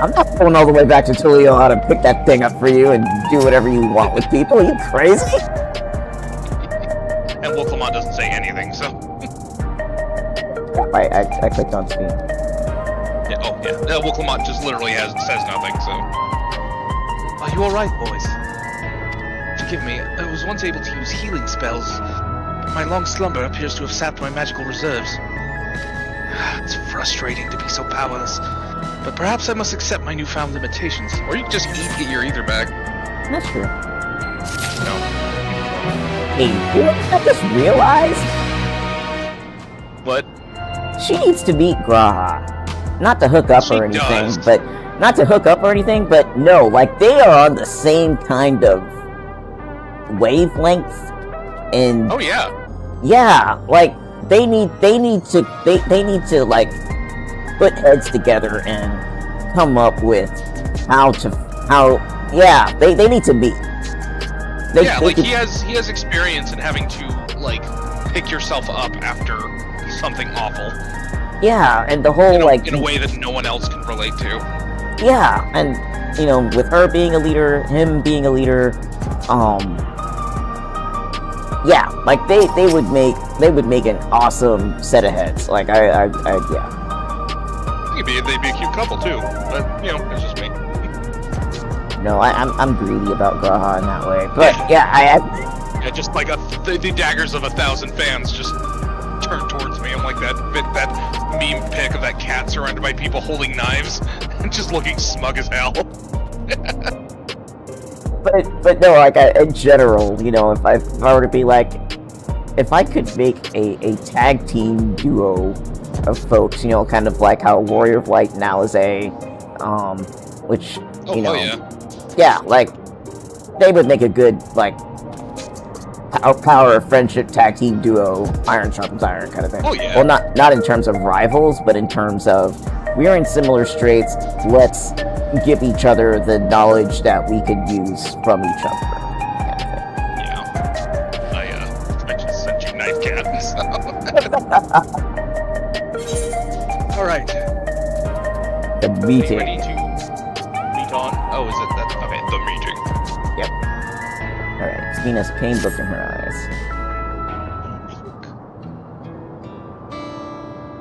I'm not going all the way back to Tulio to pick that thing up for you and do whatever you want with people. Are you crazy? And Wolflamont doesn't say anything, so... I clicked on Steam. Yeah, oh, yeah. Wolflamont just literally says nothing, so... Are you alright, boys? Forgive me, I was once able to use healing spells, but my long slumber appears to have sapped my magical reserves. It's frustrating to be so powerless, but perhaps I must accept my newfound limitations. Or you can just get your ether back. That's true. No. Hey, you know what I just realized? What? She needs to meet Graha. Not to hook up She or anything, does. but... Not to hook up or anything, but no, like, they are on the same kind of... wavelength, and... Oh, yeah. Yeah, like, they need to like put heads together and come up with yeah, they need to meet. He has experience in having to like pick yourself up after something awful. Yeah, and the whole in a way that no one else can relate to. Yeah, and with her being a leader, him being a leader, yeah, like they would make an awesome set of heads. Like yeah. They'd be a cute couple too, but it's just me. No, I'm greedy about Graha in that way, but yeah, just like the daggers of 1,000 fans just turn towards me. I'm like that meme pic of that cat surrounded by people holding knives and just looking smug as hell. But no, like in general, if I were to be like, if I could make a tag team duo of folks, kind of like how Warrior of Light and Alizé, which yeah, like they would make a good like power of friendship tag team duo, iron sharpens iron kind of thing. Oh yeah. Well, not in terms of rivals, but in terms of we are in similar straits. Let's give each other the knowledge that we could use from each other. Yeah. I just sent you knife cat. All right. The meeting. Ready to meet on? Oh, is it that? Venus pain look in her eyes.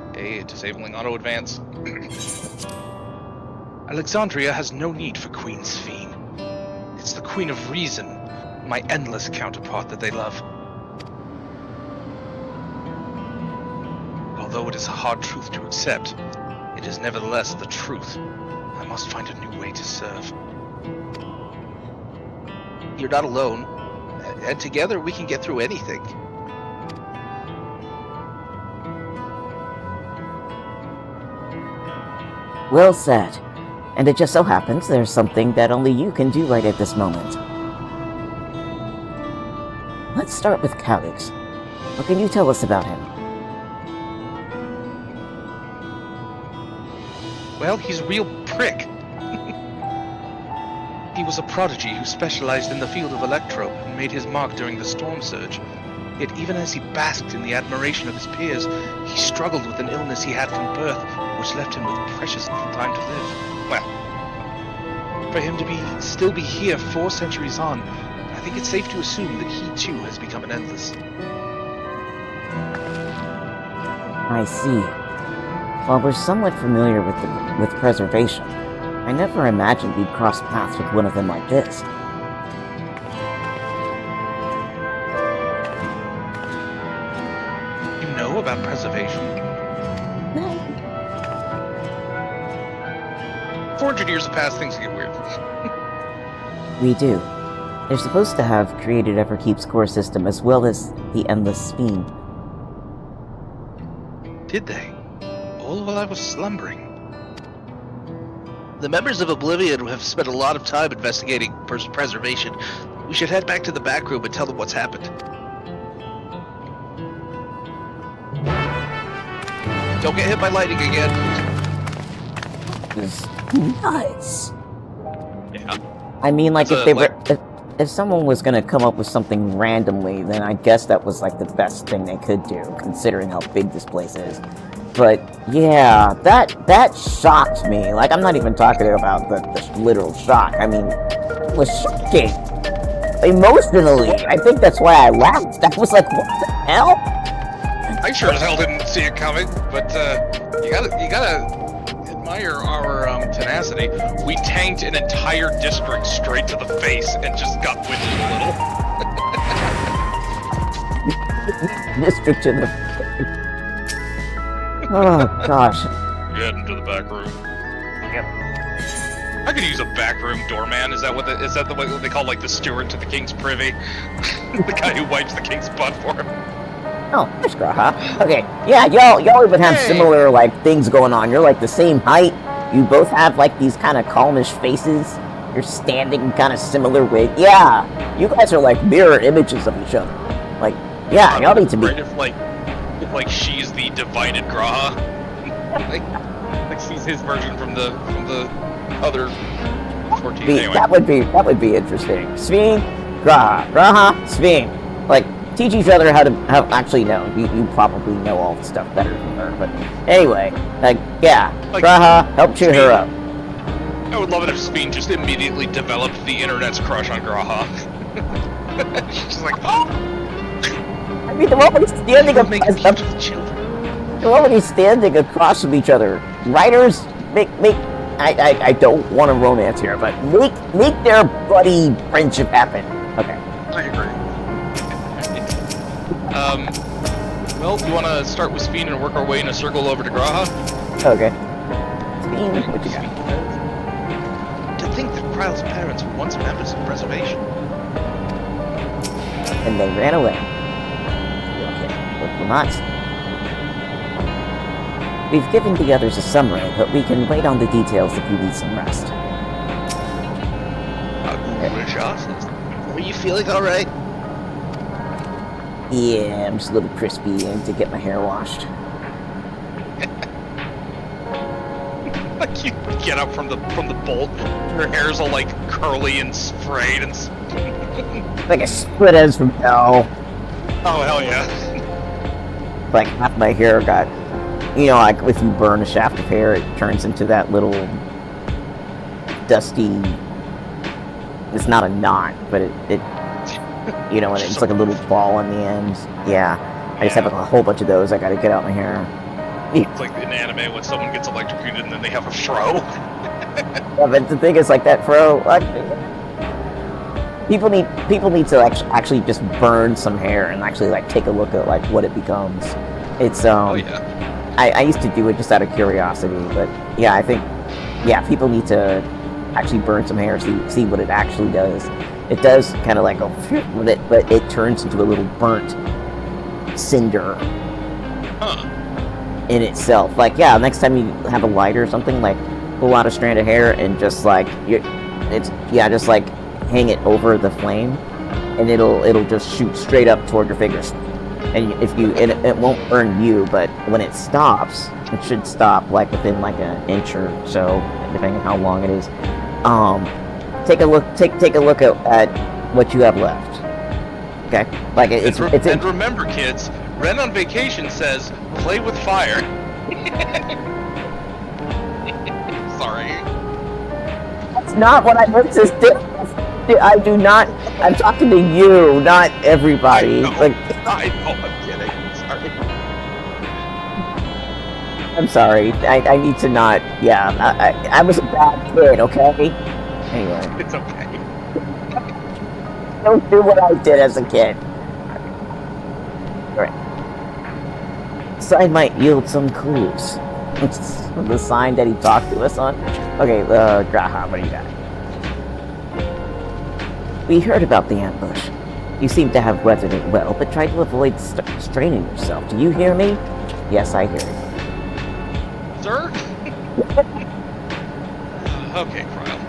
Okay, disabling auto advance. Alexandria has no need for Queen Sphene. It's the Queen of Reason, my endless counterpart that they love. Although it is a hard truth to accept, it is nevertheless the truth. I must find a new way to serve. You're not alone, and together we can get through anything. Well said. And it just so happens there's something that only you can do right at this moment. Let's start with Calix. What can you tell us about him? Well, he's a real prick. He was a prodigy who specialized in the field of electro and made his mark during the storm surge. Yet even as he basked in the admiration of his peers, he struggled with an illness he had from birth, which left him with precious little time to live. Well, for him to still be here 4 centuries on, I think it's safe to assume that he too has become an endless. I see. While we're somewhat familiar with preservation, I never imagined we'd cross paths with one of them like this. You know about preservation? 400 years have passed, things get weird. We do. They're supposed to have created Underkeep's core system as well as the Endless Sphene. Did they? All while I was slumbering. The members of Oblivion have spent a lot of time investigating preservation. We should head back to the back room and tell them what's happened. Don't get hit by lightning again. It's nuts. Yeah. I mean, like, if someone was gonna come up with something randomly, then I guess that was, like, the best thing they could do, considering how big this place is. But, yeah, that shocked me. Like, I'm not even talking about the literal shock. I mean, it was shocking. Emotionally. I think that's why I laughed. I was like, what the hell? I sure as hell didn't see it coming, but you gotta admire our tenacity. We tanked an entire district straight to the face and just got winded a little. District to the face. Oh gosh. Get into the back room. Yep. I could use a back room doorman. Is that what they call, like, the steward to the king's privy? The guy who wipes the king's butt for him. Oh, there's Graha. Okay, yeah, y'all even have similar, like, things going on. You're, like, the same height. You both have, like, these kind of calmish faces. You're standing in kind of similar weight. Yeah, you guys are, like, mirror images of each other. Like, yeah, y'all need to be... If she's the divided Graha. like she's his version from the other 14. Anyway. That would be interesting. Sphene, Graha, Sphene. Like, teach each other how actually no. You probably know all the stuff better than her. But anyway, like, yeah, Graha, help cheer her up. I would love it if Sphene just immediately developed the internet's crush on Graha. She's like, oh. I mean, they're already standing across from each other. Writers, I don't want to romance here, but make their buddy friendship happen. Okay. I agree. Well, you want to start with Sphene and work our way in a circle over to Graha? Okay. Sphene, what you got? To think that Kryle's parents were once members of Preservation. And they ran away. Will not. We've given the others a summary, but we can wait on the details if you need some rest. Were you feeling alright? Yeah, I'm just a little crispy and to get my hair washed. Like, you get up from the bolt, your hair's all, like, curly and sprayed and... Like a split ends from hell. Oh, hell yeah. Like, half my hair got, you know, like if you burn a shaft of hair, it turns into that little dusty, it's not a knot, but it You know, and it's like a little ball in the end. Yeah. I just have a whole bunch of those I gotta get out my hair. It's like in anime when someone gets electrocuted and then they have a fro. Yeah, but the thing is, like, that fro, like, people need to actually just burn some hair and actually, like, take a look at, like, what it becomes. It's, Oh yeah. I used to do it just out of curiosity, but yeah, I think, yeah, people need to actually burn some hair, see what it actually does. It does kind of like go with it, but it turns into a little burnt cinder in itself. Like, yeah, next time you have a lighter or something, like, pull out a strand of hair and just like, just like hang it over the flame, and it'll just shoot straight up toward your fingers. And it won't burn you, but when it stops, it should stop like within like an inch or so, depending on how long it is. Take a look at what you have left. Okay, like and remember, kids, Ren on Vacation says play with fire. Sorry. That's not what I meant to do. I do not. I'm talking to you, not everybody. I know, like, I'm kidding. Sorry. I'm sorry. I need to not. Yeah, I was a bad kid. Okay. Anyway, It's okay. don't do what I did as a kid. Alright. Sign might yield some clues. The sign that he talked to us on. Okay, Graha, what do you got? We heard about the ambush. You seem to have weathered it well, but try to avoid straining yourself. Do you hear me? Yes, I hear you. Sir? Okay, Cryle.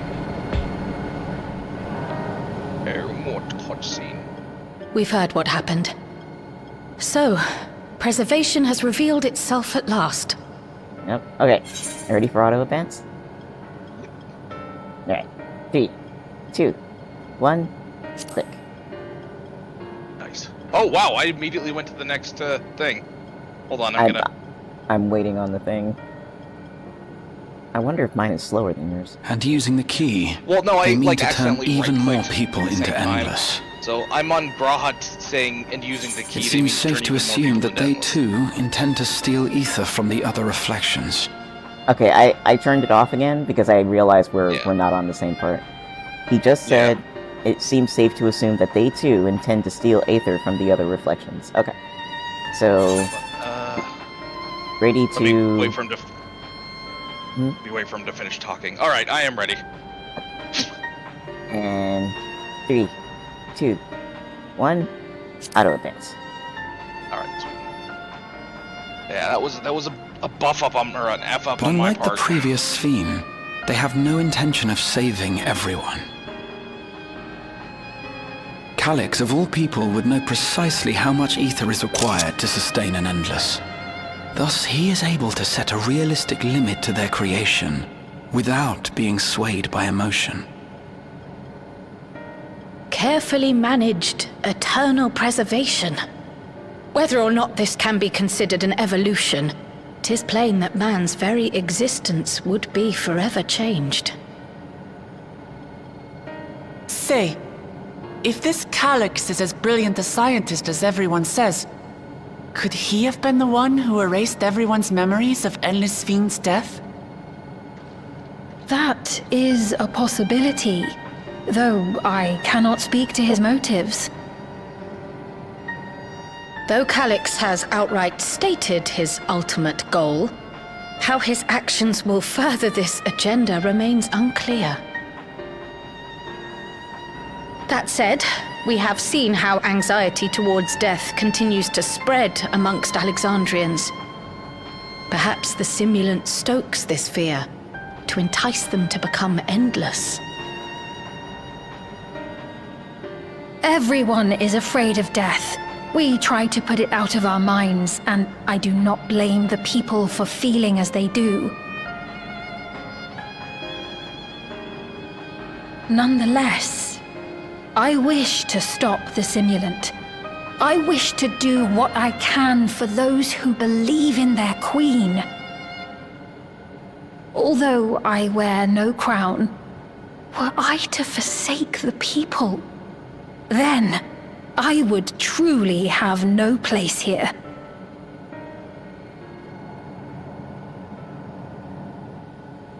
More cutscene. We've heard what happened. So, preservation has revealed itself at last. Yep. Okay. Ready for auto advance? Alright. 3, 2, 1, click. Nice. Oh wow! I immediately went to the next thing. Hold on, I'm waiting on the thing. I wonder if mine is slower than yours. And using the key, Well, no, I they mean like to turn accidentally even more right-clicked people at the into same time. Endless. So I'm on Grahat saying and using the key. It they seems mean safe turn to even more assume people that into they Endless. too intend to steal ether from the other reflections. Okay, I turned it off again because I realized we're not on the same part. He just said it seems safe to assume that they too intend to steal aether from the other reflections. Okay. So ready Let me to wait for him to. Let me wait for him to finish talking. All right, I am ready. and 3, 2, 1, auto advance. All right. Sweet. Yeah, that was a buff up on or an F up But on my unlike the part. previous theme, they have no intention of saving everyone. Calyx, of all people, would know precisely how much ether is required to sustain an Endless. Thus, he is able to set a realistic limit to their creation, without being swayed by emotion. Carefully managed eternal preservation. Whether or not this can be considered an evolution, 'tis plain that man's very existence would be forever changed. Say, if this Calyx is as brilliant a scientist as everyone says, could he have been the one who erased everyone's memories of Endless Fiend's death? That is a possibility, though I cannot speak to his motives. Though Calyx has outright stated his ultimate goal, how his actions will further this agenda remains unclear. That said, we have seen how anxiety towards death continues to spread amongst Alexandrians. Perhaps the simulant stokes this fear to entice them to become endless. Everyone is afraid of death. We try to put it out of our minds, and I do not blame the people for feeling as they do. Nonetheless, I wish to stop the simulant. I wish to do what I can for those who believe in their queen. Although I wear no crown, were I to forsake the people, then I would truly have no place here.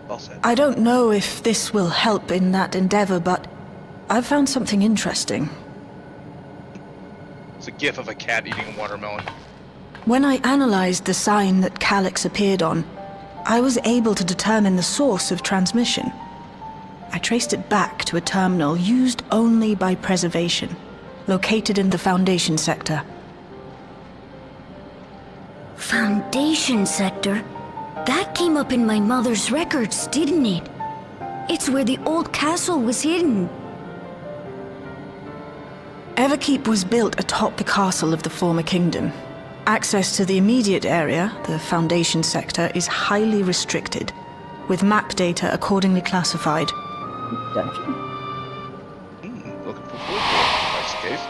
Well said. I don't know if this will help in that endeavor, but I've found something interesting. It's a gif of a cat eating a watermelon. When I analyzed the sign that Calyx appeared on, I was able to determine the source of transmission. I traced it back to a terminal used only by preservation, located in the Foundation sector. Foundation sector? That came up in my mother's records, didn't it? It's where the old castle was hidden. Everkeep was built atop the castle of the former kingdom. Access to the immediate area, the Foundation sector, is highly restricted, with map data accordingly classified. Dungeon. Looking for food. That's the case.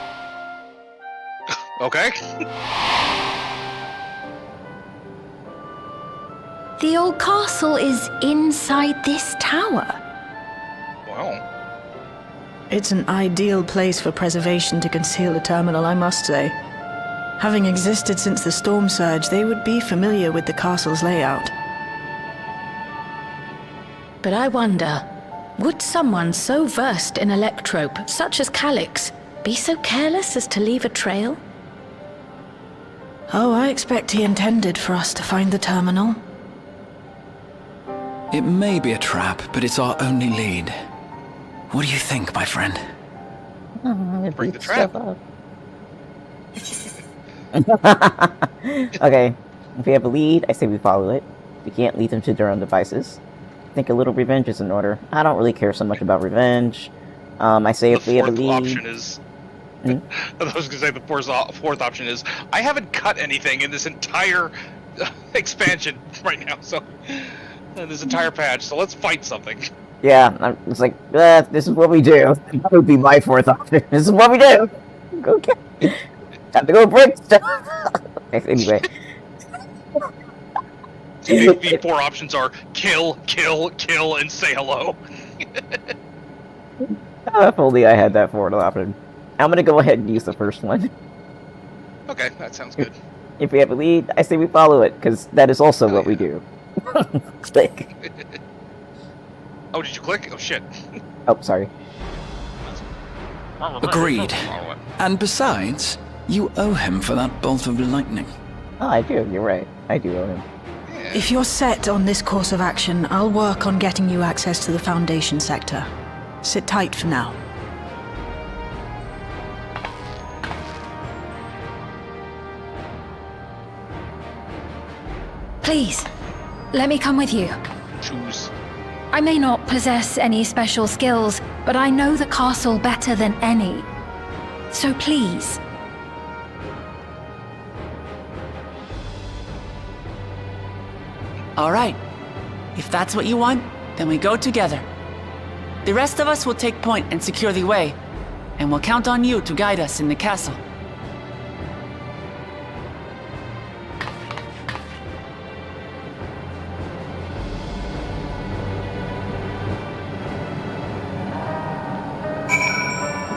Okay. The old castle is inside this tower. Wow. It's an ideal place for preservation to conceal a terminal, I must say. Having existed since the storm surge, they would be familiar with the castle's layout. But I wonder, would someone so versed in electrope, such as Calyx, be so careless as to leave a trail? Oh, I expect he intended for us to find the terminal. It may be a trap, but it's our only lead. What do you think, my friend? Bring the trap. Okay, if we have a lead, I say we follow it. We can't lead them to their own devices. I think a little revenge is in order. I don't really care so much about revenge. I say if we have a lead... option is... I was gonna say the fourth option is, I haven't cut anything in this entire expansion right now, so... this entire patch, so let's fight something. Yeah, it's like, this is what we do. That would be my fourth option. This is what we do. Okay. Time to go break stuff. Anyway. The four options are kill, kill, kill, and say hello. If only I had that fourth option. I'm gonna go ahead and use the first one. Okay, that sounds good. If we have a lead, I say we follow it, because that is also what we do. Click. Oh, did you click? Oh, shit. Oh, sorry. Agreed. And besides, you owe him for that bolt of lightning. Oh, I do. You're right. I do owe him. If you're set on this course of action, I'll work on getting you access to the Foundation sector. Sit tight for now. Please, let me come with you. Choose. I may not possess any special skills, but I know the castle better than any. So please. All right. If that's what you want, then we go together. The rest of us will take point and secure the way, and we'll count on you to guide us in the castle.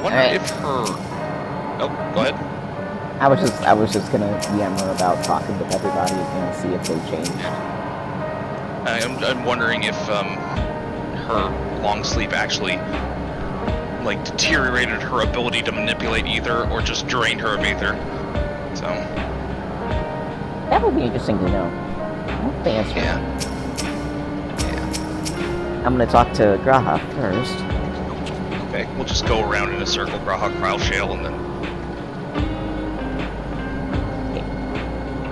Wonder if her... Oh, go ahead. I was just gonna yammer about talking with everybody and see if they changed. I'm wondering if her long sleep actually like deteriorated her ability to manipulate ether or just drained her of ether. So That would be interesting to know. What's the answer? yeah. I'm gonna talk to Graha first. Okay, we'll just go around in a circle, Graha, Kryle, Shale, and then...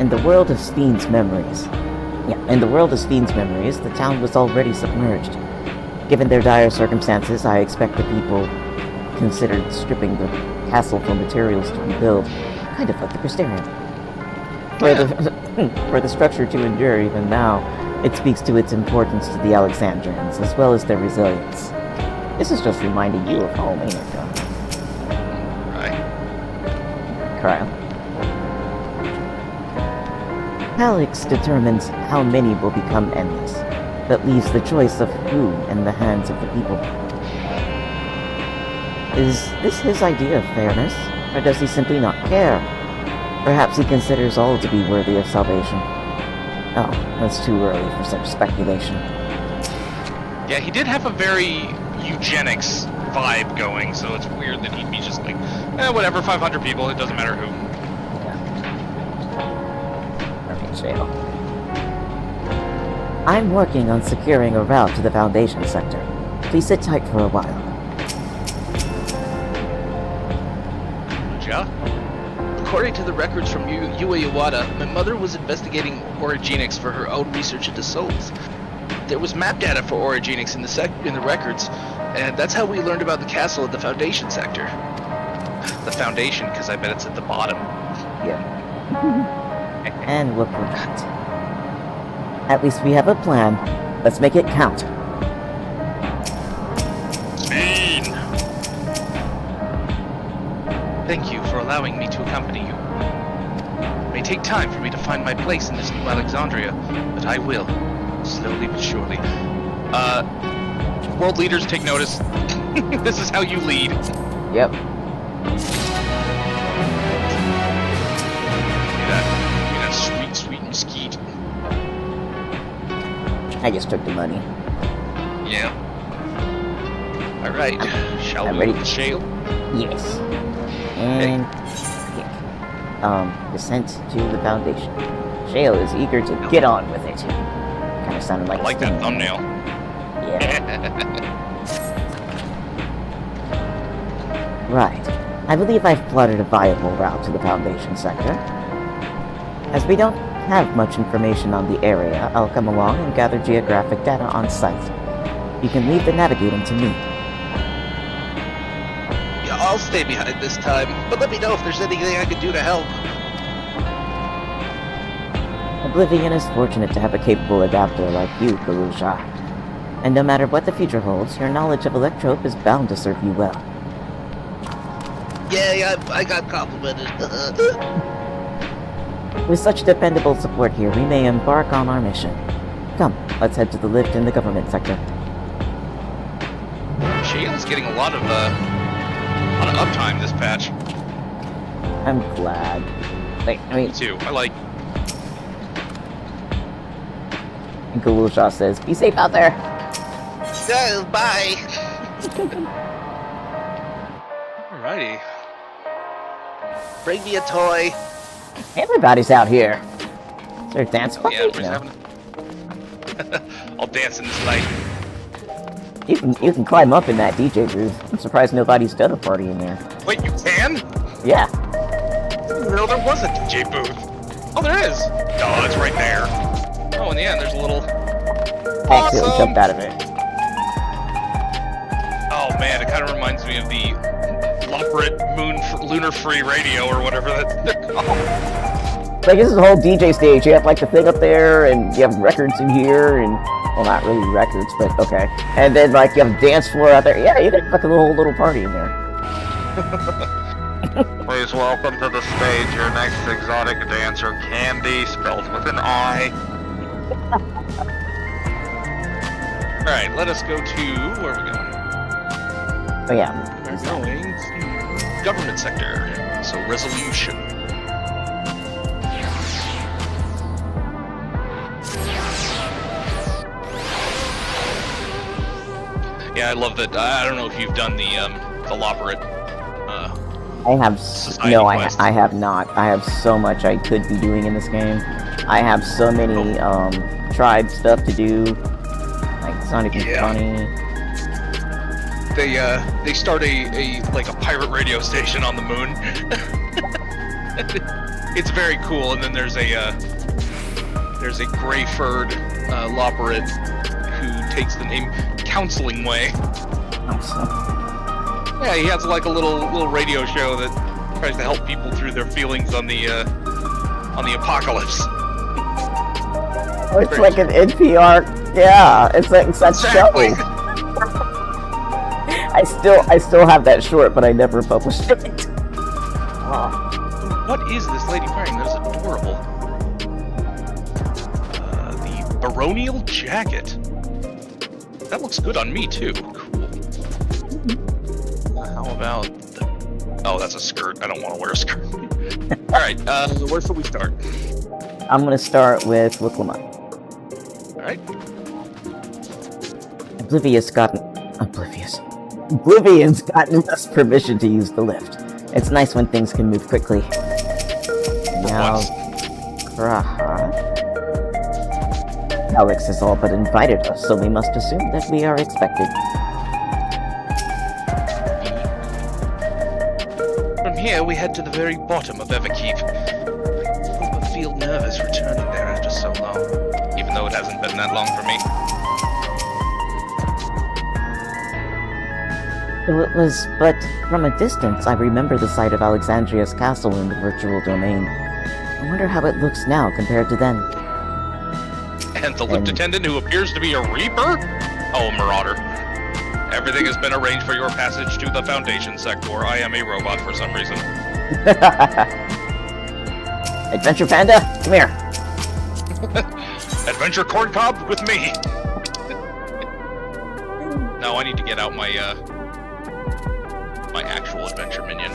In the world of Sven's memories. In the world of Sven's memories, the town was already submerged. Given their dire circumstances, I expect the people considered stripping the castle for materials to rebuild, kind of like the Crystarium. For the structure to endure even now, it speaks to its importance to the Alexandrians, as well as their resilience. This is just reminding you of home, ain't it, John? Right. Kryle. Calyx determines how many will become endless, but leaves the choice of who in the hands of the people. Is this his idea of fairness? Or does he simply not care? Perhaps he considers all to be worthy of salvation. Oh, that's too early for such speculation. Yeah, he did have a very eugenics vibe going, so it's weird that he'd be just like, whatever, 500 people, it doesn't matter who. Okay, Shale. I'm working on securing a route to the Foundation sector. Please sit tight for a while. Yeah? According to the records from Yue Iwata, my mother was investigating Origenics for her own research into souls. There was map data for Origenics in the records, and that's how we learned about the castle at the Foundation sector. The Foundation, because I bet it's at the bottom. Yeah. And look at that. At least we have a plan. Let's make it count. Thank you for allowing me to accompany you. It may take time for me to find my place in this new Alexandria, but I will, slowly but surely. World leaders, take notice. This is how you lead. Yep. That sweet mesquite. I just took the money. Yeah. Alright, shall we ready. with the shale? Yes. And descent to the Foundation. Shale is eager to get on with it. Kind of sounded like I like that thumbnail. Yeah. Right. I believe I've plotted a viable route to the Foundation sector. As we don't have much information on the area, I'll come along and gather geographic data on site. You can leave the navigating to me. Yeah, I'll stay behind this time, but let me know if there's anything I can do to help. Oblivion is fortunate to have a capable adapter like you, Garusha. And no matter what the future holds, your knowledge of Electrope is bound to serve you well. Yeah, I got complimented. With such dependable support here, we may embark on our mission. Come, let's head to the lift in the government sector. Shale's getting a lot of uptime this patch. I'm glad. Like, I Me mean, too. I like. Galusha says, "Be safe out there." Yeah, bye. Alrighty. Bring me a toy. Everybody's out here. Is there a dance party? Yeah, we're No. having. I'll dance in this light. You can climb up in that DJ booth. I'm surprised nobody's done a party in there. Wait, you can? Yeah. No, there was a DJ booth. Oh, there is. Oh, it's right there. Oh, in the end, there's a little. I accidentally Awesome. jumped out of it. Oh man, it kind of reminds me of the Lunar Free Radio or whatever they're called. Like, this is a whole DJ stage. You have, like, the thing up there, and you have records in here, and... Well, not really records, but okay. And then, like, you have a dance floor out there. Yeah, you can have, like, a whole little party in there. Please welcome to the stage your next exotic dancer, Candy, spelled with an I. Alright, let us go to... Where are we going? Oh, yeah. We're going to government sector. So, resolution. Yeah, I love that. I don't know if you've done the Loperate. I have Society quest. I have not. I have so much I could be doing in this game. I have so many tribe stuff to do. Like, it's not even funny. They start a pirate radio station on the moon. It's very cool, and then there's a gray-furred Loperate who takes the name Counseling Way. Yeah, he has like a little radio show that tries to help people through their feelings on the apocalypse. Oh, it's like an NPR. Yeah, it's like such Exactly. show. I still have that short, but I never published it. Oh. What is this lady wearing? That is adorable. The baronial jacket. That looks good on me too. Cool. How about the... Oh, that's a skirt. I don't want to wear a skirt. Alright, where should we start? I'm gonna start with Lamont. Alright. Oblivion's gotten us permission to use the lift. It's nice when things can move quickly. Now, Praha. Alex has all but invited us, so we must assume that we are expected. From here, we head to the very bottom of Everkeep. I feel nervous returning there after so long, even though it hasn't been that long for me. Though it was, but from a distance, I remember the site of Alexandria's castle in the virtual domain. I wonder how it looks now compared to then. And the lift attendant who appears to be a Reaper? Oh, Marauder. Everything has been arranged for your passage to the Foundation sector. I am a robot for some reason. Adventure Panda, come here. Adventure Corn Cob with me. No, I need to get out my my actual adventure minion.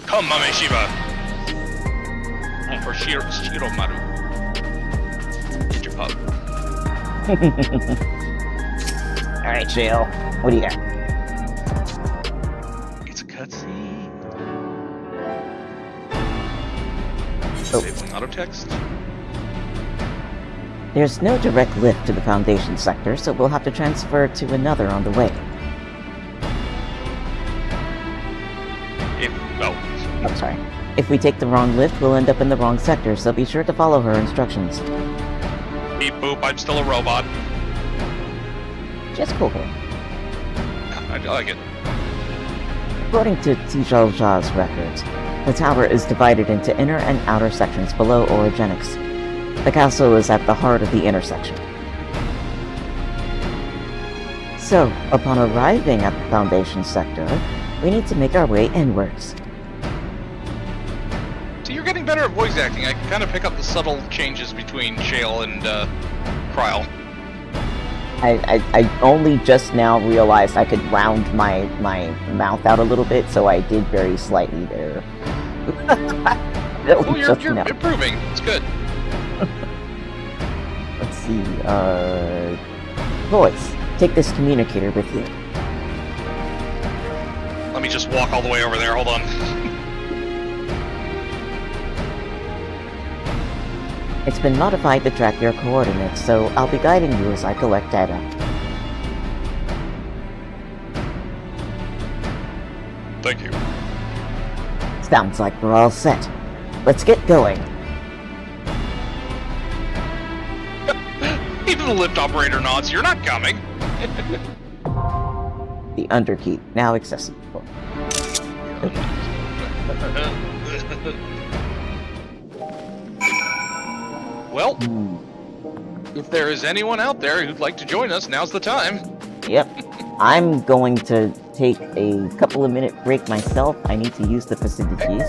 Come, Mame Shiba. For Shiromaru. Get your pub. Alright, Shale. What do you got? It's a cutscene. Oh. Disabling auto text. There's no direct lift to the Foundation sector, so we'll have to transfer to another on the way. I'm sorry. If we take the wrong lift, we'll end up in the wrong sector, so be sure to follow her instructions. Beep boop, I'm still a robot. Just cool here. I like it. According to Tijalja's records, the tower is divided into inner and outer sections below Orogenics. The castle is at the heart of the intersection. So, upon arriving at the Foundation sector, we need to make our way inwards. So you're getting better at voice acting. I can kind of pick up the subtle changes between Shale and Kryl. I only just now realized I could round my mouth out a little bit, so I did very slightly there. Oh, you're improving. It's good. Let's see, voice. Take this communicator with you. Let me just walk all the way over there. Hold on. It's been modified to track your coordinates, so I'll be guiding you as I collect data. Thank you. Sounds like we're all set. Let's get going. Even the lift operator nods. You're not coming. The Underkeep, now accessible. Well, if there is anyone out there who'd like to join us, now's the time. Yep. I'm going to take a couple of minute break myself. I need to use the facilities.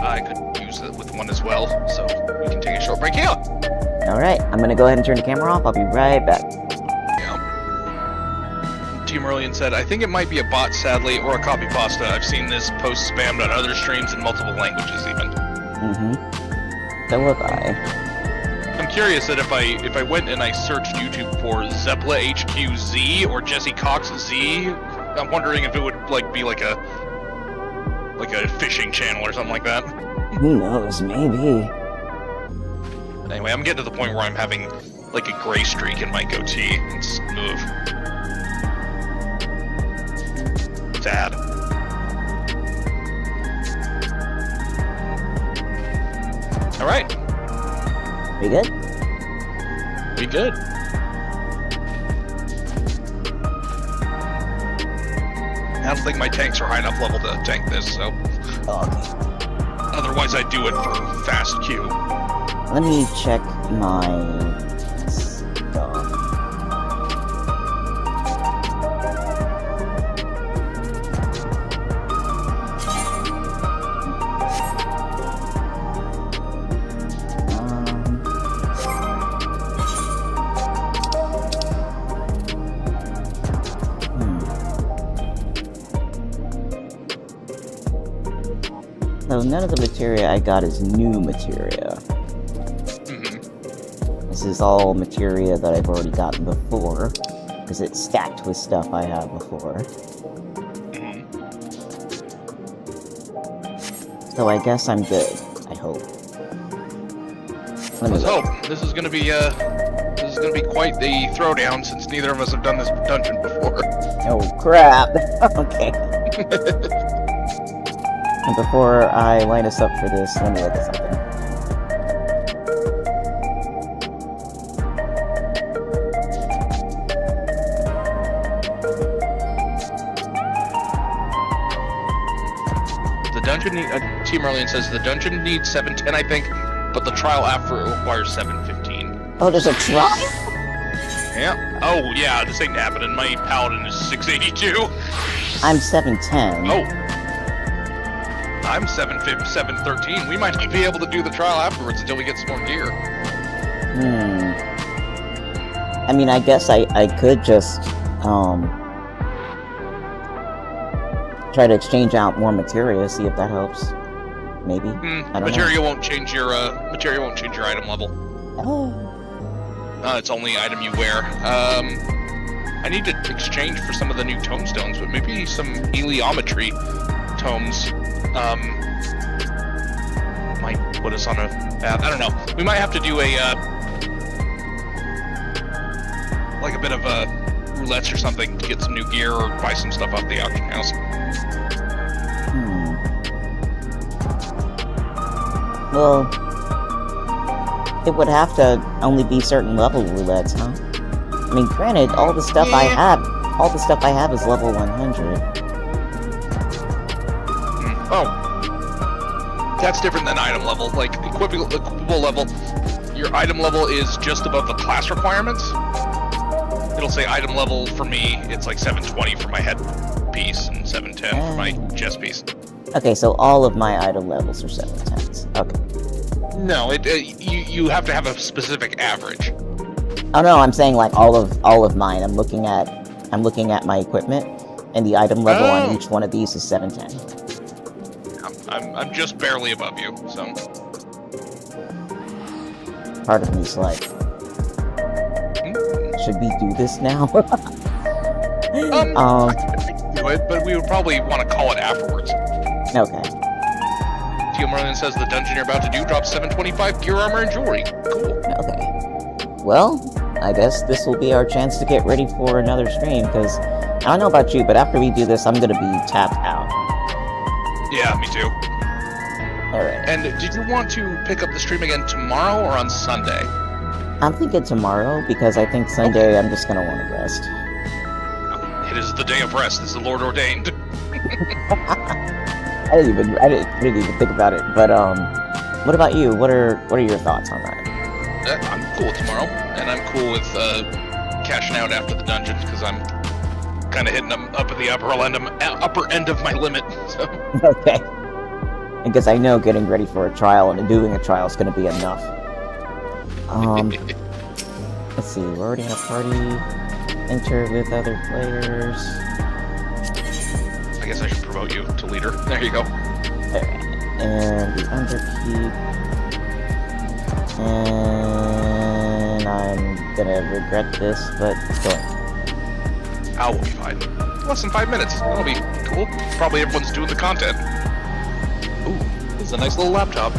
I could use it with one as well, so we can take a short break here. Alright, I'm gonna go ahead and turn the camera off. I'll be right back. Yeah. Team Aurelian said, I think it might be a bot, sadly, or a copy pasta. I've seen this post spammed on other streams in multiple languages, even. So have I. I'm curious that if I went and I searched YouTube for Zepla HQZ or Jesse Cox Z, I'm wondering if it would be like a fishing channel or something like that. Who knows, maybe. Anyway, I'm getting to the point where I'm having like a gray streak in my goatee. It's move. Sad. Alright. We good? We good. I don't think my tanks are high enough level to tank this, so... Okay. Otherwise I'd do it for fast Q. Let me check my stuff. So none of the materia I got is new materia. This is all materia that I've already gotten before, because it's stacked with stuff I have before. So I guess I'm good. I hope. Let's hope. This is gonna be quite the throwdown since neither of us have done this dungeon before. Oh crap! Okay. And before I line us up for this, let me look at something. The dungeon Team Arlene says the dungeon needs 710, I think, but the trial after it requires 715. Oh, there's a trial? Yeah. Oh, yeah, this ain't happening. My paladin is 682. I'm 710. Oh. I'm 713. We might not be able to do the trial afterwards until we get some more gear. I mean, I guess I could just, try to exchange out more materia, see if that helps. Maybe. I don't Materia know. won't change your item level. Oh. It's only item you wear. I need to exchange for some of the new tomestones, but maybe some heliometry tomes might put us on a path. I don't know. We might have to do a like a bit of a roulettes or something to get some new gear or buy some stuff off the auction house. Well, it would have to only be certain level roulettes, huh? I mean, granted, all the stuff I have is level 100. Oh, that's different than item level. Like equipable level, your item level is just above the class requirements. It'll say item level for me. It's like 720 for my head piece and 710 for my chest piece. Okay, so all of my item levels are 710s. Okay. No, you have to have a specific average. Oh no, I'm saying like all of mine. I'm looking at my equipment, and the item level on each one of these is 710. I'm just barely above you, so. Part of me's like, should we do this now? I can do it, but we would probably want to call it afterwards. Okay. Teal Merlin says the dungeon you're about to do drops 725 gear, armor, and jewelry. Cool. Okay. Well, I guess this will be our chance to get ready for another stream, because I don't know about you, but after we do this, I'm gonna be tapped out. Yeah, me too. Alright. And did you want to pick up the stream again tomorrow or on Sunday? I'm thinking tomorrow, because I think Sunday I'm just gonna want to rest. It is the day of rest, as the Lord ordained. I didn't even think about it. But what about you? What are your thoughts on that? I'm cool with tomorrow, and I'm cool with cashing out after the dungeon because I'm kind of hitting them up at the upper end of my limit. So. Okay. Because I know getting ready for a trial and doing a trial is going to be enough. Let's see. We're already in a party. Enter with other players. I guess I should promote you to leader. There you go. And the Underkeep. And I'm gonna regret this, but go ahead. We'll be fine. Less than 5 minutes. That'll be cool. Probably everyone's doing the content. Ooh, it's a nice little laptop.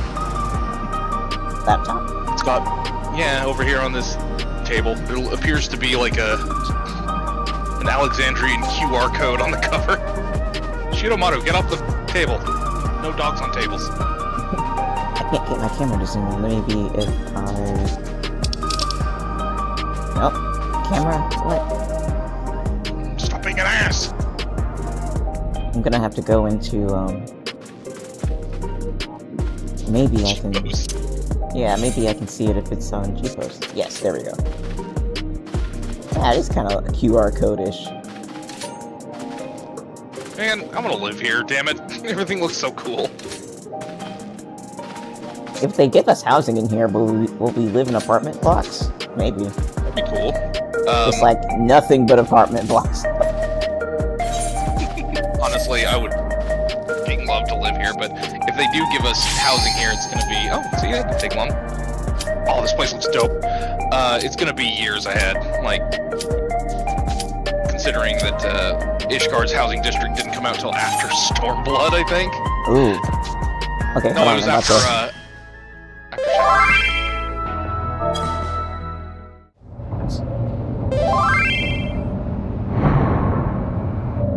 Laptop? It's got, yeah, over here on this table. It appears to be like an Alexandrian QR code on the cover. Shiromaru, get off the table. No dogs on tables. I can't get my camera to zoom in. Maybe if I... Nope. Camera? What? Stop being an ass! I'm gonna have to go into, maybe I can... Yeah, maybe I can see it if it's on G-Post. Yes, there we go. Yeah, it is kind of QR code-ish. Man, I'm gonna live here, damn it. Everything looks so cool. If they give us housing in here, will we live in apartment blocks? Maybe. That'd be cool. Just like nothing but apartment blocks. Honestly, I would fucking love to live here, but if they do give us housing here, it's gonna be... Oh, see, it didn't take long. Oh, this place looks dope. It's gonna be years ahead, like... Considering that, Ishgar's housing district didn't come out till after Stormblood, I think. Ooh. Okay, No, it was after, after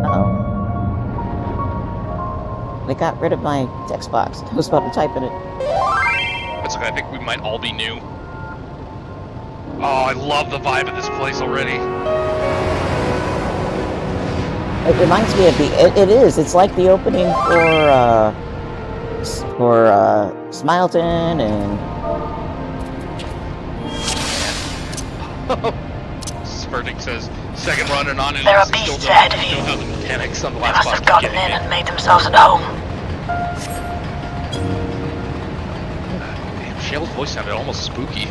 Uh-oh. They got rid of my text box. I was about to type in it. That's okay, I think we might all be new. Oh, I love the vibe of this place already. It reminds me of the... It is. It's like the opening for Smileton and... Spurting says, second run and on and There are beasts ahead of you. Still have the mechanics on the They last must boss have gotten in beginning. and made themselves at home. Damn, Shale's voice sounded almost spooky.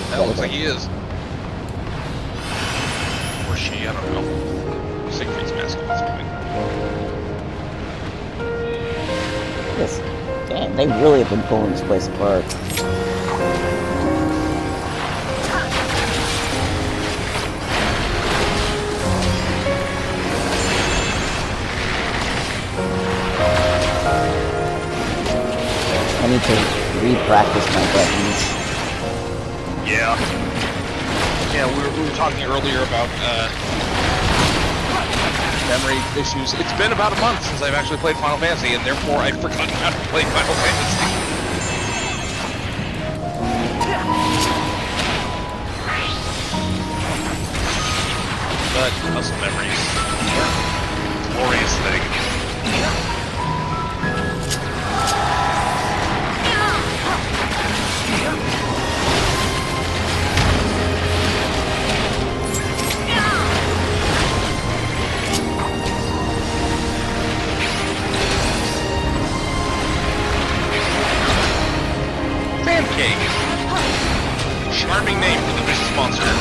That looks like he is. Or she, I don't know. Siegfried's mascot, that's fine. Yes. Damn, they really have been pulling this place apart. I need to re-practice my buttons. Yeah. Yeah, we were talking earlier about memory issues. It's been about a month since I've actually played Final Fantasy, and therefore I've forgotten how to play Final Fantasy. But muscle memories, glorious thing. Pancake. Charming name for the vicious monster.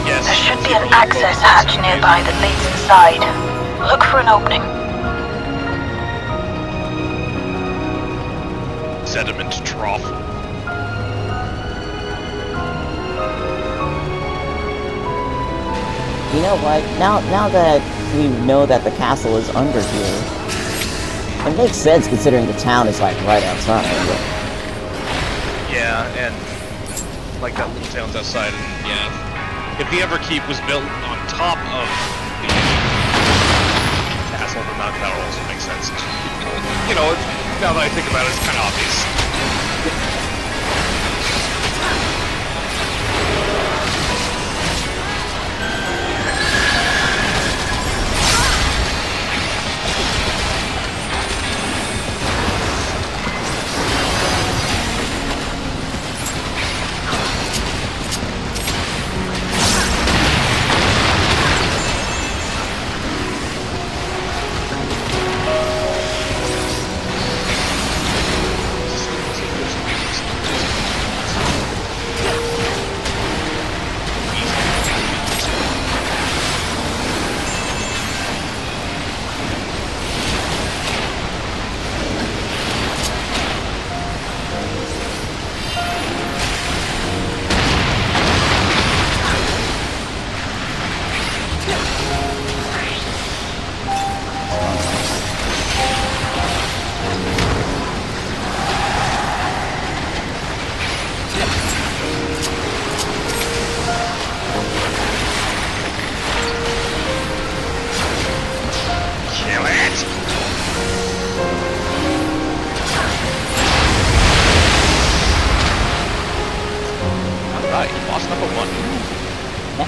Yes. There should be an access hatch nearby that leads inside. Look for an opening. Sediment trough. You know what? Now that we know that the castle is under here, it makes sense considering the town is like right outside. Yeah, and like that little town's outside, and yeah. If the Underkeep was built on top of the castle, then that would also make sense. You know, now that I think about it, it's kind of obvious.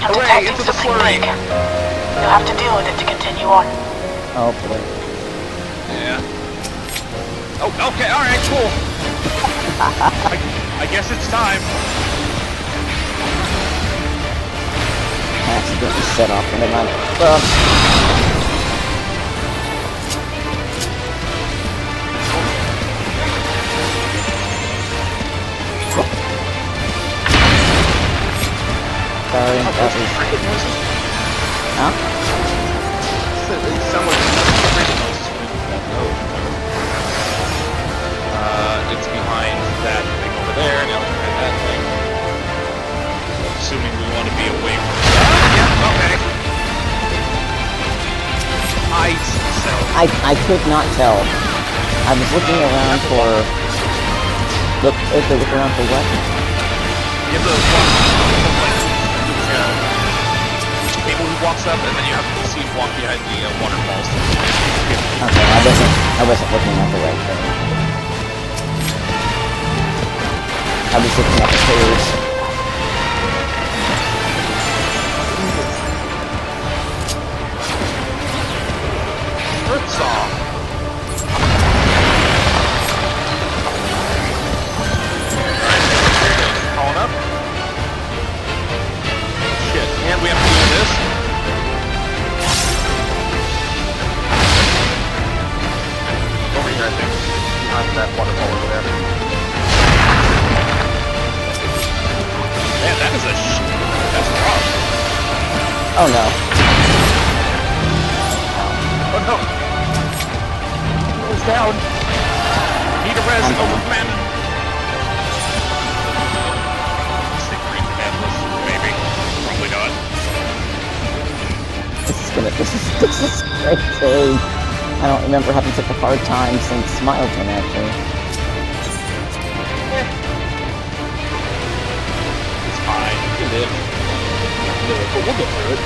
Hooray, into the flurry! You'll have to deal with it to continue on. Oh boy. Yeah. Oh, okay, alright, cool. I guess it's time. I accidentally set off one of my... I could not tell. I was looking around for... Look around for what? You have to walk, people who walks up, and then you have to see him walk behind the waterfalls. Okay, I wasn't looking at the right thing. I was looking at the page. Earth Song. Calling up. Shit, and we have to do this. Over here, I think. Behind that waterfall over there. Man, that is that's rough. Oh no. Oh no. It's down. Need a res over man. Maybe. Probably not. This is crazy. I don't remember having such a hard time since Smileton, actually. It's fine. You can live. But we'll get through it.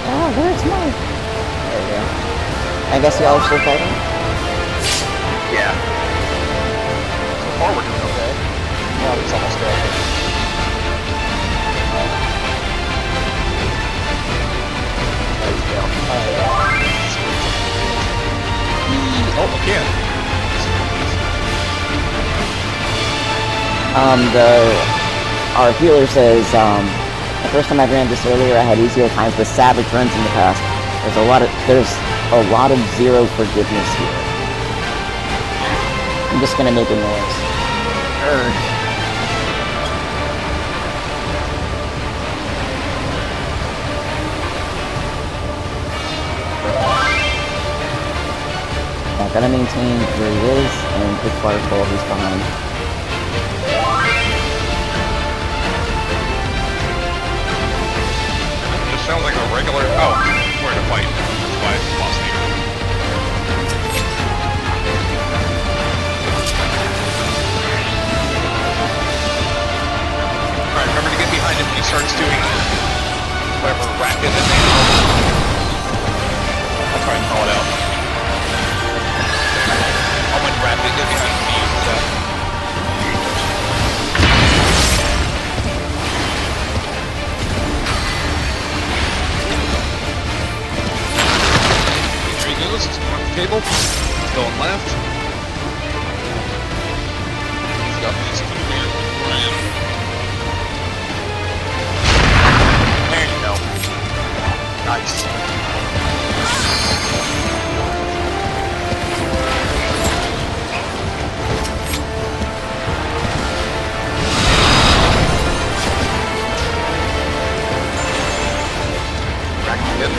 Oh, where's my... There we go. I guess y'all are still fighting? Yeah. So far we're doing okay. Well, it's almost dead. He's down. Oh, again. Our healer says, the first time I ran this earlier, I had easier times with savage runs in the past. There's a lot of zero forgiveness here. I'm just gonna make a noise. I'm gonna maintain where he is, and with Waterfall, he's behind. Sounds like a regular... Oh, we're in a fight. That's why it's lost me. Alright, remember to get behind him when he starts doing whatever racket and thing. I'll try and call it out. I'll win racket, get behind him and use that. He's on the table. He's going left. He's got these coming here. There you go. Nice. Back to it.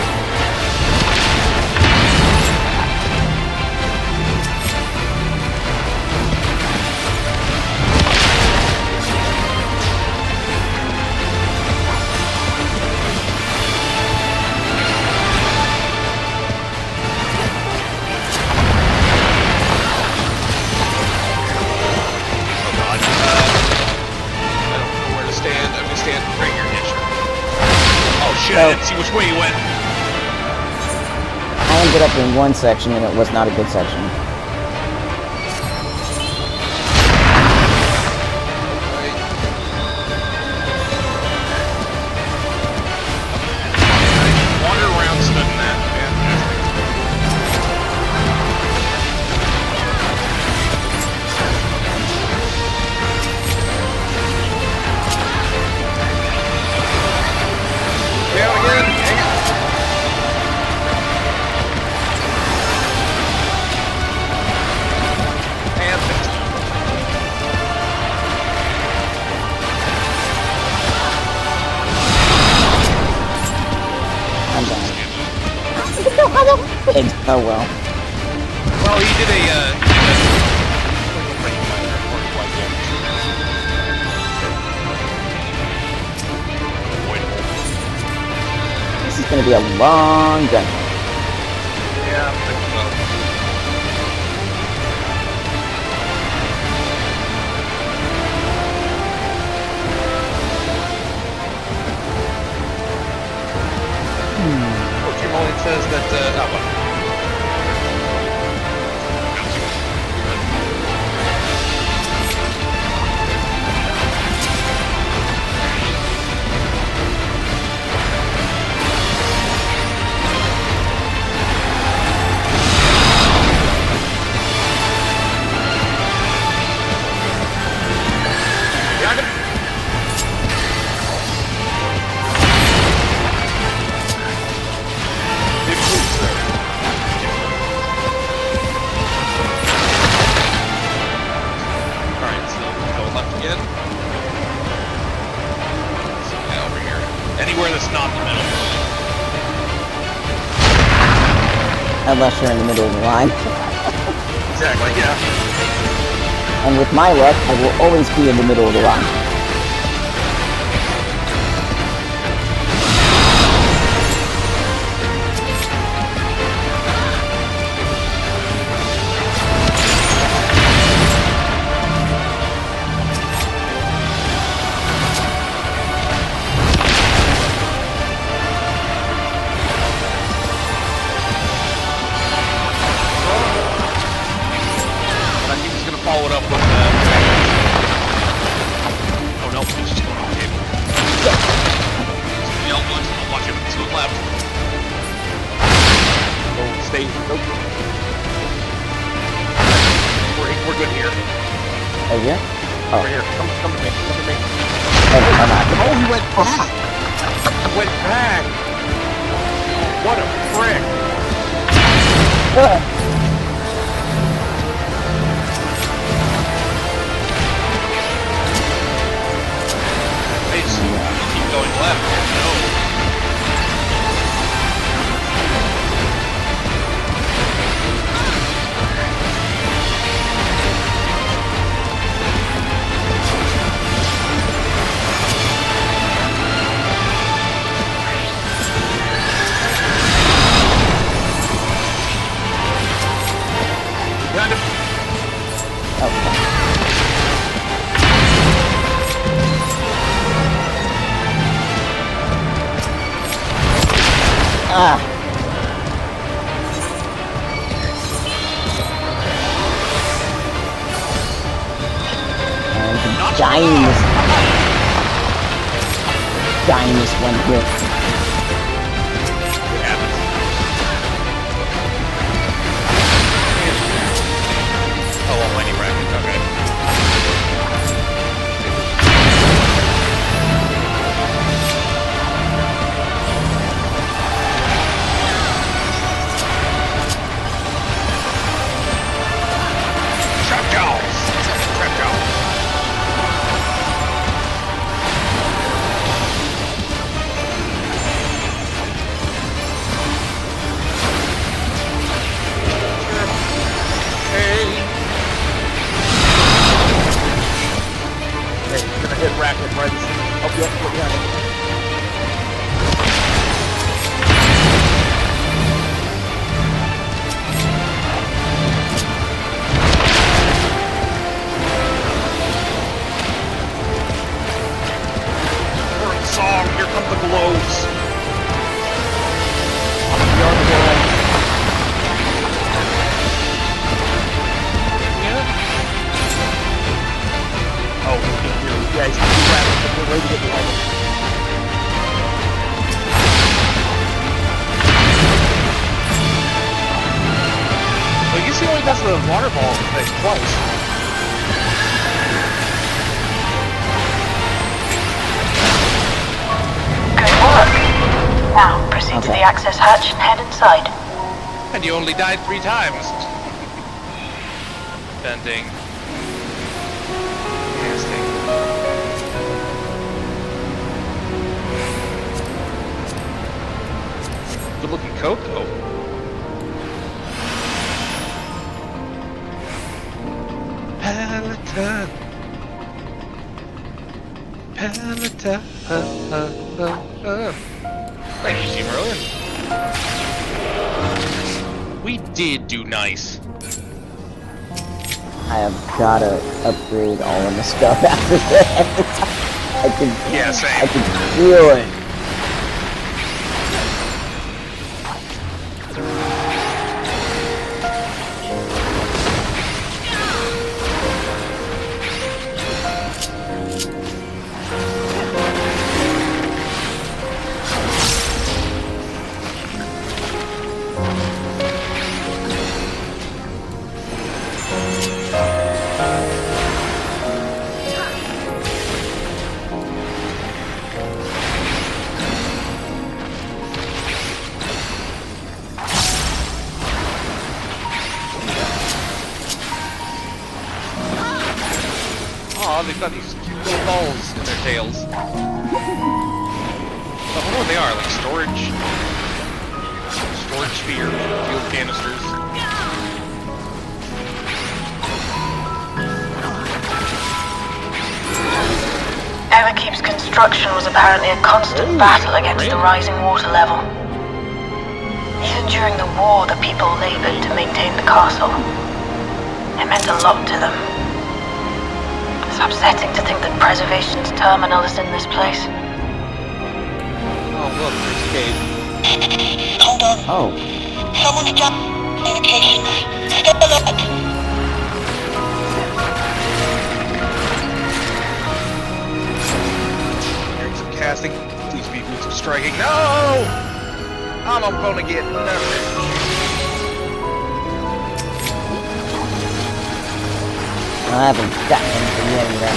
Shit, I didn't see which way you went. I ended up in one section and it was not a good section. Wander around studying that, fantastic. Down again, dang it. And I'm done. Oh well. Well, he did a is going to be a long dungeon. Yeah, I think so. Jim Mullen says that, oh, well. Unless you're in the middle of the line. Exactly, yeah. And with my luck, I will always be in the middle of the line. Follow it up with oh no, he's just going off the table. Yell once, I'll watch him to the left. Oh, stay. Nope. We're good here. Oh, yeah? Oh. We're here. Come to me. Come to me. Oh, I'm not. Oh, he went back. He went back. What a prick. Keep going left. No. Behind him. Okay. Ah. And dying this one here. It happens. Oh, well, when he wrecked it, okay. Racket right as oh, yep, behind him. First song, here come the globes. Beyond the wall. Yeah? Oh, yeah, he's rapid, but we're ready to get behind him. Well, I guess he only does the water ball thing twice. Good work. Now, proceed to the access hatch and head inside. And you only died 3 times. Bending. Casting. Good looking coat, though. Peloton. Peloton. Thank you, Team Merlin. We did do nice. I have gotta upgrade all of the stuff after this. I can feel it. Aw, they've got these cute little balls in their tails. I wonder what they are, like storage spheres, fuel canisters. Underkeep's construction was apparently a constant battle against the rising water level. Even during the war, the people labored to maintain the castle. It meant a lot to them. It's upsetting to think that Preservation's terminal is in this place. Oh, look, there's a cave. Hold on. Oh. Someone's jammed communications. Stay alert. Hearing some casting. Please be some striking. No! I'm gonna get nothing. I haven't gotten anything yet either.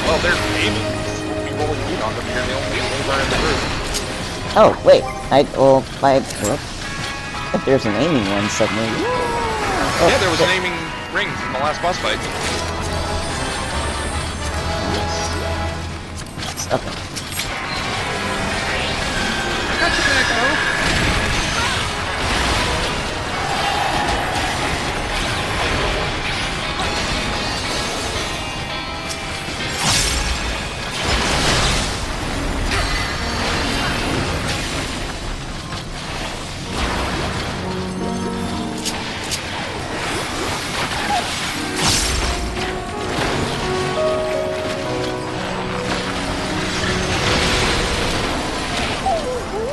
Well, there's Amy. We'll be rolling in on them here. They only labor in the group. Oh, wait. If there's an aiming one suddenly. Oh, yeah, there was an aiming ring from the last boss fight. Yes. Okay. I got you back, though.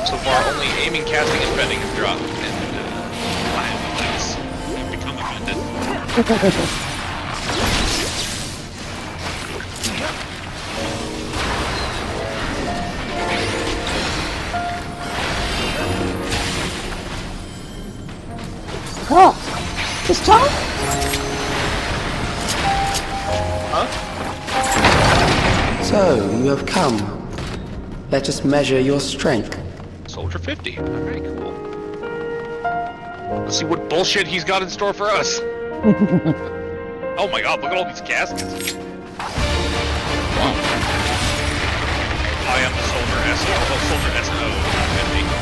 So far, only aiming, casting, and bending have dropped, and lights have become offended. Oh, this time? Huh? So, you have come. Let us measure your strength. Soldier 50. Alright, cool. Let's see what bullshit he's got in store for us. Oh my god, look at all these caskets. I am the Soldier S. Oh, Soldier S.O. 50.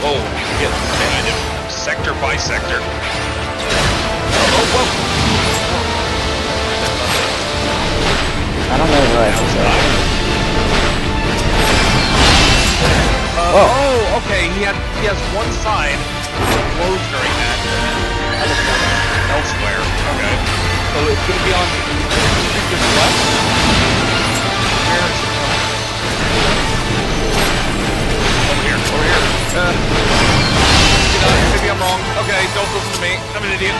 Oh, yeah, behind him. Sector by sector. Oh, whoa! I don't know where I was at. Oh, okay. He has one side closed during that. Elsewhere. Okay. So it's gonna be on the left. Where is it? Over here. Maybe I'm wrong. Okay, don't listen to me. I'm an idiot.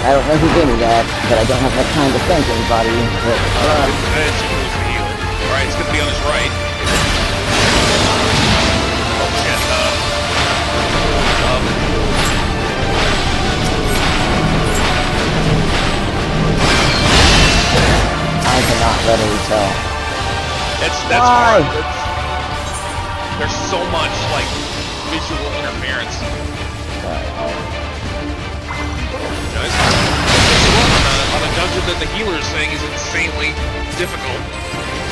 I don't know who gave me that, but I don't have enough time to thank anybody. But, It's healing. Alright, it's gonna be on his right. I cannot readily tell. That's Why? hard. There's so much like visual interference. Guys, on a dungeon that the healer is saying is insanely difficult,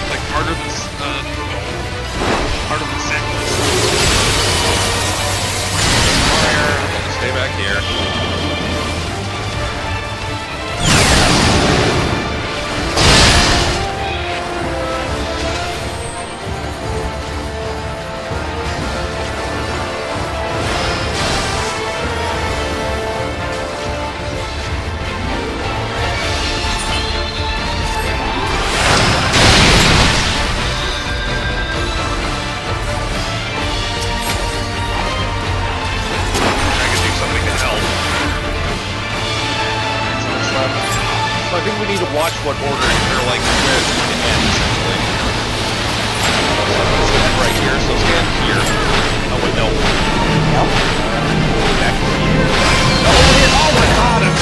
like harder than Sackness. Fire. I'm gonna stay back here. I think we need to watch what order they're like where it's going to end, essentially. Let's head right here, so stand here. Oh wait, no. Nope. Back here. Oh my god, I'm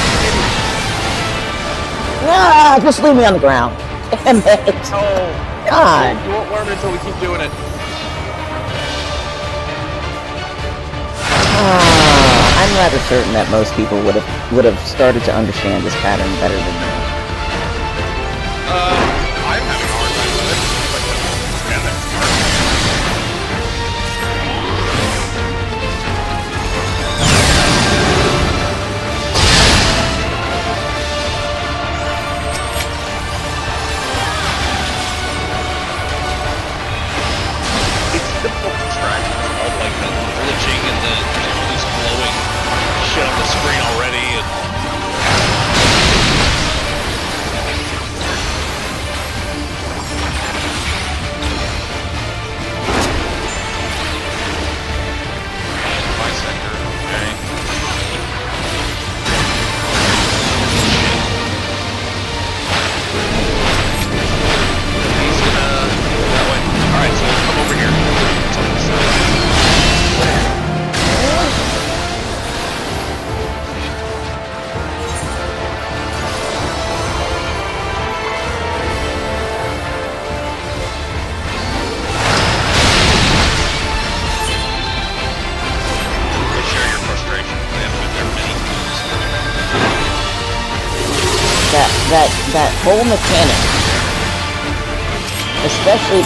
Ah, just leave me on the ground. Damn it. Oh. God. You won't learn until we keep doing it. I'm rather certain that most people would have started to understand this pattern better than me. I'm having a hard time with it. Yeah, that's hard. It's difficult to track. All like the glitching and there's all these glowing shit on the screen already. And my sector, okay. He's gonna go that way. Alright, so come over here. It's on this side. They share your frustration. They have their many tools. That whole mechanic, especially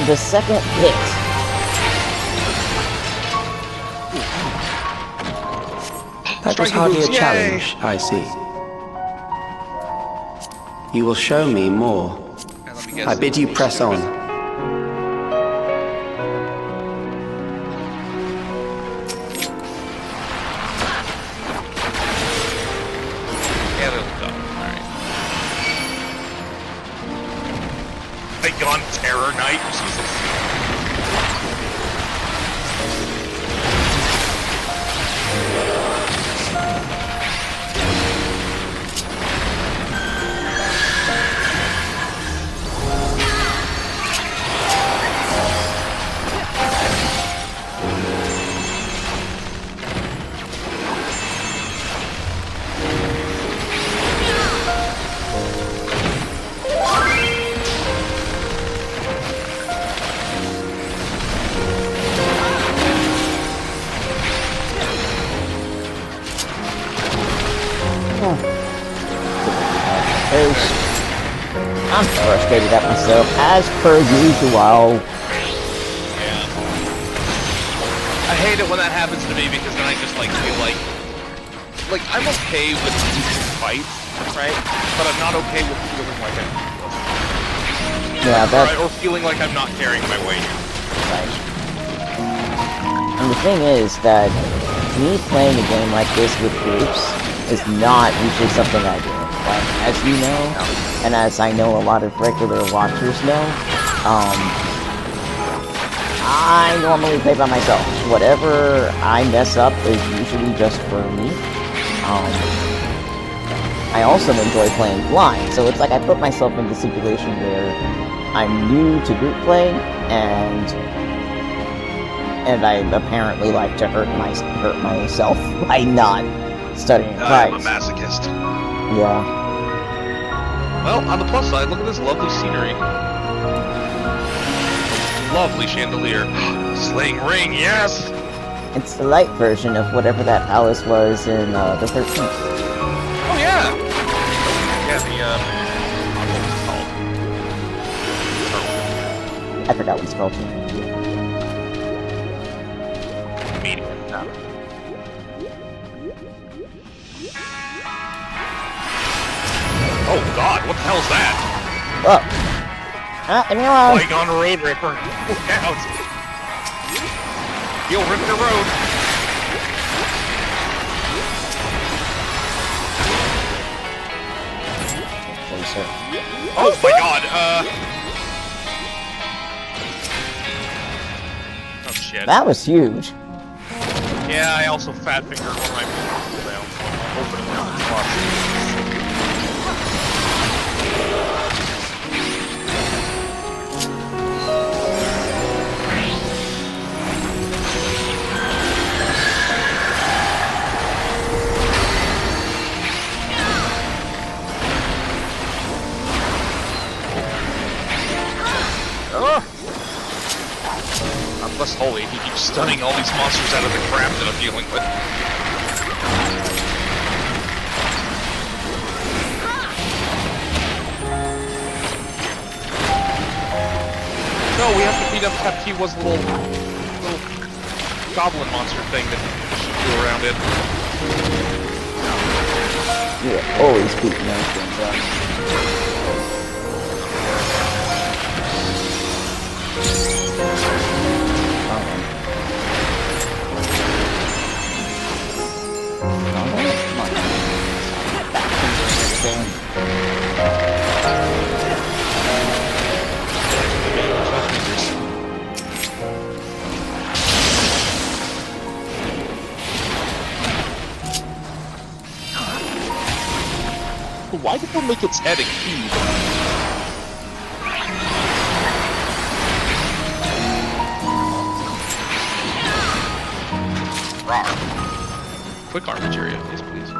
the second hit. That was hardly a challenge, I see. You will show me more. Now, let me guess. I bid you press on. Yeah, that'll go. Alright. Aegon Terror Knight? Jesus. I'm frustrated at myself, as per usual. Yeah. I hate it when that happens to me because then I just like feel like I'm okay with losing fights, right? But I'm not okay with feeling like I'm or feeling like I'm not carrying my weight. Right. And the thing is that me playing a game like this with groups is not usually something I do. Like, as you know, and as I know a lot of regular watchers know, I normally play by myself. Whatever I mess up is usually just for me. I also enjoy playing blind, so it's like I put myself in the situation where I'm new to group play, and I apparently like to hurt myself by not studying. I'm a Right. masochist. Yeah. Well, on the plus side, look at this lovely scenery. Lovely chandelier. Sling ring, yes! It's the light version of whatever that palace was in the 13th. Oh, yeah! Yeah, what was it called? I forgot what it's called. Medium. Oh god, what the hell is that? Whoa. Leave me alone. Polygon Road Ripper. Look out. You'll rip the road. Oh my god, oh shit. That was huge. Yeah, I also fat fingered one of my people down, so I'm opening down the spot. I'm less holy, he keeps stunning all these monsters out of the crap that I'm dealing with. No, we have to beat up Captiva's little goblin monster thing that she flew around in. Yeah, always beating those things up. Why did they make its head a cube? Rawr. Quick arm materia, yes please.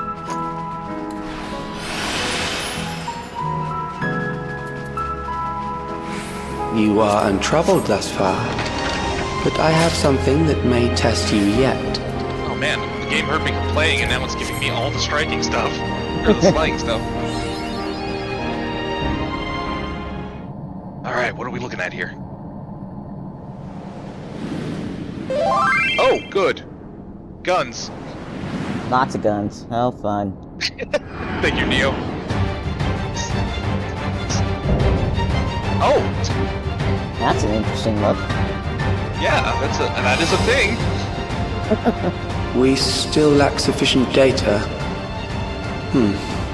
You are untroubled thus far, but I have something that may test you yet. Oh man, the game heard me complaining and now it's giving me all the striking stuff. Or the slaying stuff. Alright, what are we looking at here? Oh, good. Guns. Lots of guns. How fun. Thank you, Neo. Oh! That's an interesting look. Yeah, that is a thing. We still lack sufficient data.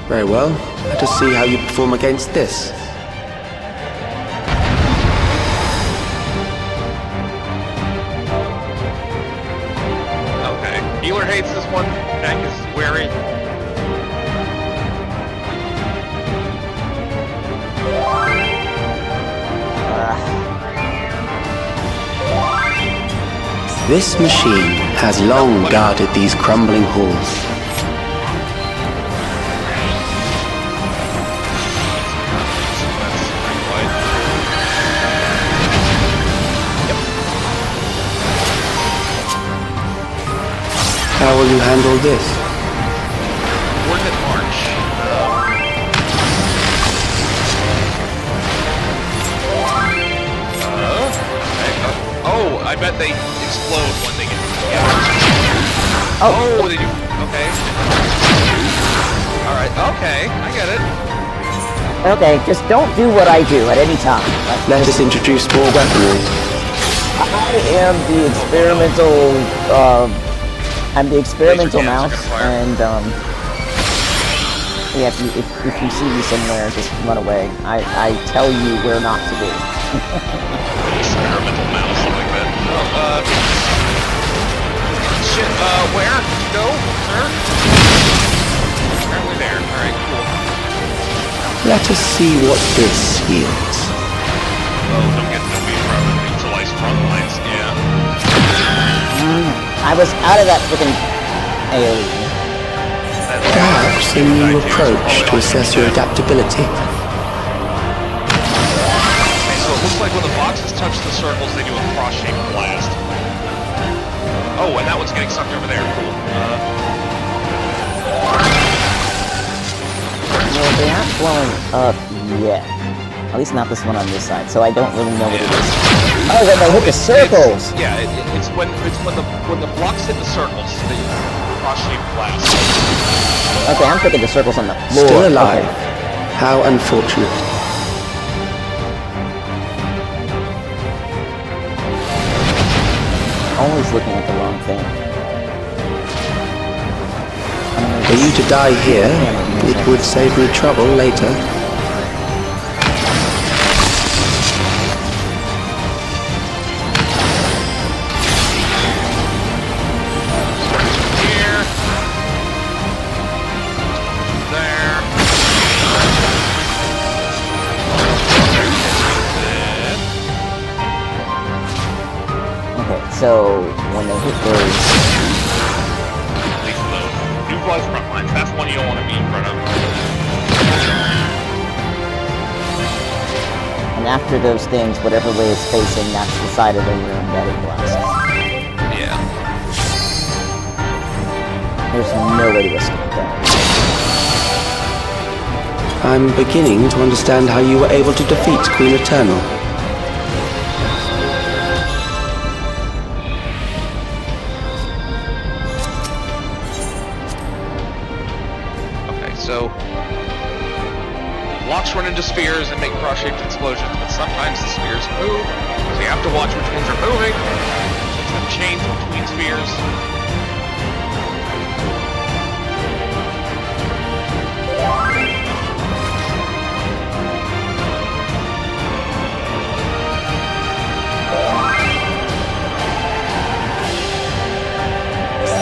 Very well. Let us see how you perform against this. Okay. Healer hates this one. Tank is wary. This machine has long guarded these crumbling halls. How will you handle this? Coordinate march. Oh, I bet they explode when they get together. Oh, they do. Okay. Alright, okay, I get it. Okay, just don't do what I do at any time. Let us introduce more weaponry. I am the experimental, I'm the experimental mouse, and, yeah, if you see me somewhere, just run away. I tell you where not to be. Experimental mouse, I like that. Oh, shit, where? No, sir? Apparently there. Alright, cool. Let us see what this yields. Oh, don't get no beat around the neutralized front lines, yeah. I was out of that freaking AoE. Perhaps a new approach to assess your adaptability. Okay, so it looks like when the boxes touch the circles, they do a cross-shaped blast. Oh, and that one's getting sucked over there. Cool. Well, they aren't blowing up yet. At least not this one on this side, so I don't really know what it is. Oh, when they hit the circles! It's when the blocks hit the circles, they cross-shaped blast. Okay, I'm thinking the circles on the floor. Still alive. Okay. How unfortunate. Always looking at the wrong thing. For you to die here, it would save me trouble later. Here. There. Okay, so when they hit those... Neutralize front lines. That's one you don't want to be in front of. And after those things, whatever way it's facing, that's the side of the room that it blasts. Yeah. There's no way to escape that. I'm beginning to understand how you were able to defeat Queen Eternal. So, blocks run into spheres and make cross-shaped explosions, but sometimes the spheres move, so you have to watch which ones are moving. It's a chains between spheres.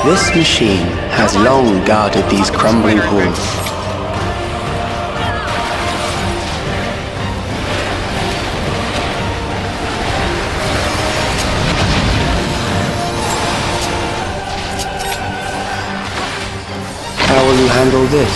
This machine has long guarded these crumbling halls. How will you handle this?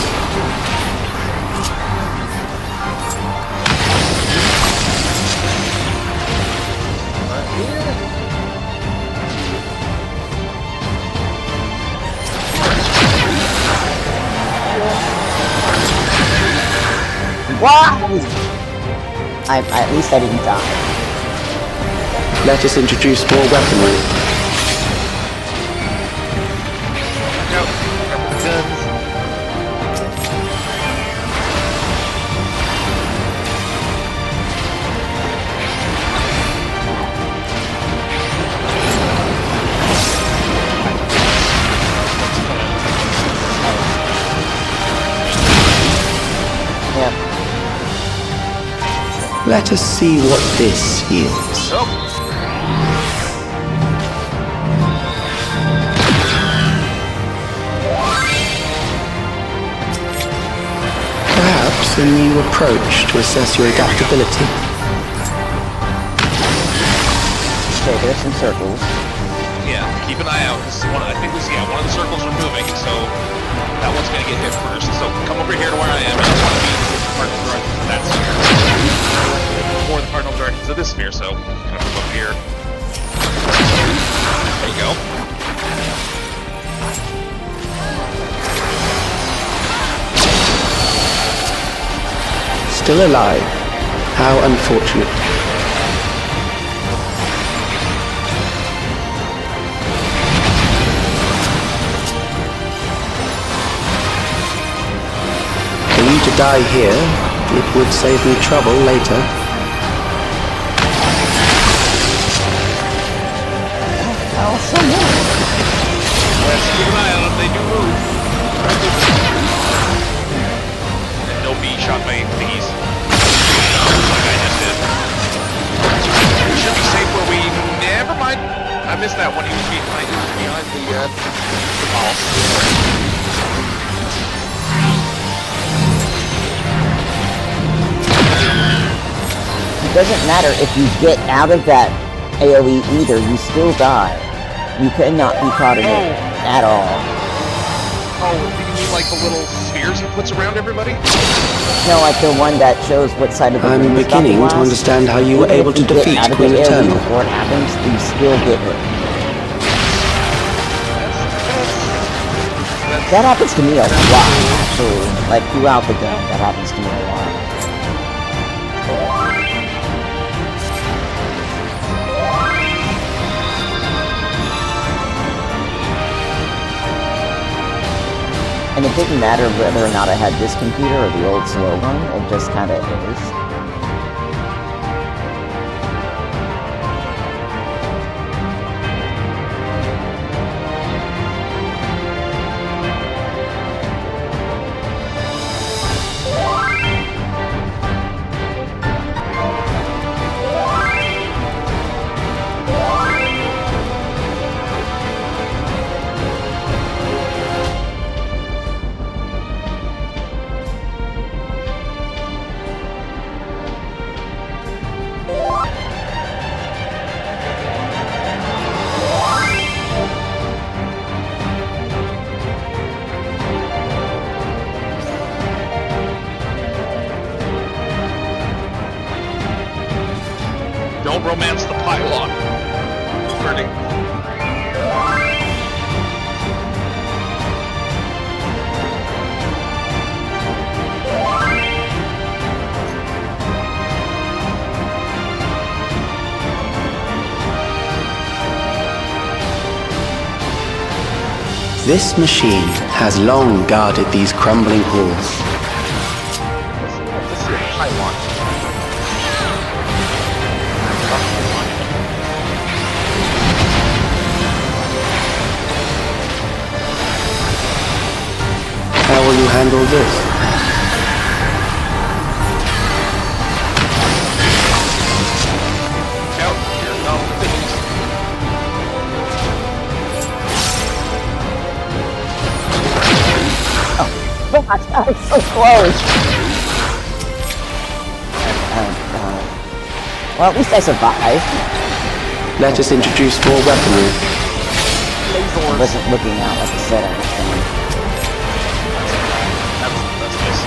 Wow! At least I didn't die. Let us introduce more weaponry. Go. Go for the guns. Yeah. Let us see what this yields. Oh. Perhaps a new approach to assess your adaptability. Okay, there's some circles. Yeah, keep an eye out. This is one. I think this. Yeah, one of the circles are moving, so that one's gonna get hit first. So come over here to where I am. I don't want to be cardinal directions of that sphere, or the cardinal directions of this sphere. So kind of move up here. There you go. Still alive. How unfortunate. For you to die here, it would save me trouble later. Oh, so many. Let's keep an eye on them. They do move. And no B shot my thingies. Like I just did. We should be safe where we... Never mind. I missed that one. He was behind the ball. It doesn't matter if you get out of that AoE either, you still die. You cannot be caught in it at all. Oh, You mean like the little spheres he puts around everybody? No, like the one that shows what side of the room I'm is beginning about to last. understand how you were Even if able to you get defeat out of Queen the area Eternal. before it happens, you still get hit. That happens to me a lot, actually. Like, throughout the game, that happens to me a lot. And it didn't matter whether or not I had this computer or the old slow one, it just kinda is. Don't romance the pylon. Burning. This machine has long guarded these crumbling halls. This is a pylon. How will you handle this? Out here, no things. Gosh, that was so close! Well, at least I survived. Let us introduce more weaponry. I wasn't looking out like I said I was going. That's nice.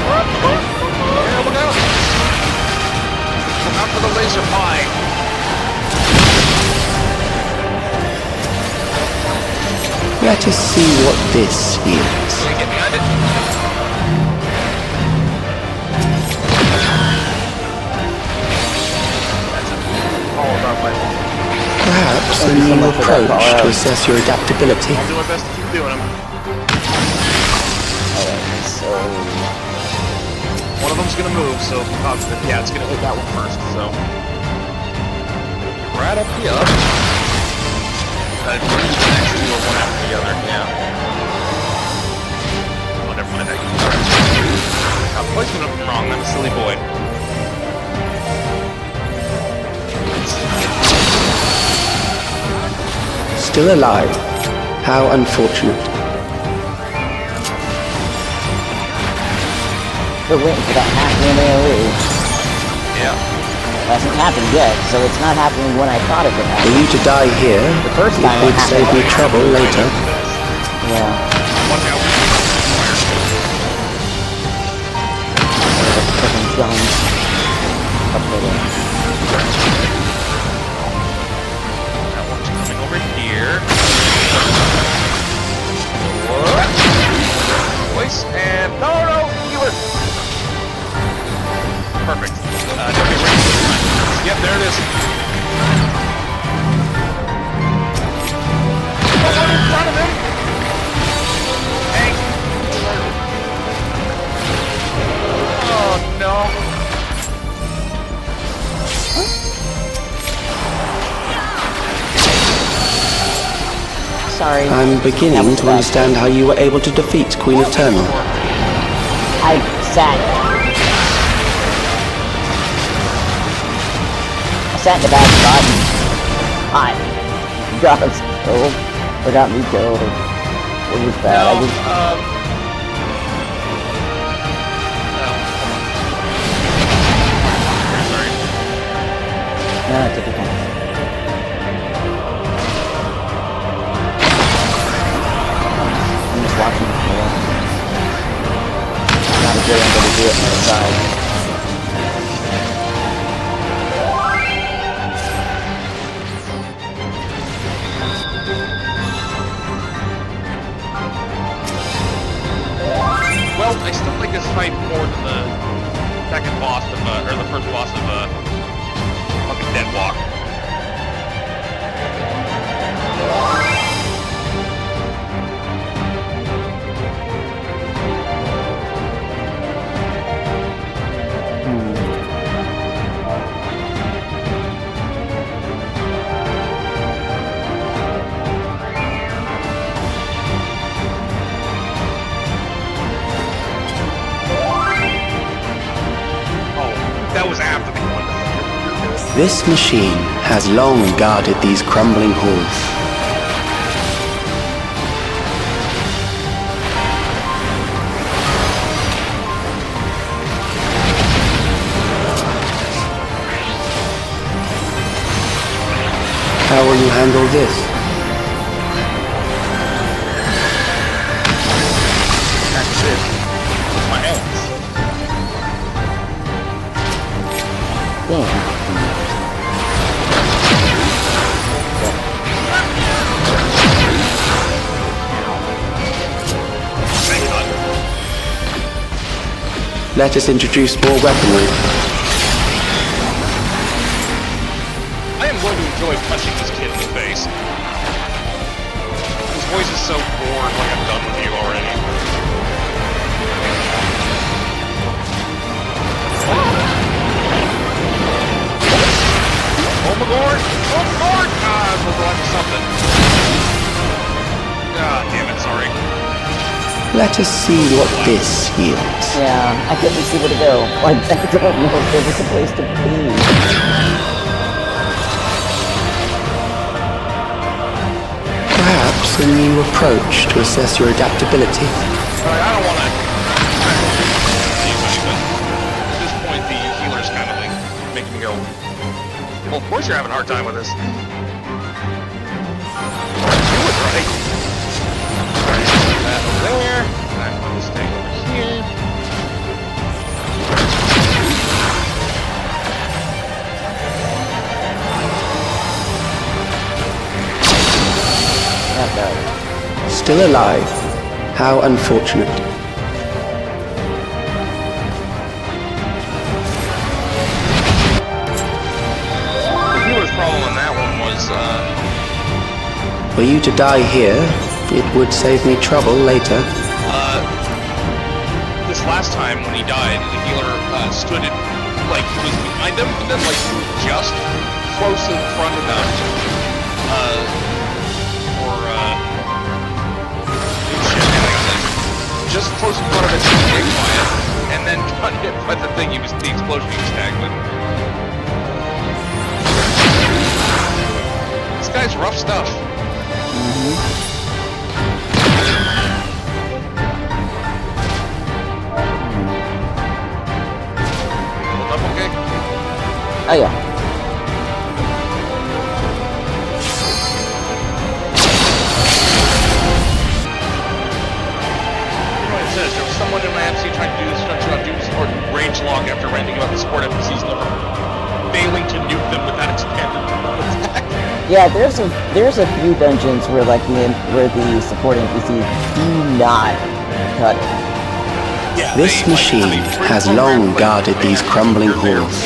Yeah, look out! Look out for the laser pie! Let us see what this is. Can you get behind it? All about my... Perhaps a new approach to assess your adaptability. I'll do my best to keep doing them. Alright, so... One of them's gonna move, so yeah, it's gonna hit that one first, so... Right up the up. I believe the next two are one after the other, yeah. Oh, never mind, I placement of them wrong, I'm a silly boy. Still alive. How unfortunate. We're waiting for that half-win AoE. Yeah. It hasn't happened yet, so it's not happening when I thought it would For happen. you to die here, The first time it would happened. save me trouble later. Yeah. Watch out. Freaking guns. Up there. That one's coming over here. What? Voice and... No! Healer! Perfect. Now get ready for this time. Yep, there it is. Oh, I'm in front of him! Hey! Oh, no. Sorry. I'm beginning to understand how you were able to defeat Queen Eternal. I sat in the back spot. I got us killed. Or got me killed. It was bad. No, I just... Sorry. Typical. I'm just watching it. Not a good angle to do it from the side. Well, I still like this fight more than the second boss of, or the first boss of, fucking Deadwalk. That was after the one. This machine has long guarded these crumbling halls. How will you handle this? That's it. With my hands. Let us introduce more weaponry. I am going to enjoy punching this kid in the face. His voice is so bored, like I'm done with you already. Oh my lord! Oh my lord! We'll go after something. Ah, damn it, sorry. Let us see what this yields. Yeah, I couldn't see where to go. Like, I don't know if there was a place to be. Perhaps a new approach to assess your adaptability. Alright, I don't want to but at this point the healer's kind of like making me go, well, of course you're having a hard time with this. Do it right. That over there. That one stay over here. That guy. Still alive. How unfortunate. The healer's problem on that one was, Were you to die here, it would save me trouble later. this last time when he died, the healer stood in, like, was behind him, and then, like, just close in front enough, just close in front of it to get quiet, and then got hit by the thing the explosion he was tagged with. This guy's rough stuff. Hold up, okay? Oh yeah. There was someone in my MC trying to do this structure on Doom Support range log after ranting about the support NPCs never failing to nuke them with that expanded attack. Yeah, there's a few dungeons where where the support NPCs do not cut it. Yeah, This machine has long guarded these crumbling halls.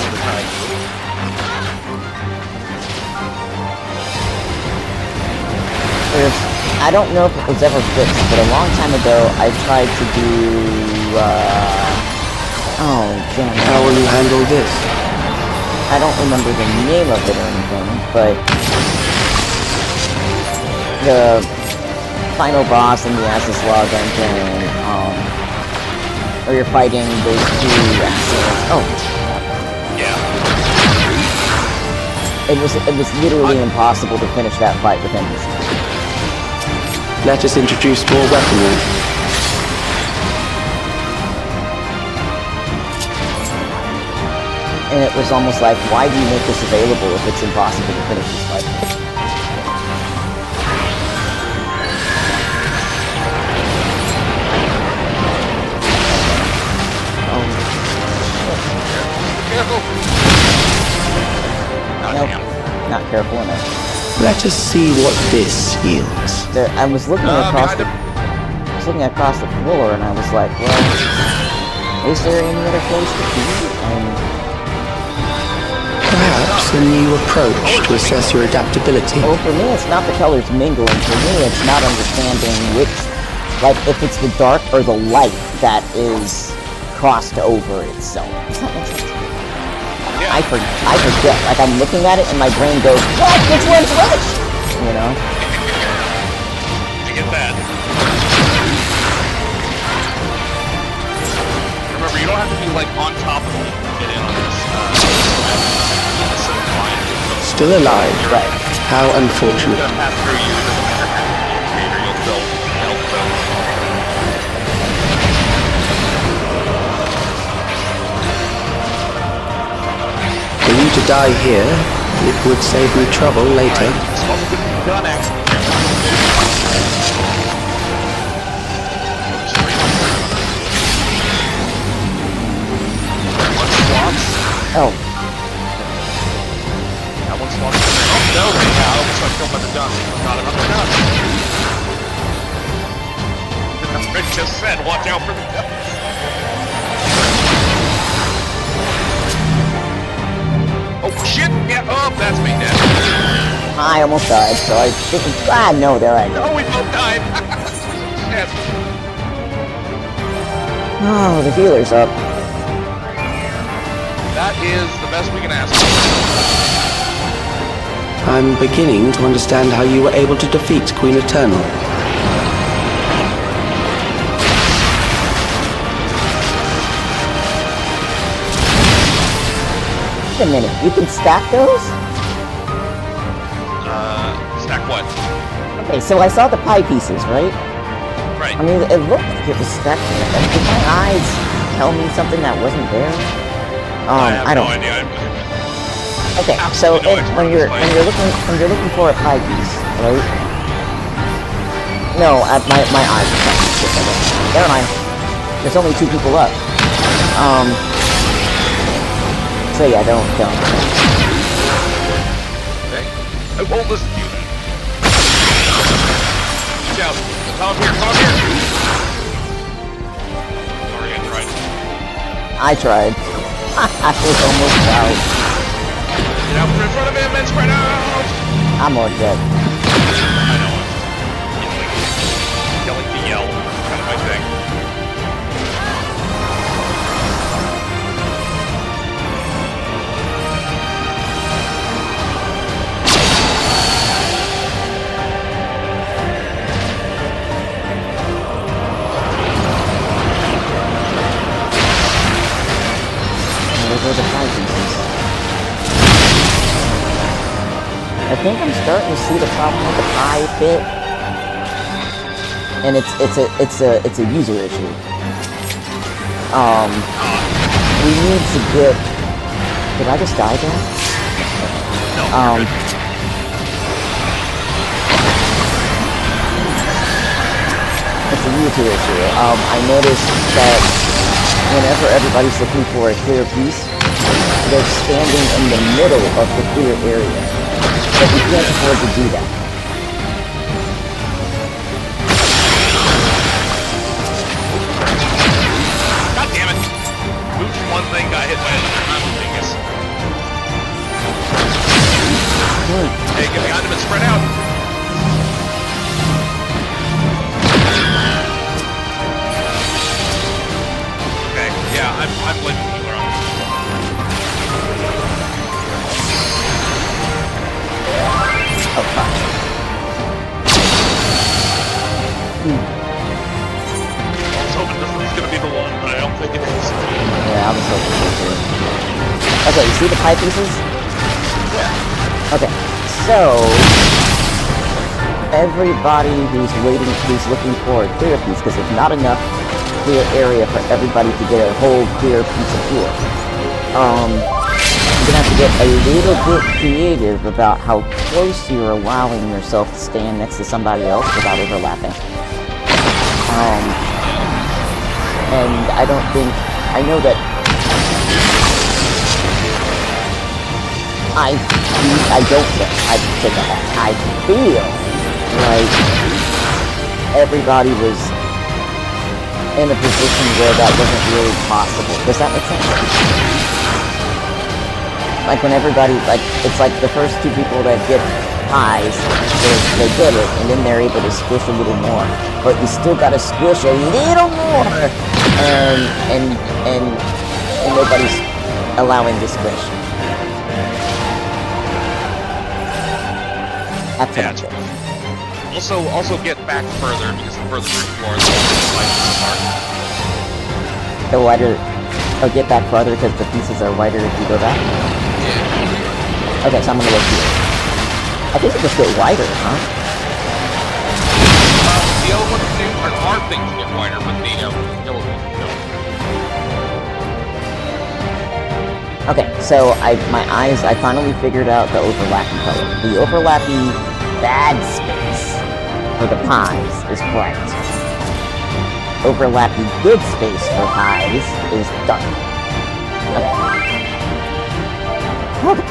I don't know if it was ever fixed, but a long time ago I tried to do, oh damn it. How will you handle this? I don't remember the name of it or anything, but the final boss in the Ashes Law dungeon, where you're fighting those two assholes. Oh. Yeah. It was literally impossible to finish that fight with NPCs. Let us introduce more weaponry. And it was almost like, why do you make this available if it's impossible to finish this fight? Nope, not careful enough. Let us see what this yields. There, I was looking across the floor, and I was like, well, is there any other place to be? Perhaps a new approach to assess your adaptability. Well, for me, it's not the colors mingling. For me, it's not understanding which, like, if it's the dark or the light that is crossed over itself. Does that make sense? Yeah. I forget. Like, I'm looking at it, and my brain goes, what? Which one's which? You know? I get that. Remember, you don't have to be, like, on top of me to get in on this. Still alive. Right. How unfortunate. It's gonna pass through you. It doesn't matter how many indicator you'll still help them. For you to die here, it would save me trouble later. Oh. Oh no, I almost got killed by the gun. Not another gun. Rick just said, watch out for the guns. Oh shit! Yeah, oh, that's me dead. I almost died, so I didn't. No, there I go. Oh, we both died. Shit. Oh, the healer's up. That is the best we can ask for. I'm beginning to understand how you were able to defeat Queen Eternal. Wait a minute, you can stack those? Stack what? Okay, so I saw the pie pieces, right? Right. I mean, it looked like it was stacked. Did my eyes tell me something that wasn't there? I don't. No idea. Okay, so when you're looking for a pie piece, right? No, my eyes are telling me shit like that. Never mind. There's only 2 people up. So yeah, don't. Okay. I won't listen to you then. Watch out. Come here. Sorry, I tried. I tried. I was almost out. Get out from in front of him and spread out! I'm all dead. I know. Yelling to yell. Kind of my thing. Those are the pie pieces. I think I'm starting to see the problem with the pie bit, and it's a user issue. We need to get. Did I just die there? It's a user issue. I noticed that whenever everybody's looking for a clear piece, they're standing in the middle of the clear area. But you can't afford to do that. God damn it! Moved from one thing, got hit by another. I'm a dingus. Hey, get behind him and spread out. Okay, yeah, I'm blaming the healer on this. Oh, fuck. I was hoping this was gonna be the one, but I don't think it is. Yeah, I was hoping so too. Okay, you see the pie pieces? Yeah. Okay, so everybody who's looking for a clear piece, because there's not enough clear area for everybody to get a whole clear piece of floor. you're gonna have to get a little bit creative about how close you're allowing yourself to stand next to somebody else without overlapping. And I don't think, I know that I feel like everybody was in a position where that wasn't really possible. Does that make sense? Like when everybody, like, it's like the first two people that get highs, they get it, and then they're able to squish a little more. But you still gotta squish a little more, and nobody's allowing the squish. That's it. Also get back further, because the further you explore, the more life is hard. The wider, or get back farther because the pieces are wider if you go back? Yeah. Okay, so I'm gonna go here. I think it just get wider, huh? The other ones do, are things get wider, but the yellow ones don't. Okay, so I finally figured out the overlapping color. The overlapping bad space for the pies is bright. Overlapping good space for pies is dark. Okay.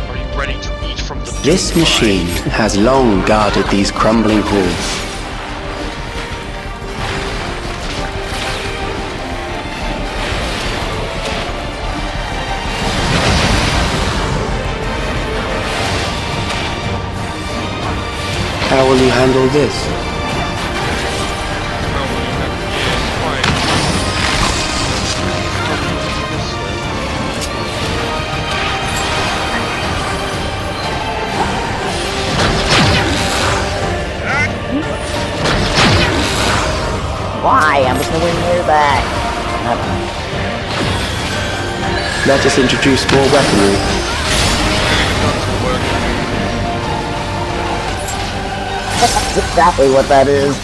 Are you ready to eat from the This machine has long guarded these crumbling halls. How will you handle this? Why? I was nowhere near that. Let us introduce more weaponry. That's exactly what that is.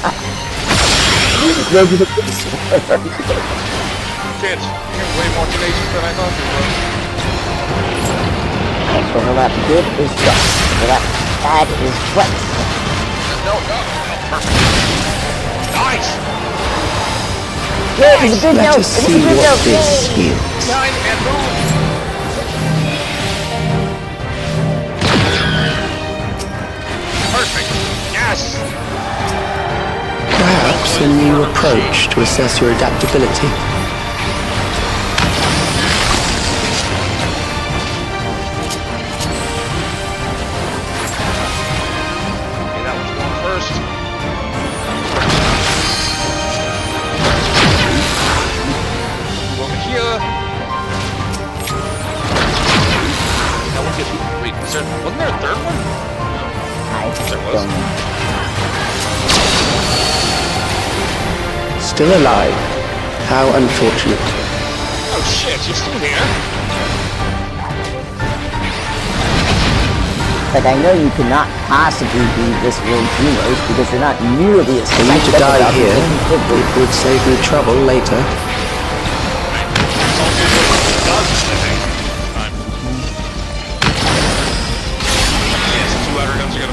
Kids, you're way more tenacious than I thought you were. Overlap good is dark. Overlap bad is bright. No, perfect. Nice! Yeah, it's a good Let note. us see what this yields. Nine and move! Perfect. Yes! Perhaps a new approach to assess your adaptability. Okay, that one's going first. Over here. That one gets... Wait, wasn't there a third one? There was. Still alive. How unfortunate. Oh shit, you're still here? Like, I know you cannot possibly be this real heroes because you're not nearly as For you to die here, it would save me trouble later.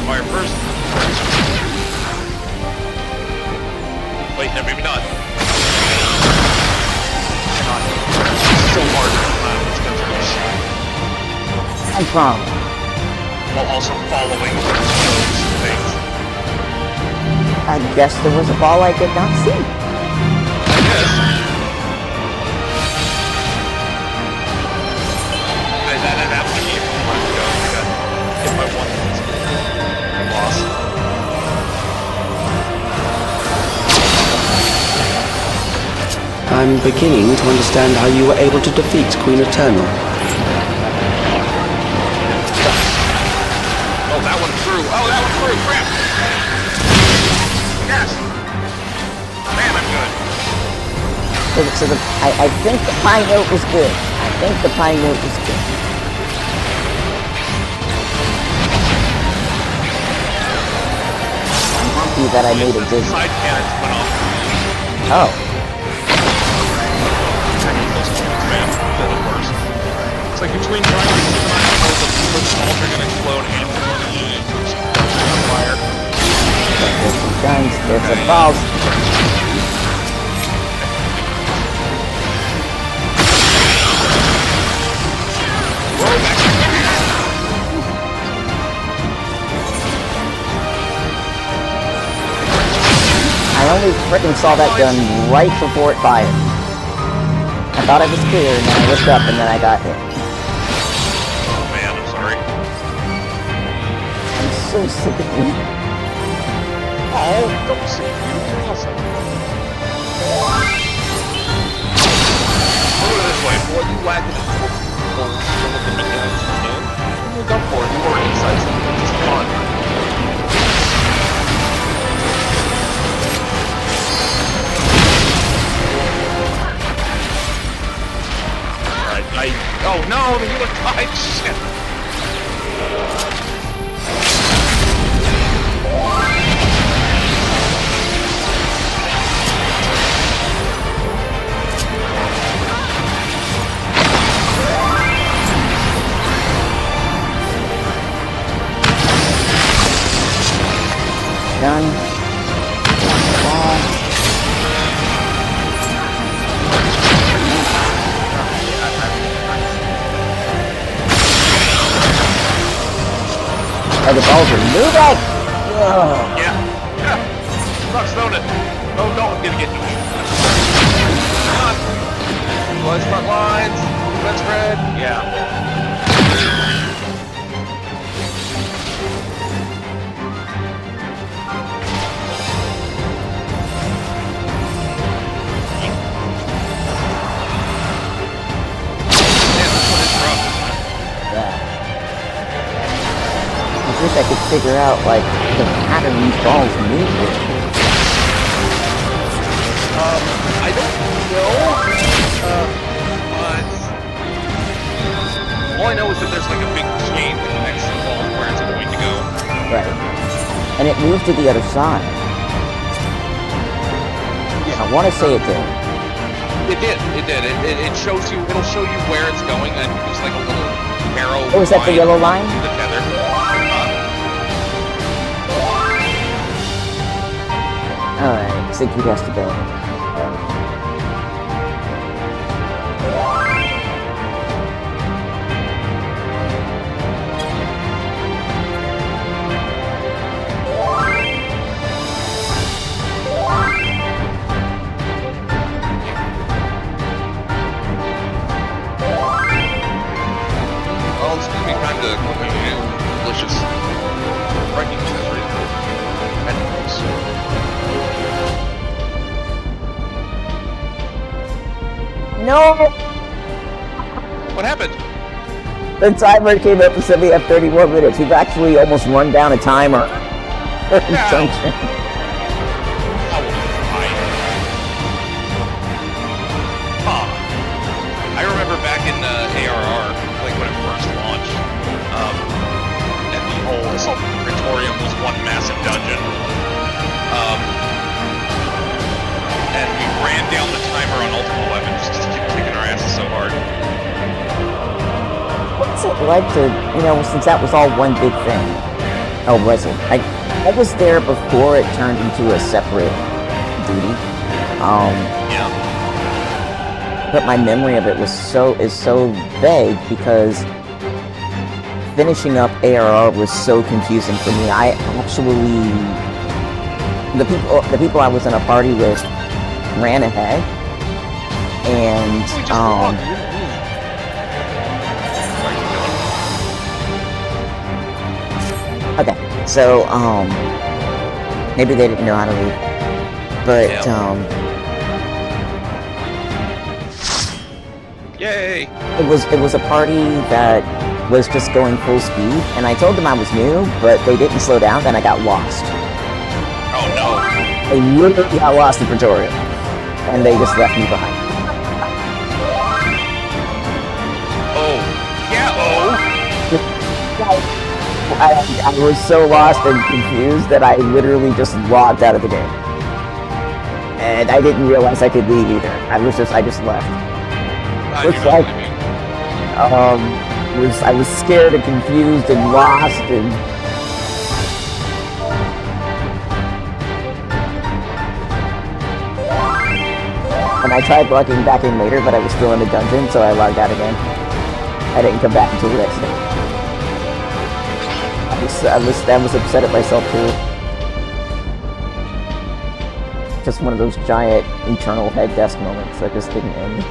Fire first. Wait, no, maybe not. So hard to go through this. I'm wrong. While also following those things. I guess there was a ball I did not see. I guess. That happened to me a few months ago. I got hit by one. Lost. I'm beginning to understand how you were able to defeat Queen Eternal. Oh, that one through. Oh, that one through. Crap. Yes. Man, I'm good. So I think the pie note was good. I think the pie note was good. I'm happy that I made a vision. Side cannons went off. Oh. I hate those cannons, man. They're the worst. It's like between trying to synchronize the balls are gonna explode and on fire. There's some guns, there's some balls. I only frickin' saw that gun right before it fired. I thought it was clear, and then I looked up, and then I got hit. Oh man, I'm sorry. I'm so sick of you. Oh, don't say you're awesome. Put it this way, boy, you whacked it. Some of the mechanics in the game. You go for it, you were inside something. It's just fun. Oh no, he looked fine. Shit. Done. Oh, the balls are moving! Oh. Yeah. Sucks, don't it? Oh no, I'm gonna get you. Come on. Boys, front lines. Let's red. Yeah. I wish I could figure out, like, the pattern these balls move with. I don't know, but all I know is that there's like a big chain that connects the ball where it's going to go. Right. And it moved to the other side. Yeah. I want to say it did. It did. It shows you, it'll show you where it's going, and there's like a little arrow. Oh, is that the yellow line? The tether. Alright, Siegfried has to go. Oh, it's gonna be kind of delicious. Breaking misery. No! What happened? The timer came up to say we have 30 more minutes. We've actually almost run down a timer. Junction. I remember back in ARR, like when it first launched, and the whole Assault Praetorium was one massive dungeon. And we ran down the timer on ultimate weapons just to keep kicking our asses so hard. What's it like to, since that was all one big thing? Oh, was it? I was there before it turned into a separate duty. Yeah. But my memory of it is so vague because finishing up ARR was so confusing for me. I actually, the people I was in a party with ran ahead, and okay, so maybe they didn't know how to read, but Yay! It was a party that was just going full speed, and I told them I was new, but they didn't slow down, then I got lost. Oh no! I literally got lost in Pretoria, and they just left me behind. Oh. Yeah, oh! I was so lost and confused that I literally just logged out of the game. And I didn't realize I could leave either. I just left. Looks like I was scared and confused and lost and I tried logging back in later, but I was still in the dungeon, so I logged out again. I didn't come back until the next day. I was upset at myself too. Just one of those giant internal head desk moments that just didn't end.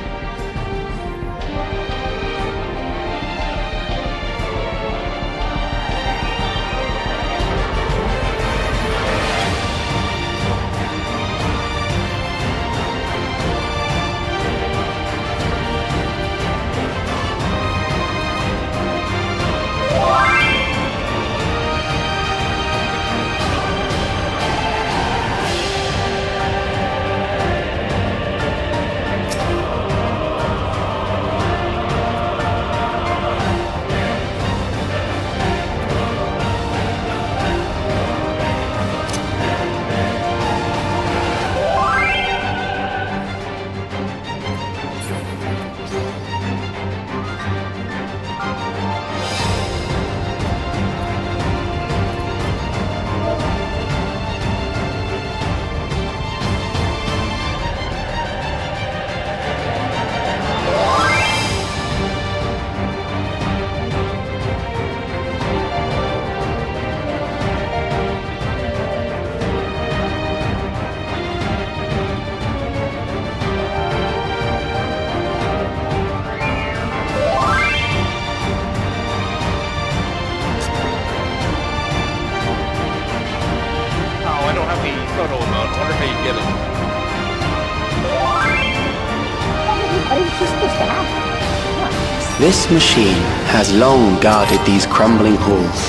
This machine has long guarded these crumbling halls.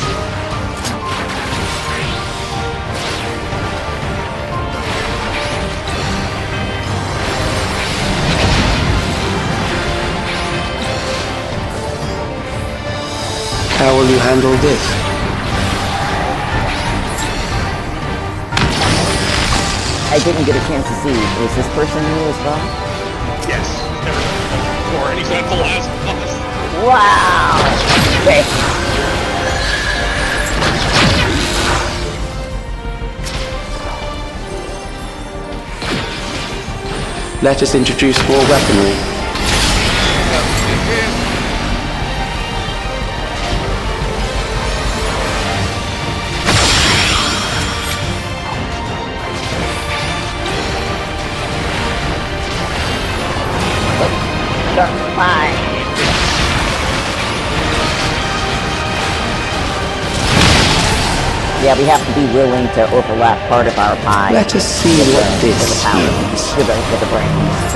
How will you handle this? I didn't get a chance to see. Is this person new as well? Yes. Never before, and he's at the last boss. Wow! Okay. Let us introduce more weaponry. Fine. Yeah, we have to be willing to overlap part of our pie. Let us see what this means. With the brains.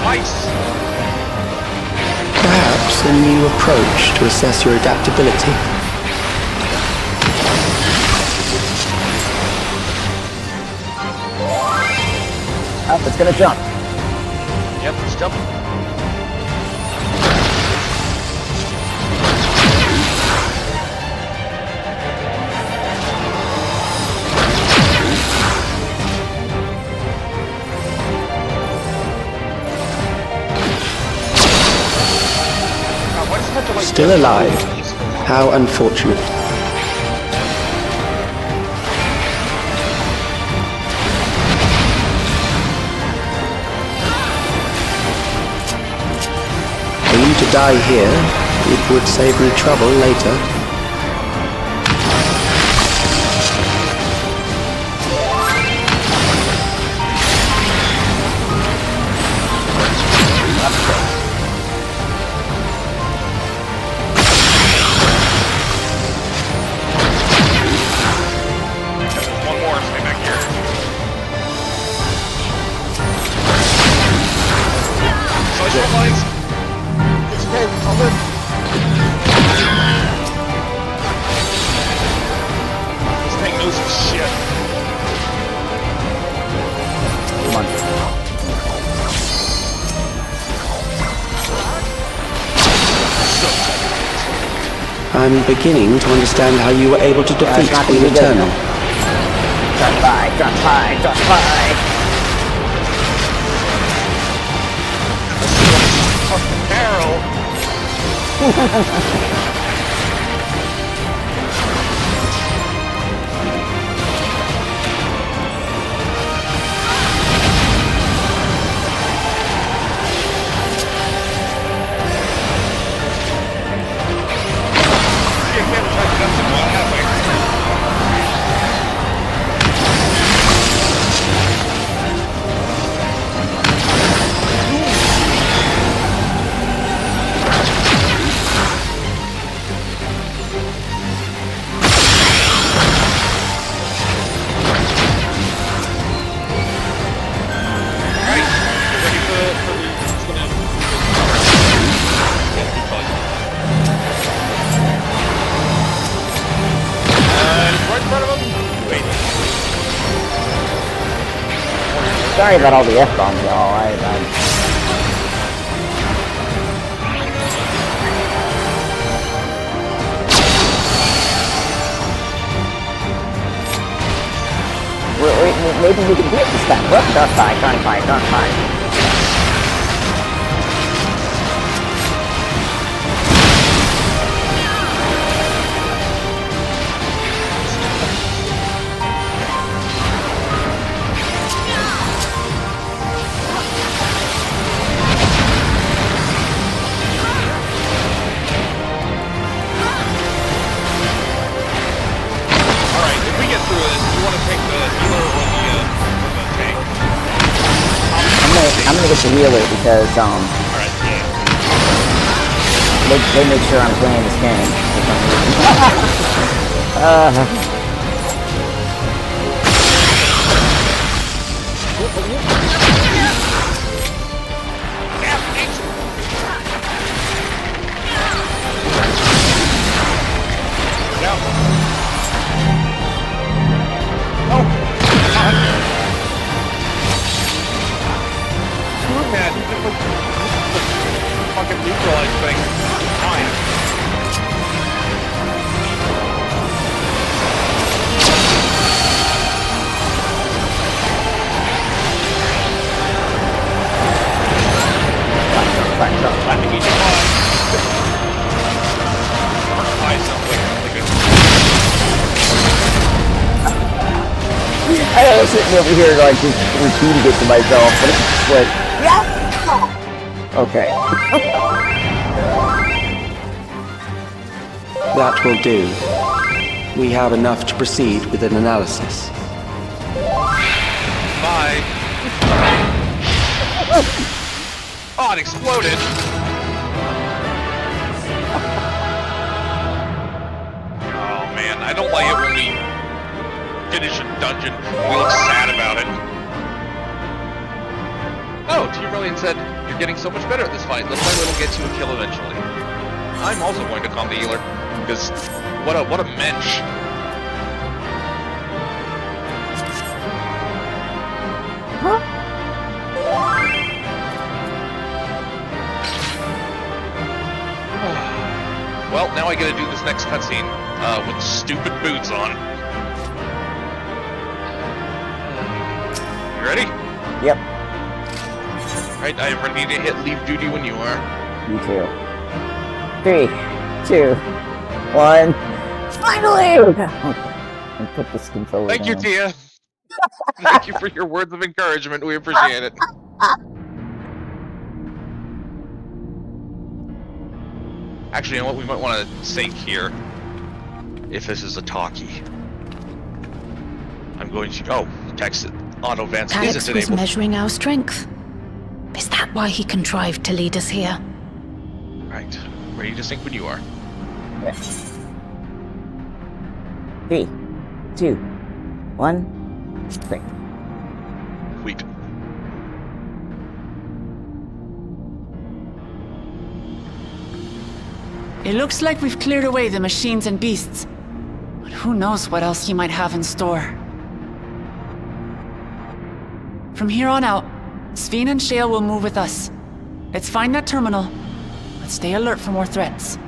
Nice. Perhaps a new approach to assess your adaptability. Oh, it's gonna jump. Yep, it's jumping. Still alive. How unfortunate. Aim to die here. It would save me trouble later. I'm beginning to understand how you were able to defeat it's not gonna Queen be good Eternal. Drop by, drop by, drop by. Carol! Sorry about all the F-bombs, y'all. Maybe we can do it this time. Whoop, dark fire, dark fire, dark fire. I'm gonna get the healer because they make sure I'm playing this game for some Fucking neutralize thing. Fine. I was sitting over here like just repeating it to myself, but it's just like, yeah. Okay. That will do. We have enough to proceed with an analysis. Bye. Oh, it exploded. Oh man, I don't like it when we finish a dungeon and we look sad about it. Oh, T-Brilliant said, "You're getting so much better at this fight. Little by little get you a kill eventually." I'm also going to calm the healer, because what a mensch. Well, now I gotta do this next cutscene with stupid boots on. You ready? Yep. Alright, I am ready to hit leave duty when you are. Me too. 3, 2, 1. Finally! Okay. And put this controller Thank you, down. Tia. Thank you for your words of encouragement. We appreciate it. Actually, you know what? We might want to sync here. If this is a talkie. I'm going to... Oh, text it. Auto advance Alex isn't was enabled. measuring our strength. Is that why he contrived to lead us here? Right. Ready to sync when you are. Yes. 3, 2, 1. Sync. Sweet. It looks like we've cleared away the machines and beasts. But who knows what else he might have in store. From here on out, Sven and Shale will move with us. Let's find that terminal, but stay alert for more threats.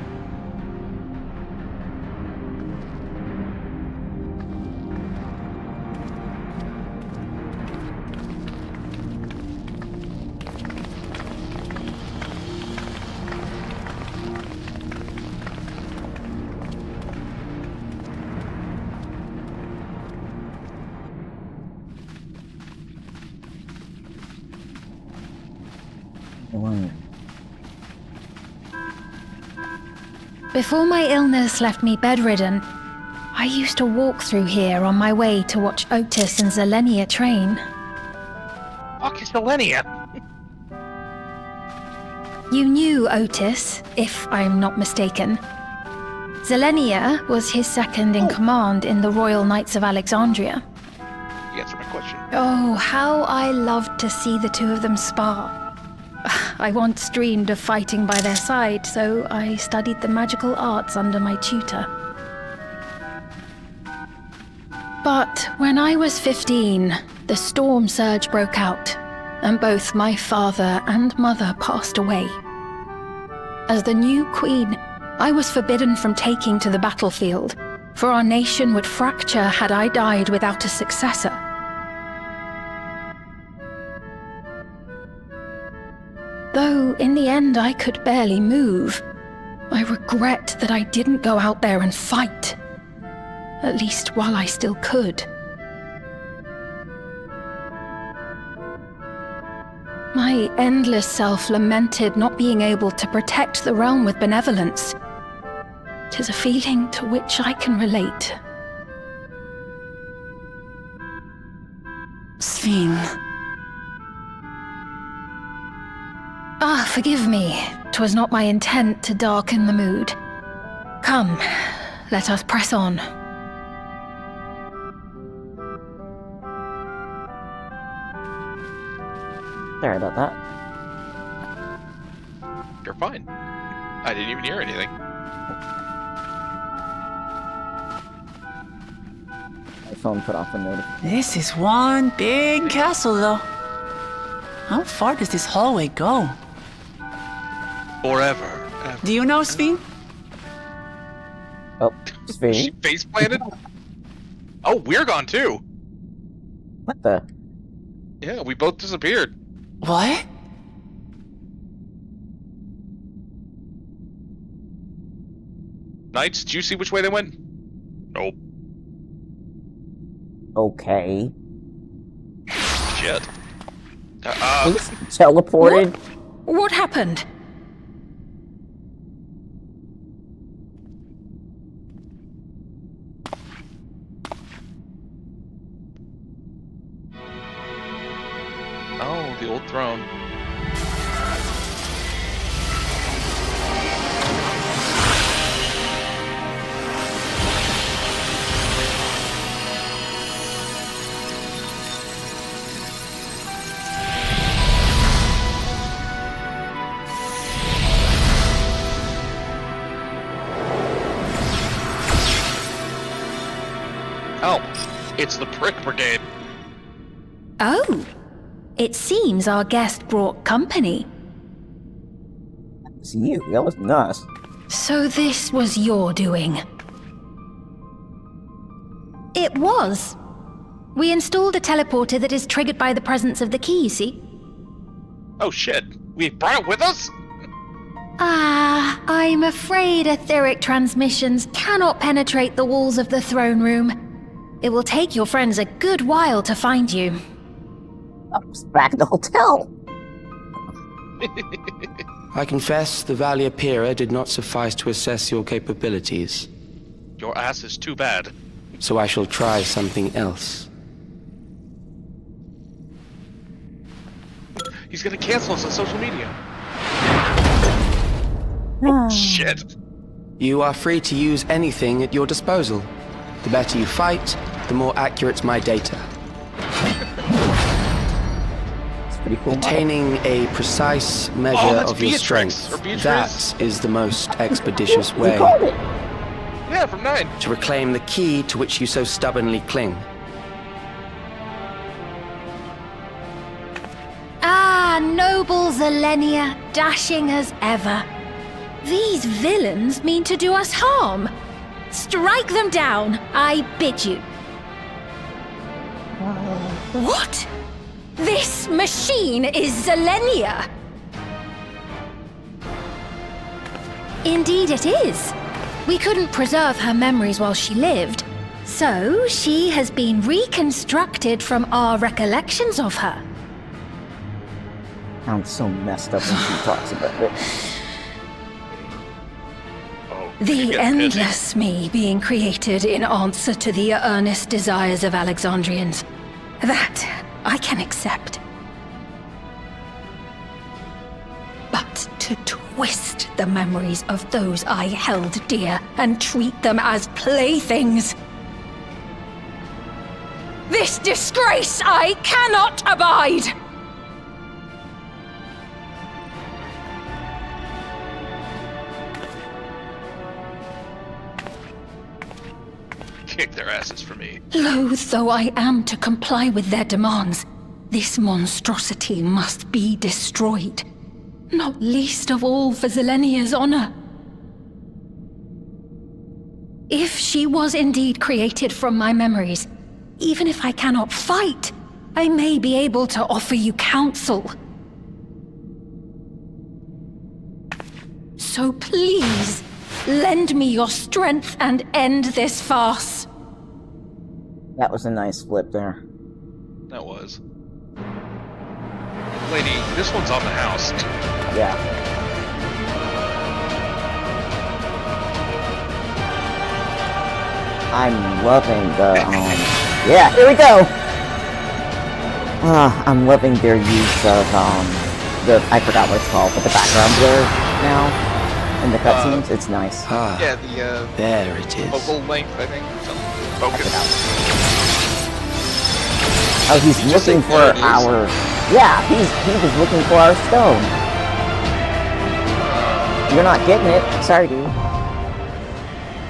Before my illness left me bedridden, I used to walk through here on my way to watch Otis and Zelenia train. Fuck is Zelenia? You knew Otis, if I'm not mistaken. Zelenia was his second in command in the Royal Knights of Alexandria. You answered my question. Oh, how I loved to see the two of them spar. I once dreamed of fighting by their side, so I studied the magical arts under my tutor. But when I was 15, the storm surge broke out, and both my father and mother passed away. As the new queen, I was forbidden from taking to the battlefield, for our nation would fracture had I died without a successor. Though in the end I could barely move, I regret that I didn't go out there and fight. At least while I still could. My endless self lamented not being able to protect the realm with benevolence. 'Tis a feeling to which I can relate. Sphene. Ah, forgive me. 'Twas not my intent to darken the mood. Come, let us press on. Sorry about that. You're fine. I didn't even hear anything. My phone put off a notification. This is one big castle, though. How far does this hallway go? Forever. Do you know, Sphene? Oh, She Sphene? face planted? Oh, we're gone too. What the? Yeah, we both disappeared. What? Knights, did you see which way they went? Nope. Okay. Shit. Teleported? What happened? Oh, the old throne. Oh, it's the Prick Brigade. Oh, it seems our guest brought company. It's you. That was us. So this was your doing? It was. We installed a teleporter that is triggered by the presence of the key, you see? Oh shit, we brought it with us? Ah, I'm afraid etheric transmissions cannot penetrate the walls of the throne room. It will take your friends a good while to find you. I was back at the hotel. I confess the Valia Pira did not suffice to assess your capabilities. Your ass is too bad. So I shall try something else. He's gonna cancel us on social media. Oh, shit. You are free to use anything at your disposal. The better you fight, the more accurate my data. It's pretty cool. Attaining a precise measure that's of your Beatrix, strength, or Beatrice. that is the most expeditious You way called it. Yeah, from 9. to reclaim the key to which you so stubbornly cling. Ah, noble Zelenia, dashing as ever. These villains mean to do us harm. Strike them down, I bid you. What? This machine is Zelenia! Indeed it is. We couldn't preserve her memories while she lived, so she has been reconstructed from our recollections of her. Sounds so messed up when she talks about it. The endless me being created in answer to the earnest desires of Alexandrians. That I can accept. But to twist the memories of those I held dear and treat them as playthings. This disgrace I cannot abide! Kick their asses for me. Loath though I am to comply with their demands, this monstrosity must be destroyed. Not least of all for Zelenia's honor. If she was indeed created from my memories, even if I cannot fight, I may be able to offer you counsel. So please, lend me your strength and end this farce. That was a nice flip there. That was. Lady, this one's on the house. Yeah. I'm loving the, yeah, here we go! I'm loving their use of, I forgot what it's called, but the background blur now, in the cutscenes, it's nice. Yeah, there it is. Focal length, I think, something. Focus. Oh, he's looking for our, yeah, he was looking for our stone. You're not getting it, sorry dude.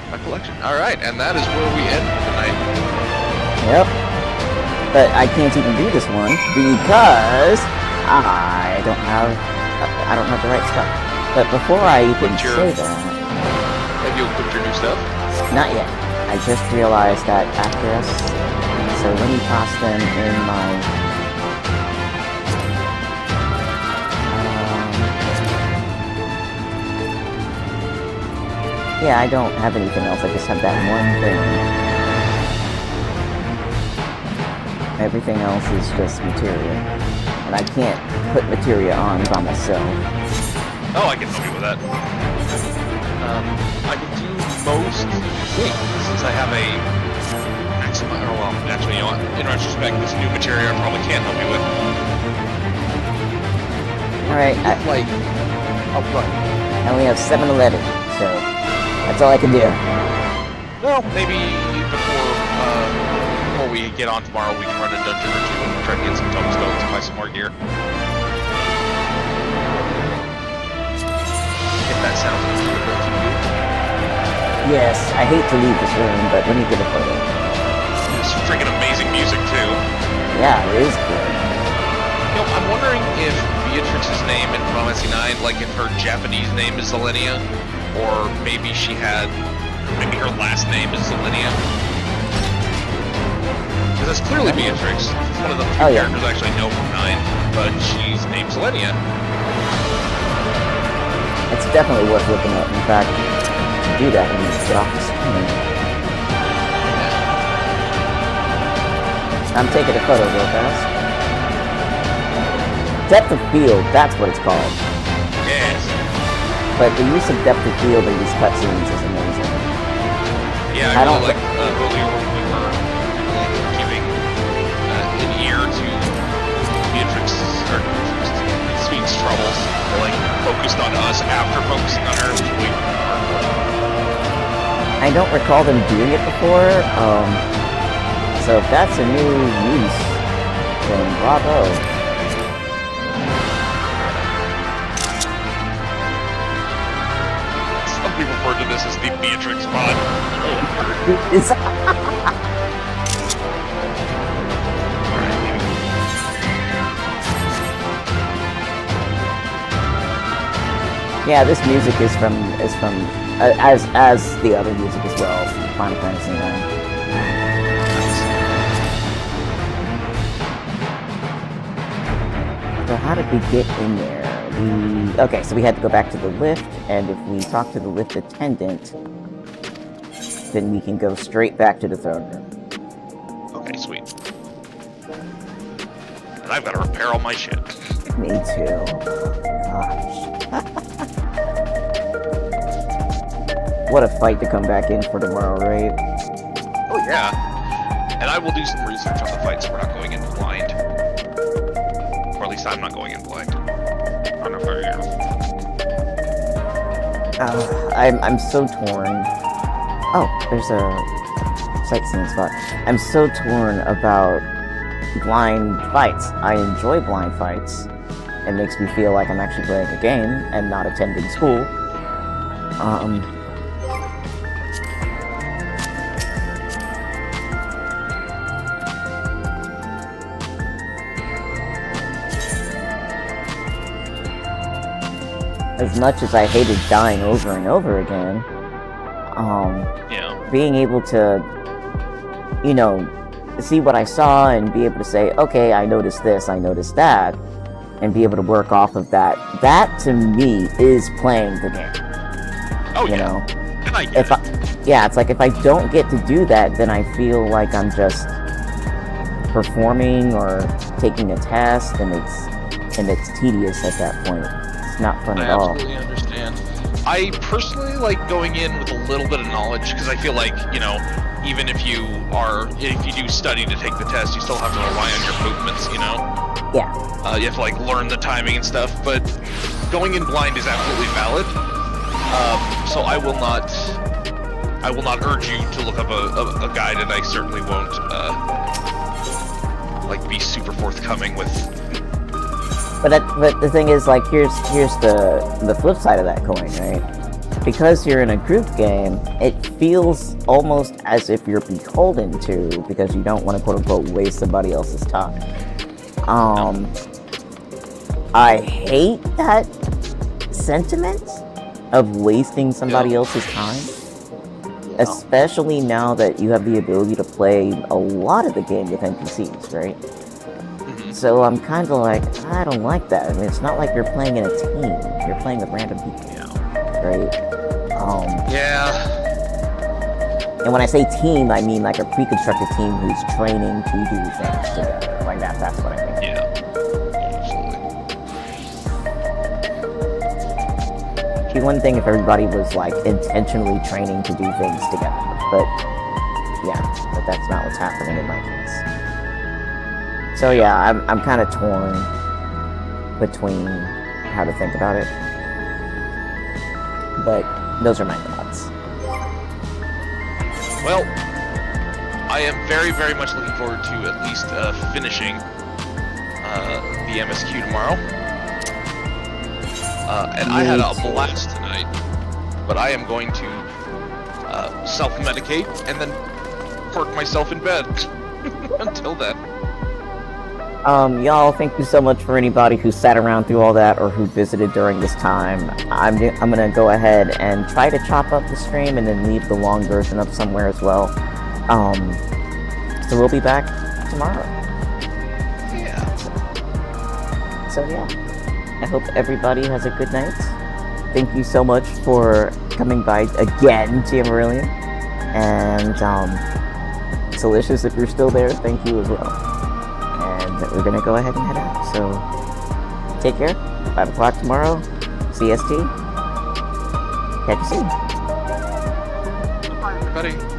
My collection. Alright, and that is where we end tonight. Yep. But I can't even do this one because I don't have the right stuff. But before I even say that, have you equipped your new stuff? Not yet. I just realized that after us, so let me toss them in my. Yeah, I don't have anything else. I just have that one thing. Everything else is just materia. And I can't put materia on by myself. Oh, I can help you with that. I can do most things since I have a maximum. Or well, actually, you know what? In retrospect, this new materia I probably can't help you with. Alright, I only have 711, so that's all I can do. Well, maybe before we get on tomorrow, we can run a dungeon or two and try to get some tombstones and buy some more gear. If that sounds agreeable to you. Yes, I hate to leave this room, but let me get a photo. It's freaking amazing music, too. Yeah, it is good. You know, I'm wondering if Beatrix's name in Final Fantasy IX, like if her Japanese name is Zelenia, or maybe maybe her last name is Zelenia. Because it's clearly Beatrix. It's one of the few characters I actually know from 9, but she's named Zelenia. It's definitely worth looking up. In fact, to do that, we need to get off the screen. I'm taking a photo real fast. Depth of field, that's what it's called. Yes. But the use of depth of field in these cutscenes is amazing. Yeah, I really like earlier when we were giving an ear to Beatrix's troubles. They like focused on us after focusing on her. I don't recall them doing it before, so if that's a new use, then bravo. Some people refer to this as the Beatrix mod. Yeah, this music is from as the other music as well, from Final Fantasy IX. So how did we get in there? Okay, so we had to go back to the lift, and if we talk to the lift attendant, then we can go straight back to the throne room. Okay, sweet. And I've got to repair all my shit. Me too. Gosh. What a fight to come back in for tomorrow, right? Oh yeah. And I will do some research on the fight, so we're not going in blind. Or at least I'm not going in blind. I don't know if I am. I'm so torn. Oh, there's a sightseeing spot. I'm so torn about blind fights. I enjoy blind fights. It makes me feel like I'm actually playing a game and not attending school. As much as I hated dying over and over again, being able to, you know, see what I saw and be able to say, okay, I noticed this, I noticed that, and be able to work off of that, that to me is playing the game. Oh, you know? And I get it's like if I don't get to do that, then I feel like I'm just performing or taking a test, and it's tedious at that point. It's not fun at all. I absolutely understand. I personally like going in with a little bit of knowledge, because I feel like, you know, even if you do study to take the test, you still have to rely on your movements, you know? Yeah. You have to, like, learn the timing and stuff, but going in blind is absolutely valid. So I will not urge you to look up a guide, and I certainly won't, like, be super forthcoming with... But the thing is, like, here's the flip side of that coin, right? Because you're in a group game, it feels almost as if you're beholden to, because you don't want to quote-unquote waste somebody else's time. I hate that sentiment of wasting somebody else's time. Especially now that you have the ability to play a lot of the game with NPCs, right? So I'm kind of like, I don't like that. I mean, it's not like you're playing in a team. You're playing with random people, right? And when I say team, I mean like a pre-constructed team who's training to do things together. Like that's what I mean. Yeah, absolutely. It'd be one thing if everybody was like intentionally training to do things together, but that's not what's happening in my case. So yeah, I'm kind of torn between how to think about it, but those are my thoughts. Well, I am very, very much looking forward to at least finishing the MSQ tomorrow. And I had a blast tonight, but I am going to self-medicate and then park myself in bed until then. Y'all, thank you so much for anybody who sat around through all that or who visited during this time. I'm gonna go ahead and try to chop up the stream and then leave the long version up somewhere as well. So we'll be back tomorrow. Yeah. So yeah, I hope everybody has a good night. Thank you so much for coming by again, Tia Marillion. And Delicious, if you're still there, thank you as well. We're gonna go ahead and head out, so take care. 5 o'clock tomorrow, CST. Catch you soon. Bye, everybody.